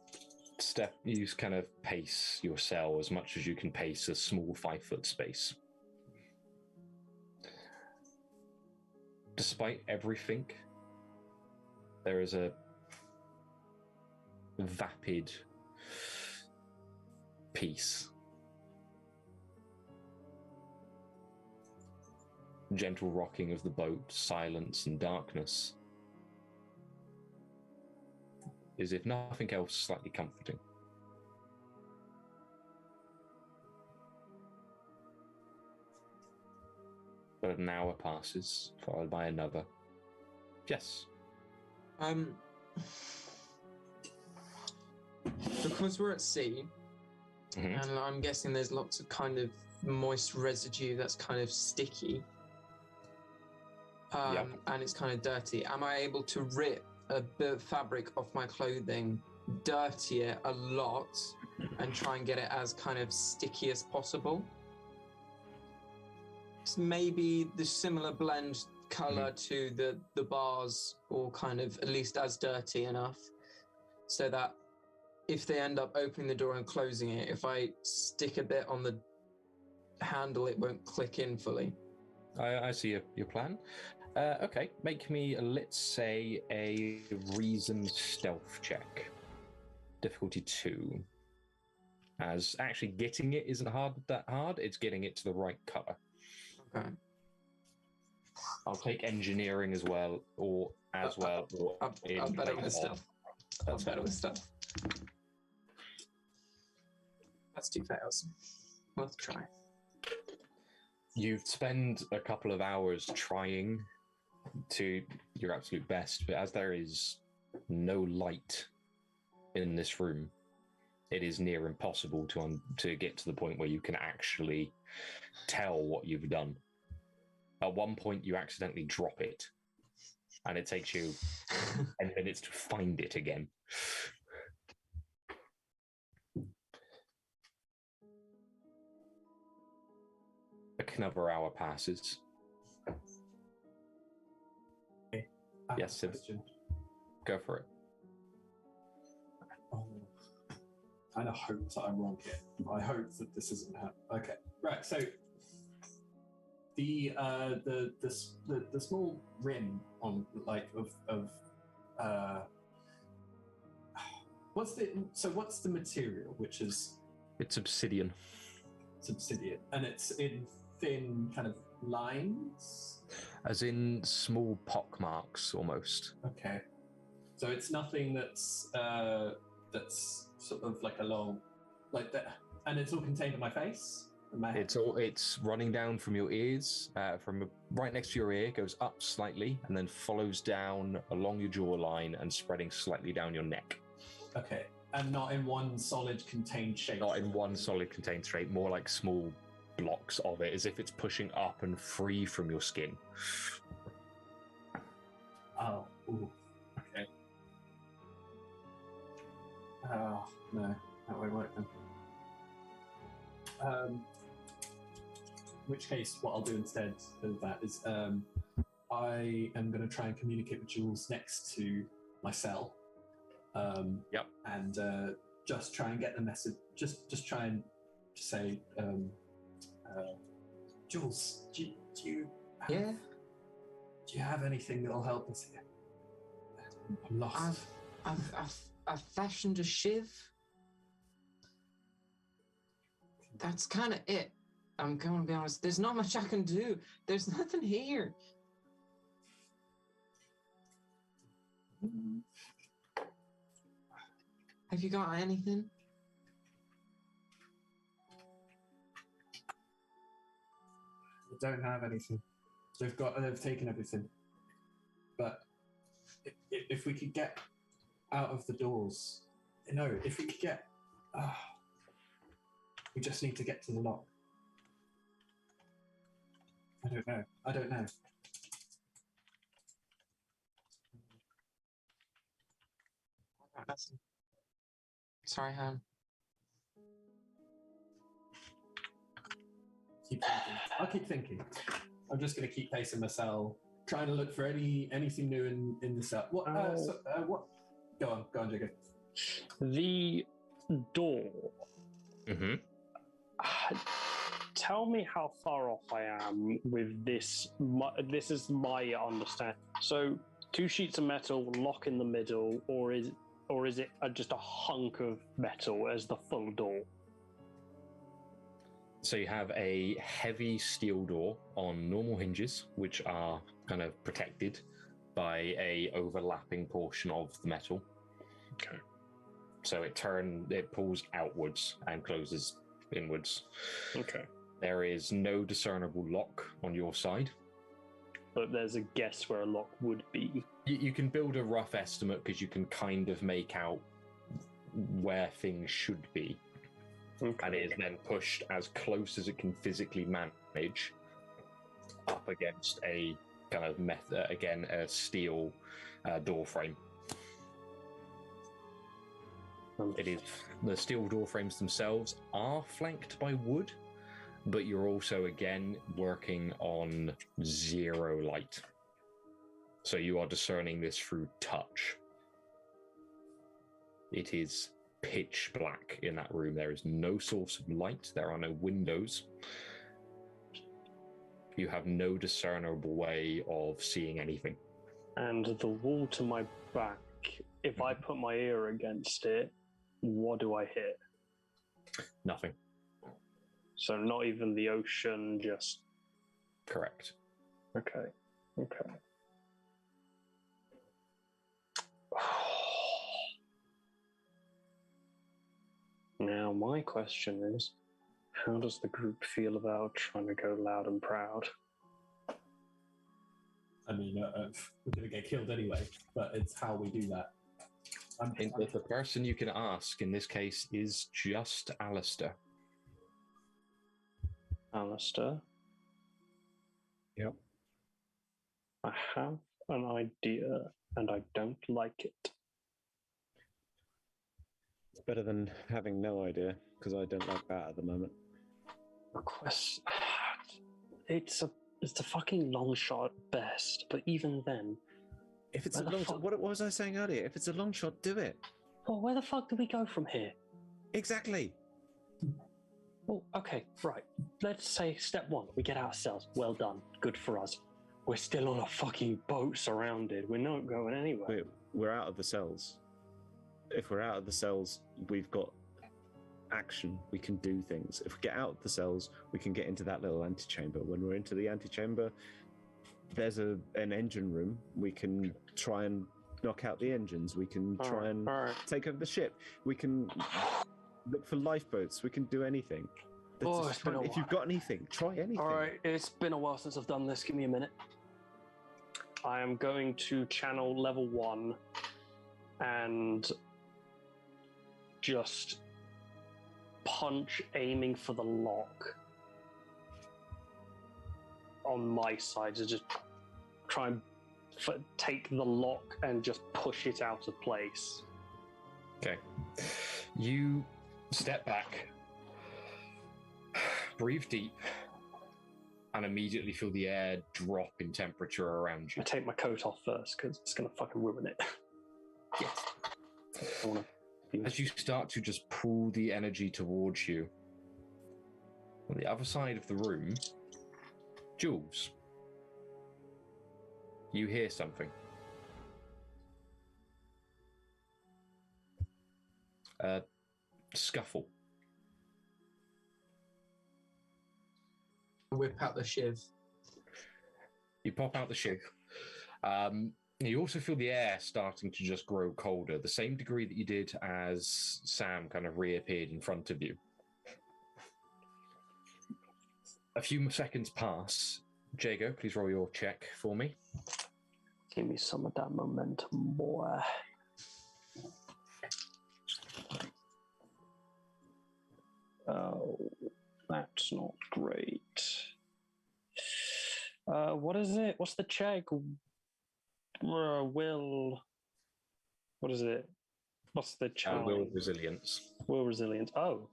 kind of pace your cell as much as you can pace a small 5-foot space. Despite everything, there is a vapid peace. Gentle rocking of the boat, silence and darkness. is, if nothing else, slightly comforting. But an hour passes, followed by another. Yes. Because we're at sea, Mhm. and I'm guessing there's lots of kind of moist residue that's kind of sticky. Yep. And it's kind of dirty. Am I able to rip a bit of fabric off my clothing, dirty it a lot, and try and get it as kind of sticky as possible? So maybe the similar blend color to the bars, or kind of at least as dirty enough, so that if they end up opening the door and closing it, if I stick a bit on the handle, it won't click in fully. I see your plan. Okay, make me, let's say, a reasoned stealth check. Difficulty 2. As actually getting it isn't that hard, it's getting it to the right color. Okay. I'll take engineering as well, or I'm better with stuff. I'm better with stuff. That's 2 fails. Let's try. You've spent a couple of hours trying to your absolute best, but as there is no light in this room, it is near impossible to get to the point where you can actually tell what you've done. At one point, you accidentally drop it, and it takes you 10 minutes to find it again. Another hour passes. Yes, Sid. Question. Go for it. I kind of hope that I'm wrong here. I hope that this isn't happening. Okay, right. So the small rim on what's the material? Which is It's obsidian. obsidian, and it's in thin kind of lines. As in small pock marks, almost. Okay, so it's nothing that's sort of like a long, like that, and it's all contained in my face. In my head. It's running down from your ears, from right next to your ear, goes up slightly, and then follows down along your jawline and spreading slightly down your neck. Okay, and not in one solid contained shape. Not in one solid contained shape, more like small blocks of it, as if it's pushing up and free from your skin. Oh, ooh, okay. Oh, no, that won't work then. In which case, what I'll do instead of that is I am going to try and communicate with Jules next to my cell. Yep. And just try and get the message, just try and say, Jules, do you have anything that'll help us here? I'm lost. I've fashioned a shiv. That's kind of it. I'm going to be honest. There's not much I can do. There's nothing here. Have you got anything? I don't have anything. They've taken everything. But if we could get out of the doors, if we could get, we just need to get to the lock. I don't know. Sorry, Han. I'll keep thinking. I'm just going to keep pacing my cell, trying to look for anything new in the cell. What? What? Go on, Jago. The door. Mm-hmm. Tell me how far off I am with this. This is my understanding. So, 2 sheets of metal, lock in the middle, or is it just a hunk of metal as the full door? So you have a heavy steel door on normal hinges, which are kind of protected by a overlapping portion of the metal. Okay. So it pulls outwards and closes inwards. Okay. There is no discernible lock on your side. But there's a guess where a lock would be. You can build a rough estimate because you can kind of make out where things should be. Okay. And it is then pushed as close as it can physically manage up against a kind of a steel door frame. It is the steel door frames themselves are flanked by wood, but you're also again working on 0 light. So you are discerning this through touch. It is pitch black in that room. There is no source of light. There are no windows. You have no discernible way of seeing anything. And the wall to my back, if I put my ear against it, what do I hear? Nothing. So not even the ocean, just... Correct. Okay. Now, my question is, how does the group feel about trying to go loud and proud? I mean, we're going to get killed anyway, but it's how we do that. The person you can ask in this case is just Alister. Alister? Yep. I have an idea, and I don't like it. It's better than having no idea, because I don't like that at the moment. Request. It's a fucking long shot at best, but even then. If it's a long shot, what was I saying earlier? If it's a long shot, do it. Well, where the fuck do we go from here? Exactly. Well, okay, right. Let's say step 1, we get out of cells. Well done. Good for us. We're still on a fucking boat surrounded. We're not going anywhere. We're out of the cells. If we're out of the cells, we've got action. We can do things. If we get out of the cells, we can get into that little antechamber. When we're into the antechamber, there's an engine room. We can try and knock out the engines. We can try and take over the ship. We can look for lifeboats. We can do anything. If you've got anything, try anything. All right, it's been a while since I've done this. Give me a minute. I am going to channel level 1 and just punch aiming for the lock on my side to just try and take the lock and just push it out of place. Okay. You step back, breathe deep, and immediately feel the air drop in temperature around you. I take my coat off first because it's going to fucking ruin it. Yes. As you start to just pull the energy towards you, on the other side of the room, Jules, you hear something. A scuffle. Whip out the shiv. You pop out the shiv. You also feel the air starting to just grow colder, the same degree that you did as Sam kind of reappeared in front of you. A few seconds pass. Jago, please roll your check for me. Give me some of that momentum, boy. Oh, that's not great. What is it? What's the check? Will. What is it? What's the challenge? Will resilience. Will resilience. Oh,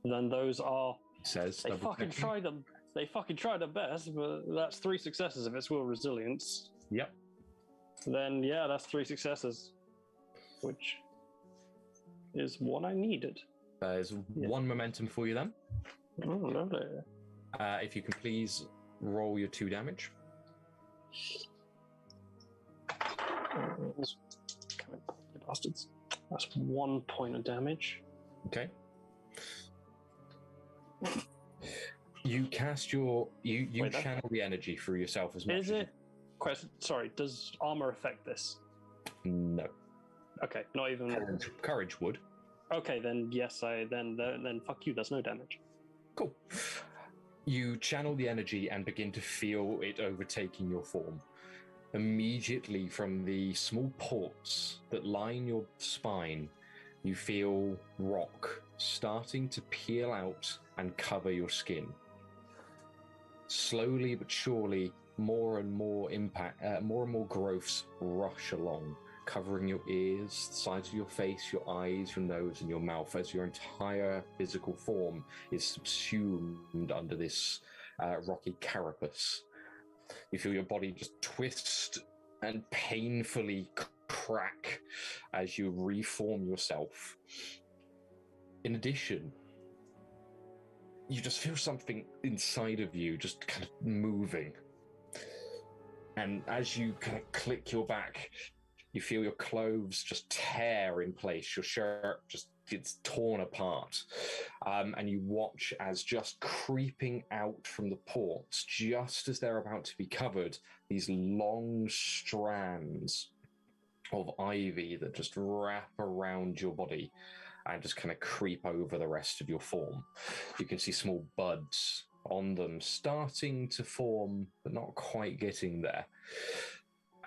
then those are. It says They fucking tried them. They fucking tried their best, but that's 3 successes if it's will resilience. Yep. Then yeah, that's 3 successes, which is what I needed. There's 1 momentum for you then. Oh, lovely. If you can please roll your 2 damage. Come on, you bastards. That's 1 point of damage. Okay. You cast your you channel the energy through yourself as much. Is it? Question. Sorry. Does armor affect this? No. Okay, not even. Courage would. Okay, then yes, then fuck you. There's no damage. Cool. You channel the energy and begin to feel it overtaking your form. Immediately from the small ports that line your spine, you feel rock starting to peel out and cover your skin. Slowly but surely, more and more growths rush along, covering your ears, the sides of your face, your eyes, your nose, and your mouth, as your entire physical form is subsumed under this rocky carapace. You feel your body just twist and painfully crack as you reform yourself. In addition, you just feel something inside of you just kind of moving. And as you kind of click your back, you feel your clothes just tear in place. Your shirt just gets torn apart. And you watch as just creeping out from the ports, just as they're about to be covered, these long strands of ivy that just wrap around your body and just kind of creep over the rest of your form. You can see small buds on them starting to form, but not quite getting there.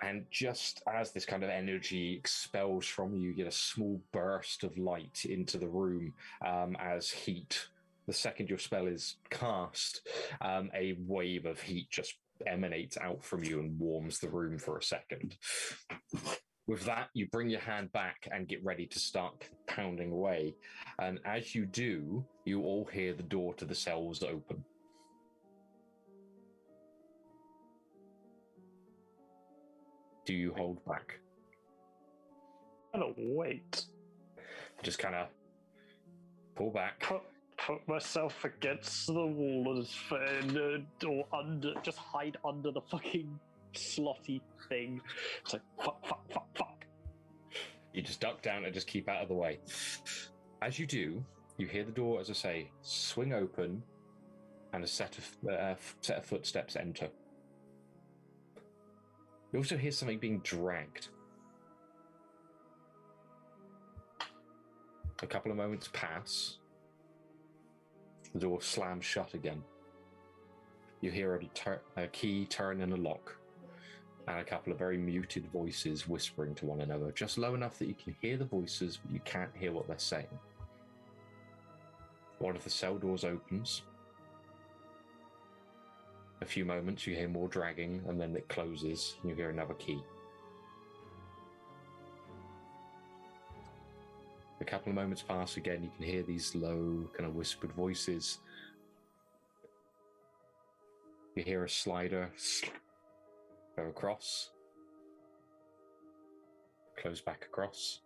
And just as this kind of energy expels from you, you get a small burst of light into the room as heat. The second your spell is cast, a wave of heat just emanates out from you and warms the room for a second. With that, you bring your hand back and get ready to start pounding away. And as you do, you all hear the door to the cells open. Do you hold back? I don't wait. Just kind of pull back. Put myself against the wall or under, just hide under the fucking slotty thing. It's like, fuck. You just duck down and just keep out of the way. As you do, you hear the door, as I say, swing open and a set of footsteps enter. You also hear something being dragged. A couple of moments pass. The door slams shut again. You hear a key turn in a lock, and a couple of very muted voices whispering to one another, just low enough that you can hear the voices, but you can't hear what they're saying. One of the cell doors opens. A few moments, you hear more dragging, and then it closes, and you hear another key. A couple of moments pass again, you can hear these low, kind of whispered voices. You hear a slider go across, close back across,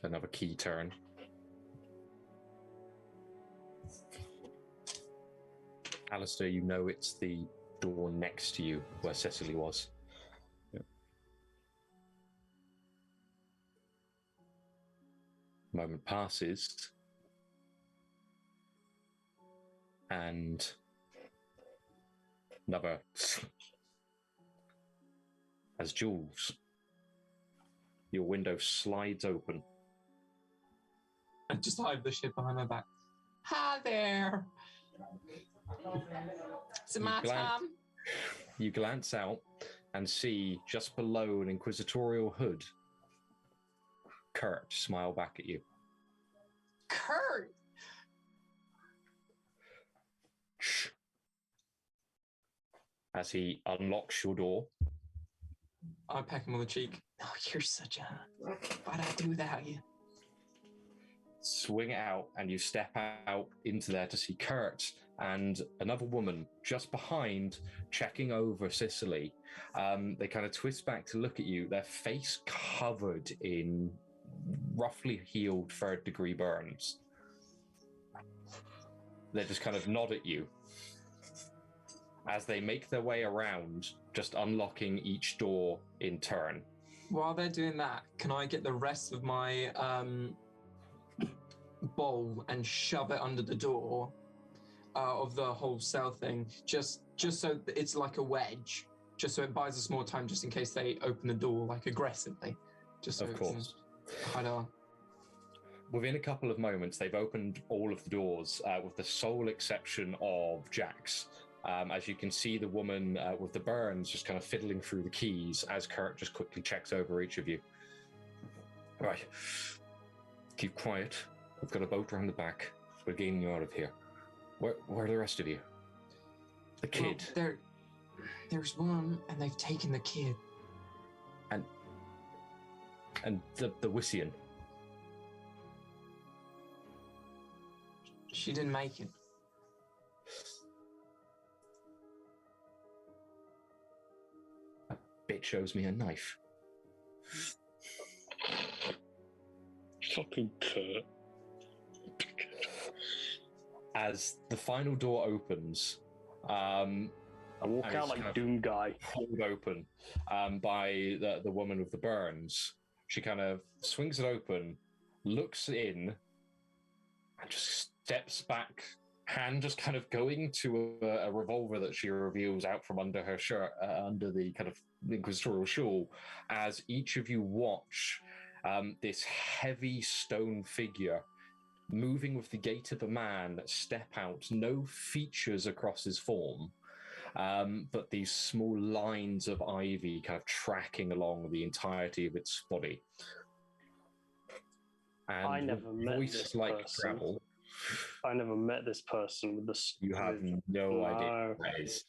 another key turn. Alister, you know it's the door next to you where Cecily was. Yep. Moment passes, and another as Jules, your window slides open. I just hide the shit behind my back. Hi there. Is it my time? You glance out and see just below an inquisitorial hood, Kurt smile back at you. Kurt! Shh. As he unlocks your door. I peck him on the cheek. Oh, you're such a... Why'd I do that? You? Swing it out, and you step out into there to see Kurt and another woman just behind, checking over Cecily. They kind of twist back to look at you, their face covered in roughly healed third-degree burns. They just kind of nod at you as they make their way around, just unlocking each door in turn. While they're doing that, can I get the rest of my bowl and shove it under the door of the whole cell thing, just so that it's like a wedge, just so it buys us more time, just in case they open the door like aggressively. Just so of course. I know. Within a couple of moments, they've opened all of the doors, with the sole exception of Jack's. As you can see, the woman with the burns just kind of fiddling through the keys as Kurt just quickly checks over each of you. Right. Keep quiet. We've got a boat around the back. We're getting you out of here. Where are the rest of you? The kid. Well, there's one, and they've taken the kid. And the Wissian. She didn't make it. That bitch shows me a knife. Fucking Kurt. As the final door opens, I walk out like Doom Guy. Pulled open by the woman with the burns. She kind of swings it open, looks in, and just steps back, hand just kind of going to a revolver that she reveals out from under her shirt, under the kind of inquisitorial shawl, as each of you watch this heavy stone figure moving with the gait of a man step out, no features across his form, but these small lines of ivy kind of tracking along the entirety of its body. And I never met this like person. travel. I never met this person with this. You have no idea who it is.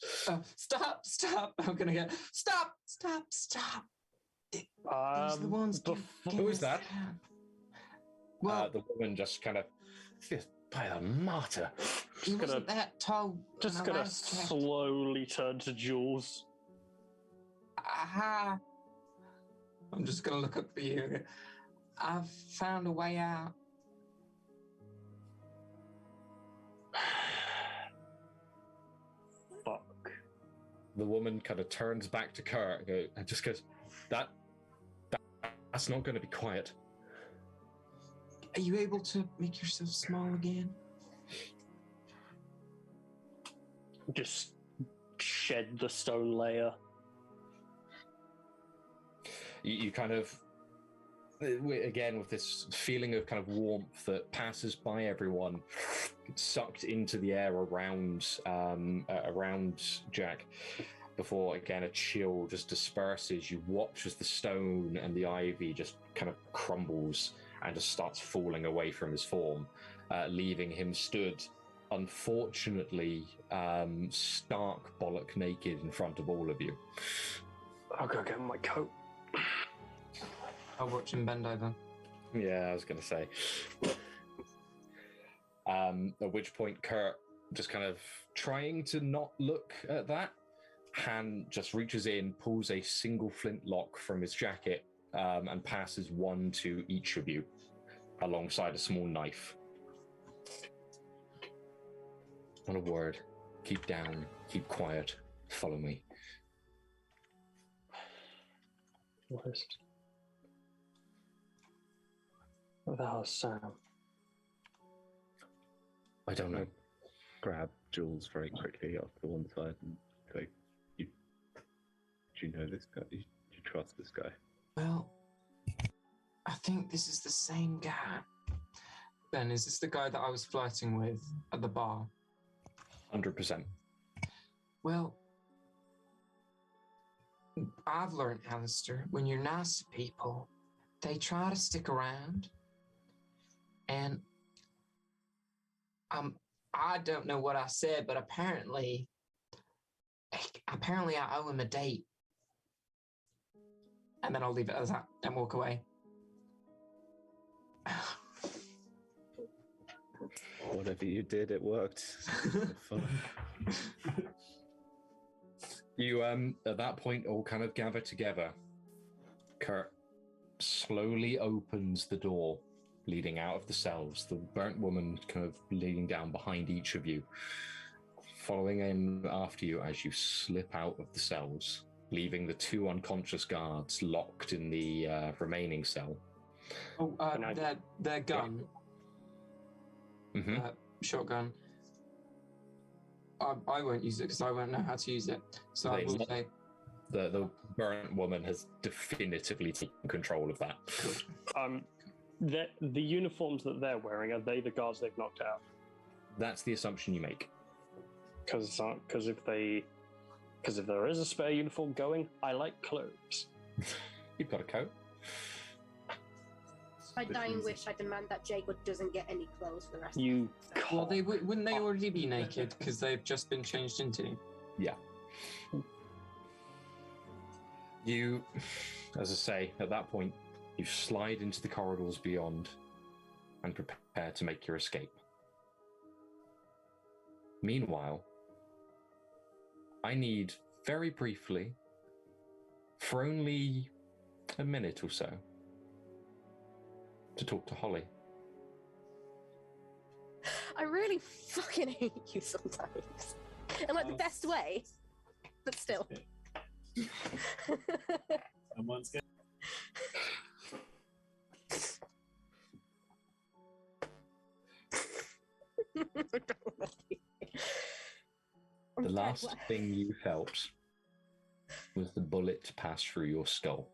Stop! I'm gonna get. Stop! These are the ones. Who is that? Well, the woman just kind of by a martyr. He wasn't that tall. Just gonna slowly turn to Jules. Aha! I'm just gonna look up for you. I've found a way out. Fuck. The woman kind of turns back to Kurt and just goes, that's not going to be quiet. Are you able to make yourself small again? Just shed the stone layer. You kind of, again, with this feeling of kind of warmth that passes by everyone, sucked into the air around Jack, before again a chill just disperses. You watch as the stone and the ivy just kind of crumbles and just starts falling away from his form, leaving him stood, unfortunately, stark bollock naked in front of all of you. I'll go get my coat. I'll watch him bend over. Yeah, I was going to say. At which point Kurt, just kind of trying to not look at that, hand just reaches in, pulls a single flintlock from his jacket, and passes one to each of you, alongside a small knife. Not a word. Keep down. Keep quiet. Follow me. What the hell is Sam? I don't know. Grab Jules very quickly off to one side and go, do you know this guy? Do you trust this guy? Well, I think this is the same guy. Ben, is this the guy that I was flirting with at the bar? 100%. Well, I've learned, Alister, when you're nice to people, they try to stick around. And I don't know what I said, but apparently I owe him a date. And then I'll leave it as that and walk away. Whatever you did, it worked. Fun. You, at that point, all kind of gather together. Kurt slowly opens the door leading out of the cells, the burnt woman kind of leading down behind each of you, following in after you as you slip out of the cells, leaving the two unconscious guards locked in the remaining cell. Oh, their gun, shotgun. I won't use it because I won't know how to use it. So I will say the burnt woman has definitively taken control of that. the uniforms that they're wearing, are they the guards they've knocked out? That's the assumption you make. Because if there is a spare uniform going, I like clothes. You've got a coat. My dying wish, I demand that Jago doesn't get any clothes for the rest You of the Well, wouldn't they already be naked because they've just been changed into? Yeah. You, as I say, at that point, you slide into the corridors beyond and prepare to make your escape. Meanwhile, I need, very briefly, for only a minute or so, to talk to Holly. I really fucking hate you sometimes. In like the best way, but still. Someone's getting. The last thing you felt was the bullet pass through your skull.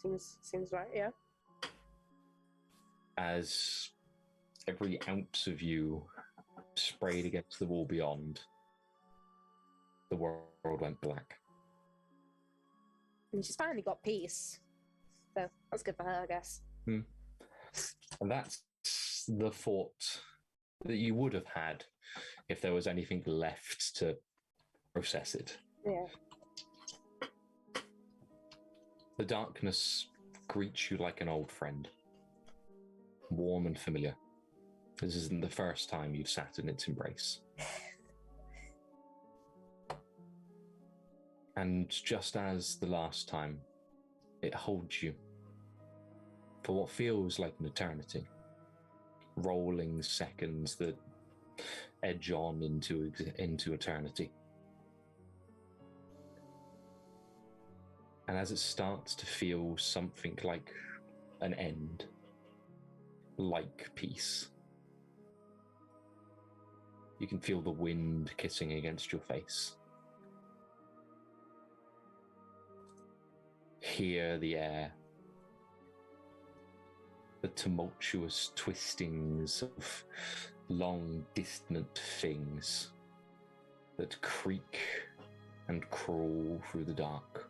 Seems right, yeah. As every ounce of you sprayed against the wall beyond, the world went black. And she's finally got peace. So that's good for her, I guess. And that's the thought that you would have had if there was anything left to process it. Yeah. The darkness greets you like an old friend, warm and familiar. This isn't the first time you've sat in its embrace. And just as the last time, it holds you for what feels like an eternity. Rolling seconds that edge on into eternity. And as it starts to feel something like an end, like peace, you can feel the wind kissing against your face. Hear the air, the tumultuous twistings of long, distant things that creak and crawl through the dark,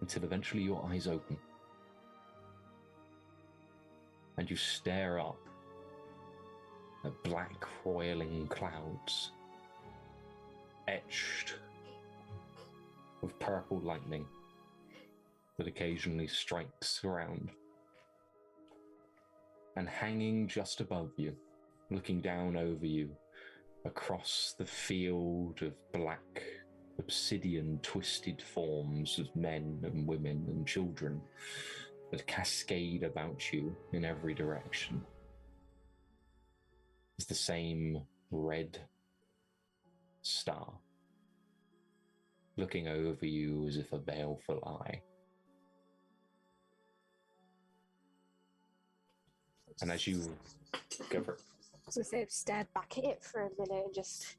until eventually your eyes open and you stare up at black roiling clouds etched with purple lightning that occasionally strikes around. And hanging just above you, looking down over you, across the field of black, obsidian twisted forms of men and women and children that cascade about you in every direction, is the same red star, looking over you as if a baleful eye. And as you go for it. So I've stared back at it for a minute and just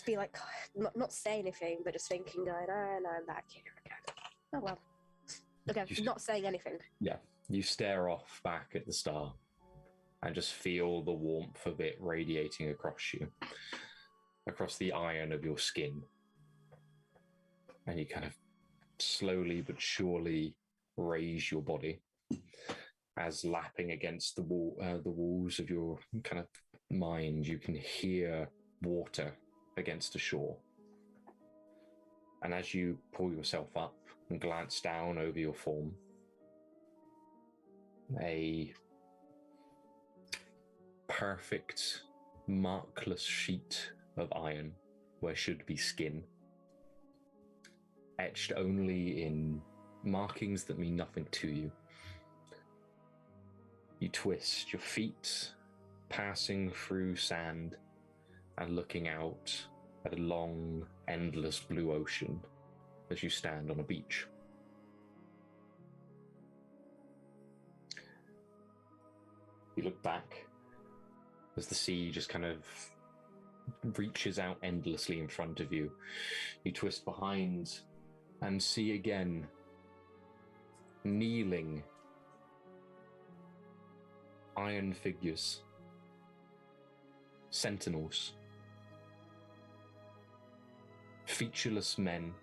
be like, not say anything, but just thinking, going, and I'm back here again. Oh well. Okay, not saying anything. Yeah, you stare off back at the star and just feel the warmth of it radiating across you, across the iron of your skin. And you kind of slowly but surely raise your body, as lapping against the walls of your kind of mind, you can hear water against the shore. And as you pull yourself up and glance down over your form, a perfect, markless sheet of iron where should be skin, etched only in markings that mean nothing to you. You twist your feet, passing through sand and looking out at a long, endless blue ocean as you stand on a beach. You look back as the sea just kind of reaches out endlessly in front of you. You twist behind and see again, kneeling, iron figures, sentinels, featureless men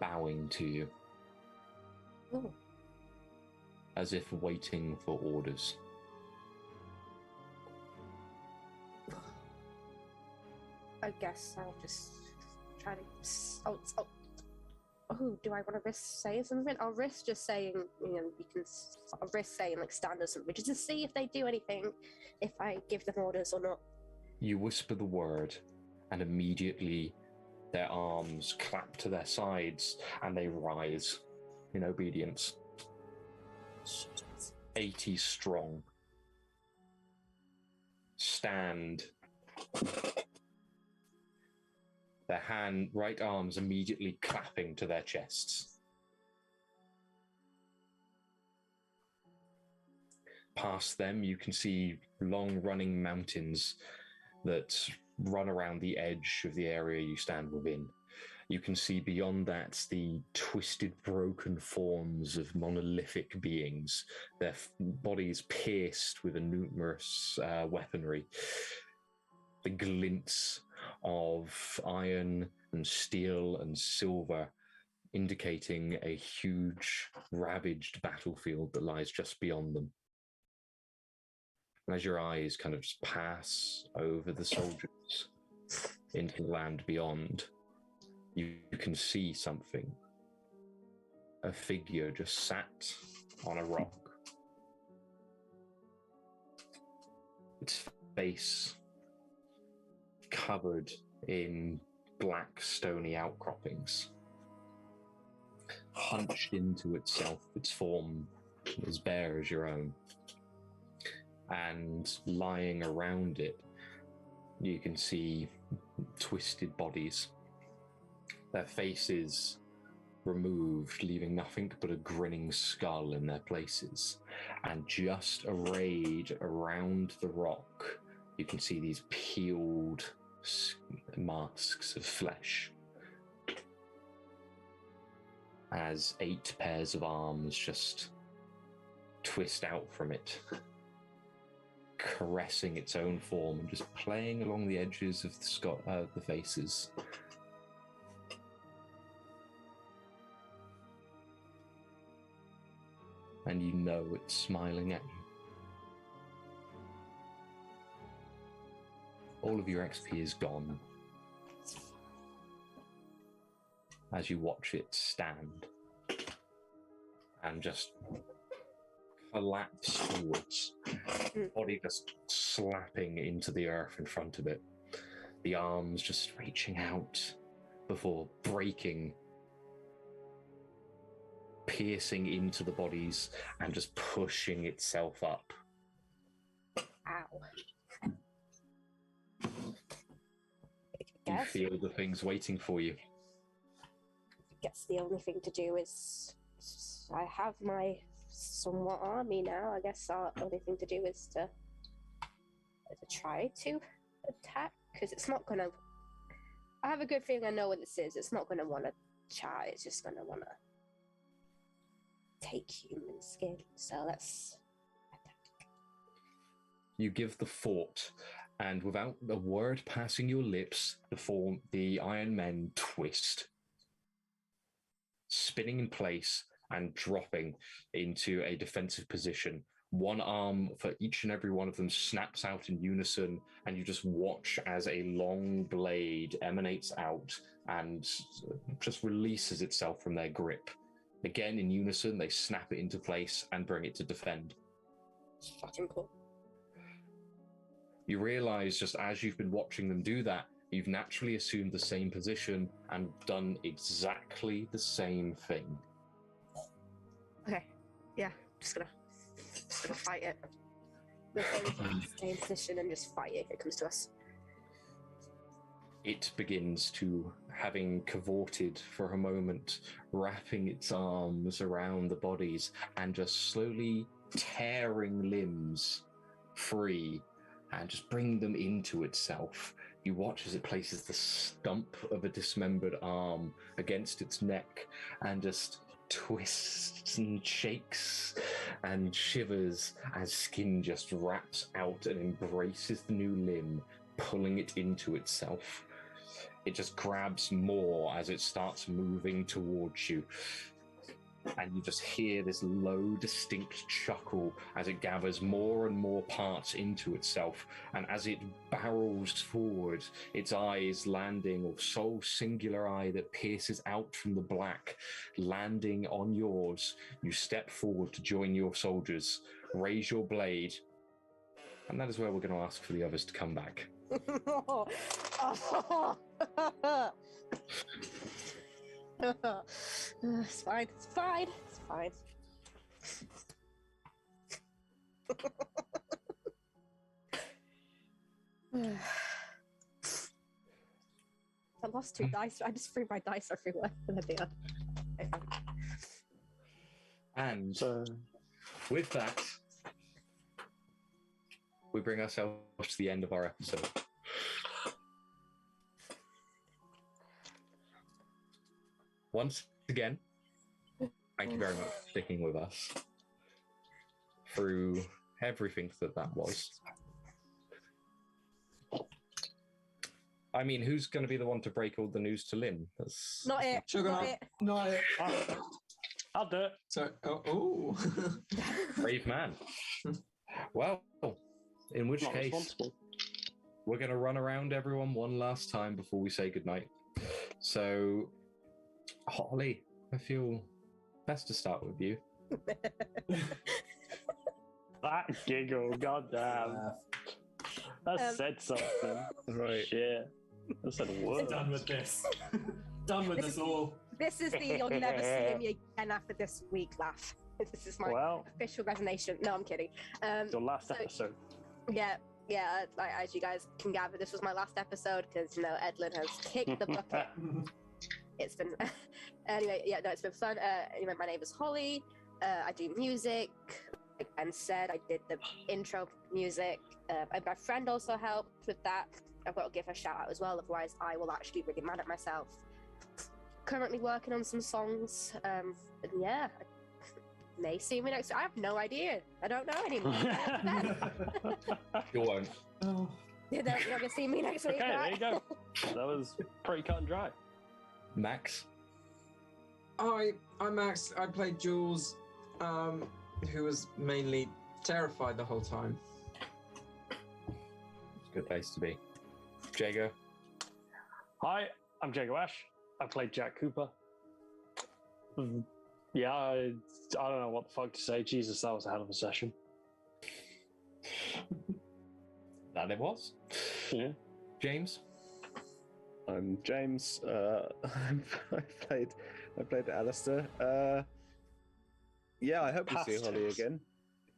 bowing to you. Ooh. As if waiting for orders. I guess I'll just try to. Oh, do I want to risk saying something? I'll risk just saying, I'll risk saying like stand or something, just to see if they do anything, if I give them orders or not. You whisper the word, and immediately their arms clap to their sides, and they rise in obedience. 80 strong. Stand. Their right arms immediately clapping to their chests. Past them, you can see long-running mountains that run around the edge of the area you stand within. You can see beyond that the twisted, broken forms of monolithic beings, their bodies pierced with a numerous weaponry. The glints of iron and steel and silver indicating a huge, ravaged battlefield that lies just beyond them. And as your eyes kind of just pass over the soldiers into the land beyond, you can see something. A figure just sat on a rock. Its face covered in black stony outcroppings. Hunched into itself, its form as bare as your own. And lying around it, you can see twisted bodies. Their faces removed, leaving nothing but a grinning skull in their places. And just arrayed around the rock, you can see these peeled masks of flesh. As 8 pairs of arms just twist out from it, caressing its own form and just playing along the edges of the faces. And you know it's smiling at you. All of your XP is gone as you watch it stand and just collapse forwards, body just slapping into the earth in front of it, the arms just reaching out before breaking, piercing into the bodies and just pushing itself up. Ow. You feel the things waiting for you. I guess the only thing to do is I have my somewhat army now. I guess the only thing to do is to try to attack, because it's not gonna. I have a good feeling I know what this is. It's not gonna want to try. It's just gonna want to take human skin. So let's attack. You give the fort, and without a word passing your lips, the Iron Men twist, spinning in place and dropping into a defensive position. One arm for each and every one of them snaps out in unison, and you just watch as a long blade emanates out and just releases itself from their grip. Again, in unison, they snap it into place and bring it to defend. Fucking cool. You realize, just as you've been watching them do that, you've naturally assumed the same position and done exactly the same thing. Okay, yeah, just gonna fight it. We'll stay in position and just fight it if it comes to us. It begins to, having cavorted for a moment, wrapping its arms around the bodies and just slowly tearing limbs free and just bring them into itself, You watch as it places the stump of a dismembered arm against its neck and just twists and shakes and shivers as skin just wraps out and embraces the new limb, pulling it into itself. It just grabs more as it starts moving towards you. And you just hear this low, distinct chuckle as it gathers more and more parts into itself. And as it barrels forward, its eyes landing, or sole singular eye that pierces out from the black, landing on yours, you step forward to join your soldiers, raise your blade, and that is where we're going to ask for the others to come back. It's fine. It's fine. It's fine. I lost 2 dice. I just threw my dice everywhere. There they are. And with that, we bring ourselves to the end of our episode. Once again, thank you very much for sticking with us through everything that was. I mean, who's going to be the one to break all the news to Lynn? That's Not it. Sugar, Not it. not it. I'll do it. So, oh. brave man. Well, in which Not case, responsible. we're going to run around everyone one last time before we say goodnight. So, Holly, I feel best to start with you. That giggle, goddamn. That said something. Right. Shit. That said a word. Done with this. Done with this all. This is the you'll never see me again after this week laugh. This is my Well, official resignation. No, I'm kidding. your last so- episode. Yeah, as you guys can gather, this was my last episode because, Edlynnne has kicked the bucket. It's been... anyway, yeah, no, it's been fun. Anyway, my name is Holly. I do music. Like Ben said, I did the intro music. My friend also helped with that. I've got to give her a shout out as well, otherwise I will actually be really mad at myself. Currently working on some songs. And yeah, may see me next. I have no idea. I don't know anymore. You won't. Oh. You're not going to see me next week, Okay, there right? you go. That was pretty cut and dry. Max? I'm Max. I played Jules, who was mainly terrified the whole time. It's a good place to be. Jago? Hi, I'm Jago Ash. I played Jack Cooper. Yeah, I don't know what the fuck to say. Jesus, that was a hell of a session. That it was. Yeah. James? I'm James. I played Alister. Yeah, I hope we see Holly Bastards. again.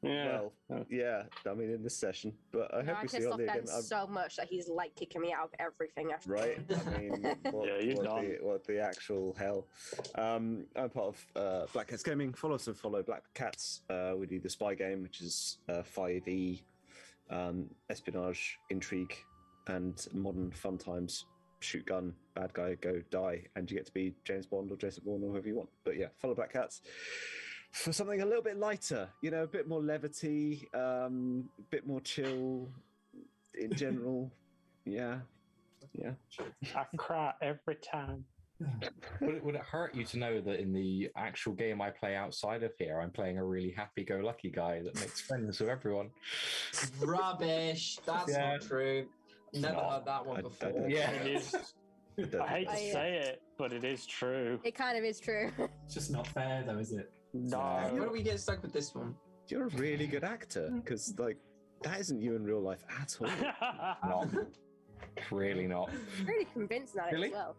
Yeah. Well, yeah, I mean in this session, but I hope I we see pissed off Holly Ben again. so much that he's like kicking me out of everything after. Right? I mean, Yeah, you're done. what the actual hell? I'm part of Black Cats Gaming. Follow Black Cats. We do the spy game, which is 5e, espionage, intrigue, and modern fun times. Shoot gun, bad guy, go die, and you get to be James Bond or Jason Bourne or whoever you want. But yeah, follow Black Cats for something a little bit lighter, a bit more levity, a bit more chill in general. Yeah. I cry every time. Would it hurt you to know that in the actual game I play outside of here, I'm playing a really happy-go-lucky guy that makes friends with everyone? Rubbish. That's Yeah. not true. Never No, heard that one I before. don't- Yeah. It is. I hate to say it, but it is true. It kind of is true. It's just not fair, though, is it? No. Why do we get stuck with this one? You're a really good actor because, that isn't you in real life at all. Not. Really not. Really convinced at it Really? as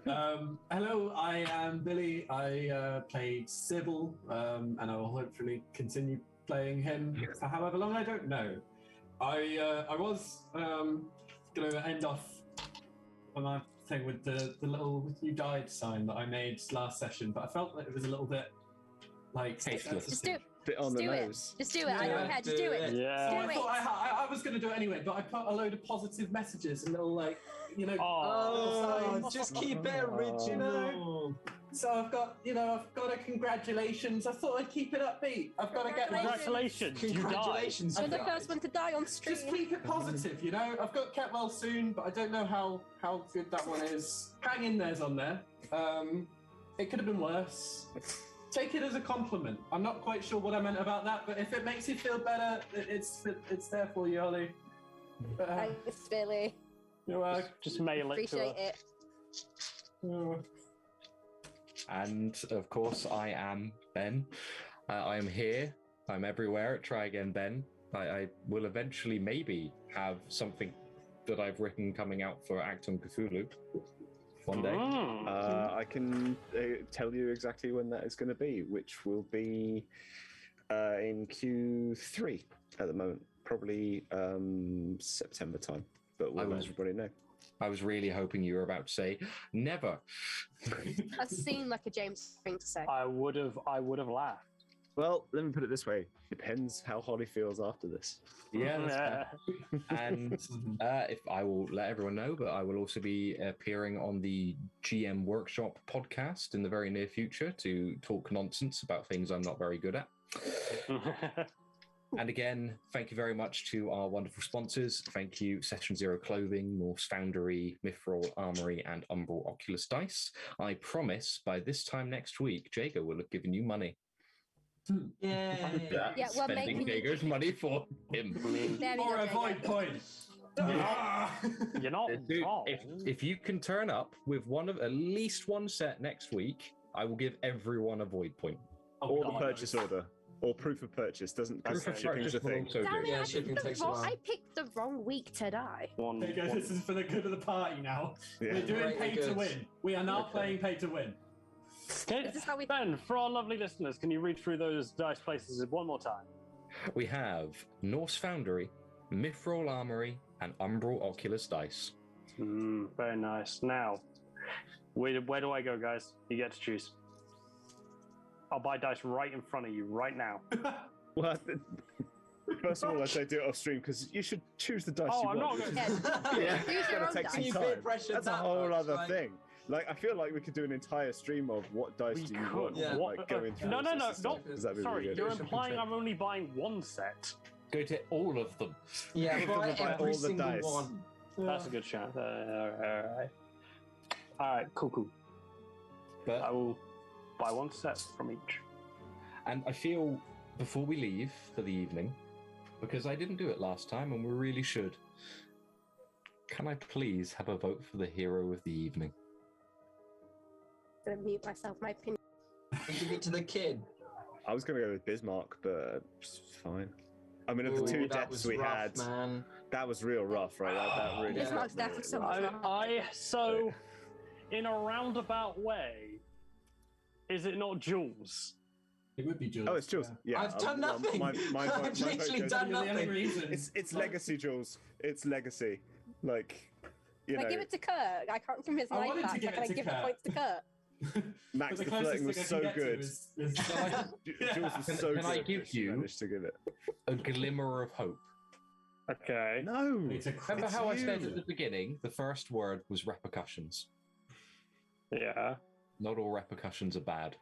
well. Hello, I am Billy. I played Subil, and I will hopefully continue playing him for however long, I don't know. I was going to end off on my thing with the little "you died" sign that I made last session, but I felt that it was a little bit Tasteless. Just do bit on Just the do it. nose. Just do it. I don't Yeah, care. Just do do it. it. Yeah. Well, Do I it. thought I was going to do it anyway, but I put a load of positive messages and little Oh. Oh, just keep it original. So I've got a congratulations. I thought I'd keep it upbeat. I've got to get Congratulations. You died. Congratulations. You're the guys. first one to die on stream. Just keep it positive, I've got Get Well Soon, but I don't know how good that one is. Hang in there's on there. It could have been worse. Take it as a compliment. I'm not quite sure what I meant about that, but if it makes you feel better, it's there for you, Ollie. Thanks, Billy. You're welcome. Just mail it to her. Appreciate it. And of course, I am Ben. I am here. I'm everywhere at Try Again Ben. I will eventually maybe have something that I've written coming out for Achtung, Cthulhu one day. I can tell you exactly when that is going to be, which will be in Q3 at the moment, probably September time. But we'll let everybody know. I was really hoping you were about to say never. That seemed like a James thing to say. I would have laughed. Well, let me put it this way: depends how Holly feels after this. Yeah, that's fair. And if I will let everyone know, but I will also be appearing on the GM Workshop podcast in the very near future to talk nonsense about things I'm not very good at. And again, thank you very much to our wonderful sponsors. Thank you, Session Zero Clothing, Norse Foundry, Mithril Armory, and Umbral Oculus Dice. I promise by this time next week, Jago will have given you money. Yay. Yeah, we're Spending making- Jago's money for him. There we Or go, a Jago. void point. You're not Dude, wrong. if you can turn up with one of at least one set next week, I will give everyone a void point. Or the purchase order, or proof of purchase. Doesn't Proof of shipping's a purchase will thing. also Damn do. it, Yeah, I shipping picked the takes a wrong- while. I picked the wrong week to die. One, There you go. one- This is for the good of the party now. Yeah. We're doing Great, pay good. to win. We are not Okay. playing pay to win. This is how we. Ben, for our lovely listeners, can you read through those dice places one more time? We have Norse Foundry, Mithril Armory, and Umbral Oculus Dice. Very nice. Now, where do I go, guys? You get to choose. I'll buy dice right in front of you right now. Well, first of all, I say do it off stream because you should choose the dice Oh, you I'm want. not which going is- to. Yeah, It's use your gonna own take dice. some You time. peer pressured That's a that whole much, other like- thing. Like, I feel like we could do an entire stream of what dice We do you could. want, Yeah. like going through. No, all no, sorts no, of stuff, not. 'cause that'd be Sorry, really you're good. implying I'm only buying one set. Go to all of them. Yeah, Because buy of, like, every all the single dice. one. That's a good chance. All right, cool. I But will buy one set from each. and I feel before we leave for the evening, because I didn't do it last time and we really should. Can I please have a vote for the hero of the evening? I'm gonna mute myself. My opinion. Give it to the kid. I was going to go with Bismarck, but it's fine. I mean, of the Ooh, two that deaths was we rough, had, man. that was real rough, right? That really. Bismarck's hurt me. death was so much fun. So, in a roundabout way, is it not Jules? It would be Jules. Oh, it's Jules. Yeah, I've done well, nothing. vote I've literally goes- done The only nothing. reason. It's legacy, Jules. It's legacy. Like, you Can know, I give it to Kurt? I can't give him his I knife wanted to back. give So can it I to give the Kurt. points to Kurt? Max But the closest flirting was thing I so can get to good. is- Jules was so Can good. I give that she you- managed to give it? A glimmer of hope. Okay. No. It's a Remember It's how I said you. at the beginning, the first word was repercussions. Yeah. Not all repercussions are bad.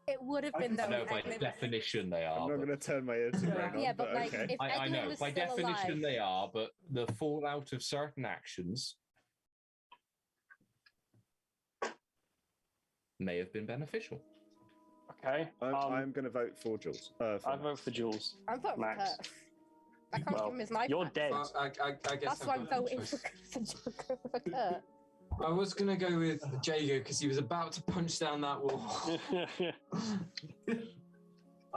It would have I been can I though. know if by Edlynnne- definition they are. I'm not but- going to turn my ear to Greg Yeah, on, but like, okay. if I Edlynnne know, was by still definition alive, they are, but the fallout of certain actions may have been beneficial. Okay. I'm going to vote for Jules. For I Max. vote for Jules. I'm voting for Max. Kurt. I can't Well, give him his knife You're back. dead. I guess That's why I'm got no voting choice. for Kurt. I was gonna go with Jago because he was about to punch down that wall.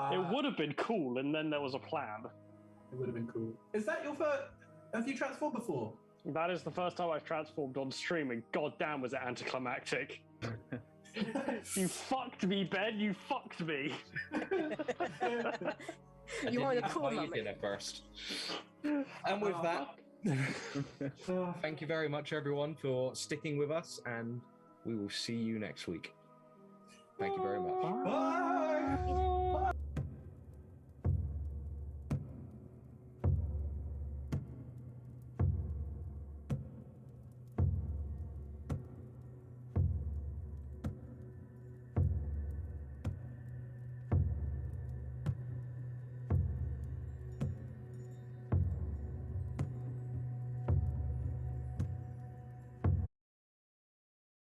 It would have been cool, and then there was a plan. It would have been cool. Is that your first? Have you transformed before? That is the first time I've transformed on stream, and goddamn was it anticlimactic. You fucked me, Ben. You fucked me. You are the That's cool why you moment. did it first. And with that, thank you very much, everyone, for sticking with us, and we will see you next week. Thank you very much. Bye.